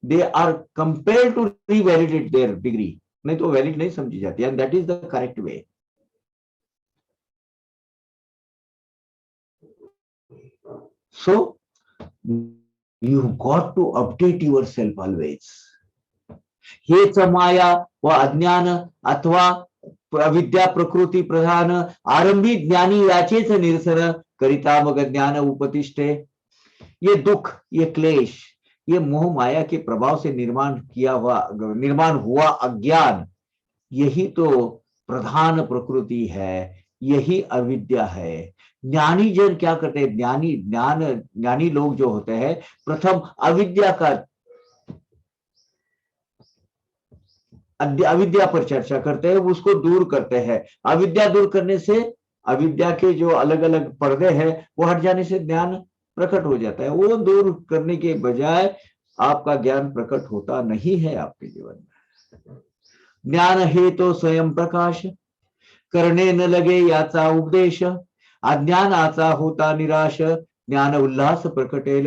they are compelled to revalidate their degree, नहीं तो वैलिड नहीं समझी जाती, and that is the correct way. So you got to update yourself always. हेच माया व अज्ञान अथवा अविद्या प्रकृती प्रधान आरंभी ज्ञानी याचेच निरसन करिता मग ज्ञान उपतिष्ठे। ये दुख, ये क्लेश, ये मोह माया के प्रभाव से निर्माण हुआ अज्ञान, यही तो प्रधान प्रकृति है, यही अविद्या है। ज्ञानी जन क्या करते हैं, ज्ञानी लोग जो होते हैं, प्रथम अविद्या पर चर्चा करते हैं, उसको दूर करते हैं। अविद्या दूर करने से, अविद्या के जो अलग अलग पर्दे हैं वो हट जाने से ज्ञान प्रकट हो जाता है। वो दूर करने के बजाय आपका ज्ञान प्रकट होता नहीं है आपके जीवन में। ज्ञान है तो स्वयं प्रकाश, करने न लगे याचा उपदेश, अज्ञानाचा होता निराश, ज्ञान उल्लास प्रकटेल।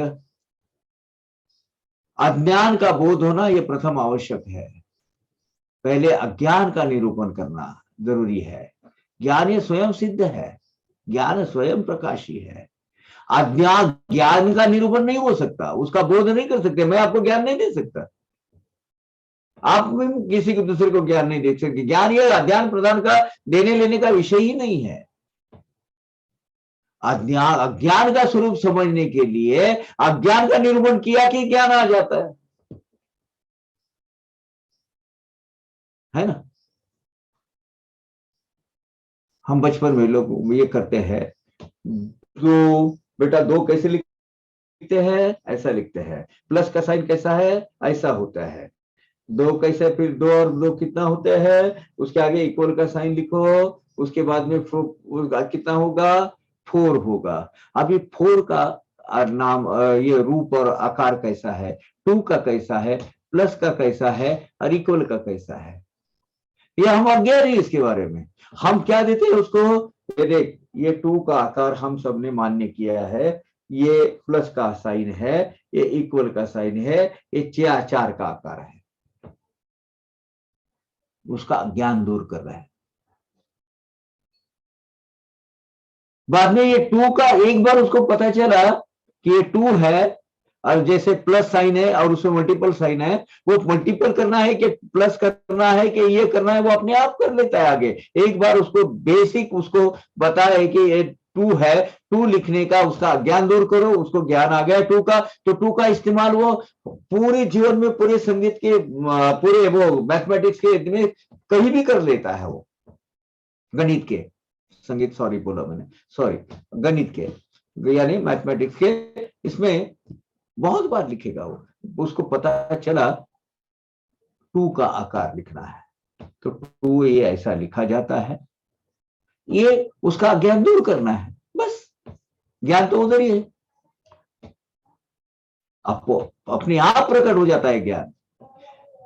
अज्ञान का बोध होना यह प्रथम आवश्यक है। पहले अज्ञान का निरूपण करना जरूरी है। ज्ञान ये स्वयं सिद्ध है, ज्ञान स्वयं प्रकाशी है। अज्ञान ज्ञान का निरूपण नहीं हो सकता, उसका बोध नहीं कर सकते। मैं आपको ज्ञान नहीं दे सकता, आप किसी को दूसरे को ज्ञान नहीं दे सकते। ज्ञान ये अज्ञान प्रदान का देने लेने का विषय ही नहीं है। अज्ञान का स्वरूप समझने के लिए अज्ञान का निरूपण किया कि ज्ञान आ जाता है ना। हम बचपन में लोग ये करते हैं, दो बेटा, दो कैसे लिखते हैं, ऐसा लिखते हैं। प्लस का साइन कैसा है, ऐसा होता है। दो कैसे, फिर दो और दो कितना होते हैं, उसके आगे इक्वल का साइन लिखो, उसके बाद में कितना होगा, 4 होगा। अभी 4 का नाम, ये रूप और आकार कैसा है, 2 का कैसा है, प्लस का कैसा है, और इक्वल का कैसा है, ये हम अज्ञानी हैं इसके बारे में। हम क्या देते हैं उसको, ये देख, ये 2 का आकार हम सबने मान्य किया है, ये प्लस का साइन है, ये इक्वल का साइन है, ये 4 का आकार है। उसका अज्ञान दूर कर रहा है। बाद में ये 2 का एक बार उसको पता चला कि ये 2 है, और जैसे प्लस साइन है और उसमें मल्टीपल साइन है, वो मल्टीपल करना है कि प्लस करना है कि ये करना है, वो अपने आप कर लेता है आगे। एक बार उसको बेसिक उसको बता है कि ये 2 है, 2 लिखने का उसका ज्ञान दूर करो, उसको ज्ञान आ गया 2 का, तो 2 का इस्तेमाल वो पूरे जीवन में, पूरे संगीत के, पूरे वो मैथमेटिक्स के में कहीं भी कर लेता है। वो गणित के, संगीत सॉरी बोला मैंने, सॉरी, गणित के यानी मैथमेटिक्स के, इसमें बहुत बार लिखेगा वो। उसको पता चला 2 का आकार लिखना है, तो 2 ये ऐसा लिखा जाता है, ये उसका ज्ञान दूर करना है, बस। ज्ञान तो उधर ही है, आपको अपने आप प्रकट हो जाता है ज्ञान।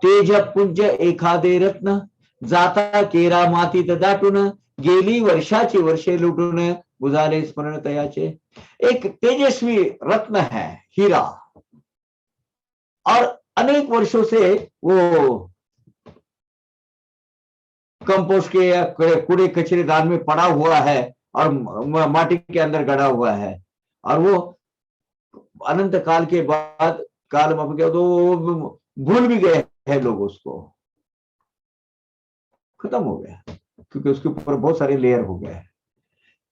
तेज पुंज एखादे रत्न, जाता केरा माती दाटून, गेली वर्षाची वर्षे लुटून, बुझाले स्मरण तयाचे। एक तेजस्वी रत्न है, हीरा, और अनेक वर्षों से वो कंपोस्ट के या कूड़े कचरेदान में पड़ा हुआ है और माटी के अंदर गड़ा हुआ है, और वो अनंत काल के बाद काल में गया तो भूल भी गए हैं लोग, उसको खत्म हो गया, क्योंकि उसके ऊपर बहुत सारे लेयर हो गए हैं।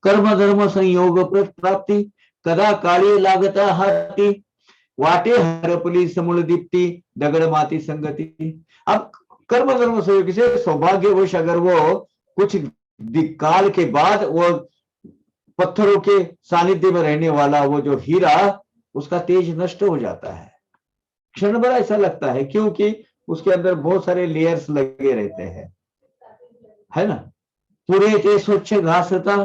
कर्म धर्म संयोग प्राप्ति कदा काली लागता हाथी, वाटे हरपली समूल दीप्ति दगड़ माती संगति। अब कर्म धर्म संयोग से सौभाग्यवश अगर वो कुछ काल के बाद वो पत्थरों के सानिध्य में रहने वाला वो जो हीरा, उसका तेज नष्ट हो जाता है, क्षण भर ऐसा लगता है, क्योंकि उसके अंदर बहुत सारे लेयर्स लगे रहते हैं, है ना। पुरे ते स्वच्छ घासता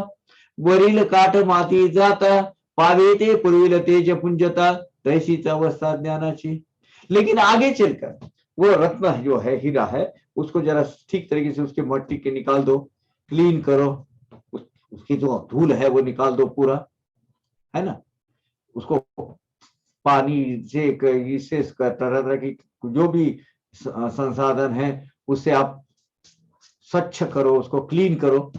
वरील काट माती जाता, पावे ते पूर्वील तेज पुंजता, तैसीच अवस्था ज्ञानाची। लेकिन आगे चलकर वो रत्न जो है, हीरा है, उसको जरा ठीक तरीके से उसके मट्टी के निकाल दो, क्लीन करो, उसकी जो धूल है वो निकाल दो पूरा, है ना। उसको पानी से, इससे तरह तरह की जो भी संसाधन है उससे आप स्वच्छ करो, उसको क्लीन करो,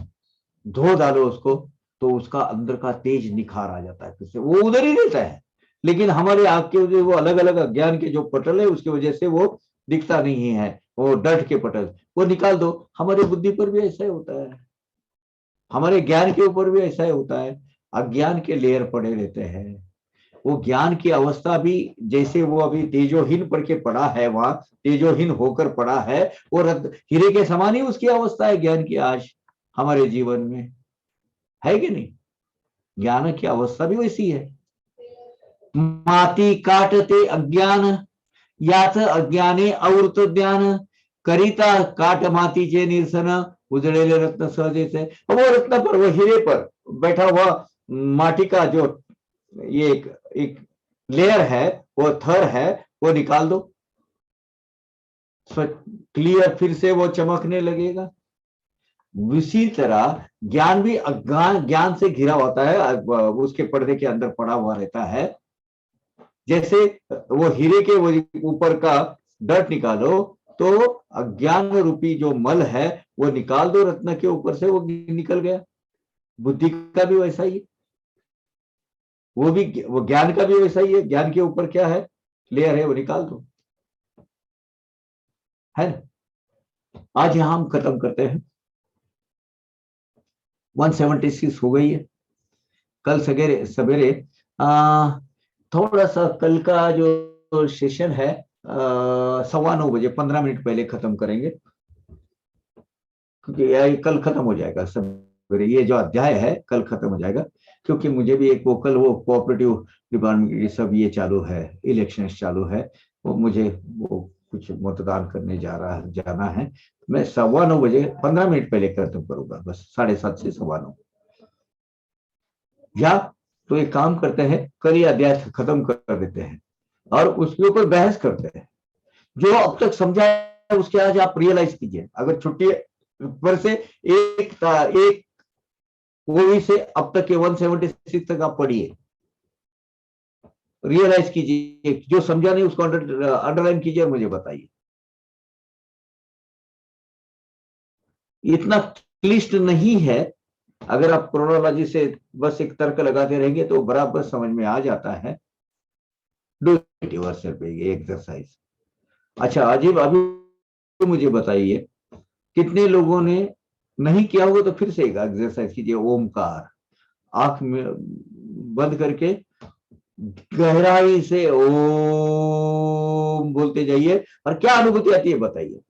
धो डालो उसको, तो उसका अंदर का तेज निखार आ जाता है, फिर से वो उधर ही रहता है। लेकिन हमारे आँख के वो अलग अलग अज्ञान के जो पटल है, उसकी वजह से वो दिखता नहीं है, वो डट के पटल, वो निकाल दो। हमारे बुद्धि पर भी ऐसा ही होता है, हमारे ज्ञान के ऊपर भी ऐसा ही होता है, अज्ञान के लेयर पड़े रहते हैं। वो ज्ञान की अवस्था भी जैसे वो अभी तेजोहीन पढ़ के पड़ा है, वहां तेजोहीन होकर पड़ा है, वो हीरे के समान ही उसकी अवस्था है ज्ञान की आज हमारे जीवन में, है कि नहीं। ज्ञान की अवस्था भी वैसी है। माती काटते अज्ञान याच अज्ञाने अवृत ज्ञान, करिता काट मातीचे निरसन उजळलेले रत्न सहजेच है। वो रत्न पर, वो हीरे पर बैठा हुआ माटी का जो ये एक लेयर है, वो थर है, वो निकाल दो, क्लियर, फिर से वो चमकने लगेगा। इसी तरह ज्ञान भी अज्ञान, ज्ञान से घिरा होता है, उसके पर्दे के अंदर पड़ा हुआ रहता है। जैसे वो हीरे के वो ऊपर का डर्ट निकालो, तो अज्ञान रूपी जो मल है वो निकाल दो, रत्न के ऊपर से वो निकल गया। बुद्धि का भी वैसा ही, वो ज्ञान का भी वैसा ही है। ज्ञान के ऊपर क्या है, लेयर है, वो निकाल दो, है ना। आज यहां हम खत्म करते हैं। 176 हो गई है। कल सवेरे सवेरे थोड़ा सा कल का जो सेशन है 9:15 बजे 15 मिनट पहले खत्म करेंगे, क्योंकि कल खत्म हो जाएगा सवेरे, ये जो अध्याय है कल खत्म हो जाएगा, क्योंकि मुझे भी एक कल वो कोऑपरेटिव डिपार्टमेंट की सब ये चालू है, इलेक्शन चालू है, वो मुझे वो कुछ मतदान करने जाना है। मैं 9:15 बजे 15 मिनट पहले खत्म करूंगा, बस 7:30 से 9:15। या तो एक काम करते हैं, कल ये अध्याय खत्म कर देते हैं और उसके ऊपर बहस करते हैं। जो अब तक समझा है उसके आज आप रियलाइज कीजिए। अगर छुट्टी पर से एक कोई से अब तक के 176 तक आप पढ़िए, रियलाइज कीजिए, जो समझा नहीं उसको अंडरलाइन कीजिए और मुझे बताइए। इतना क्लिष्ट नहीं है, अगर आप क्रोनोलॉजी से बस एक तर्क लगाते रहेंगे तो बराबर समझ में आ जाता है। डू इट योरसेल्फ, ये एक्सरसाइज। अच्छा अजीब, अभी मुझे बताइए कितने लोगों ने नहीं किया होगा, तो फिर से एक एक्सरसाइज कीजिए। ओमकार, आंख में बंद करके गहराई से ओम बोलते जाइए, और क्या अनुभूति आती है बताइए।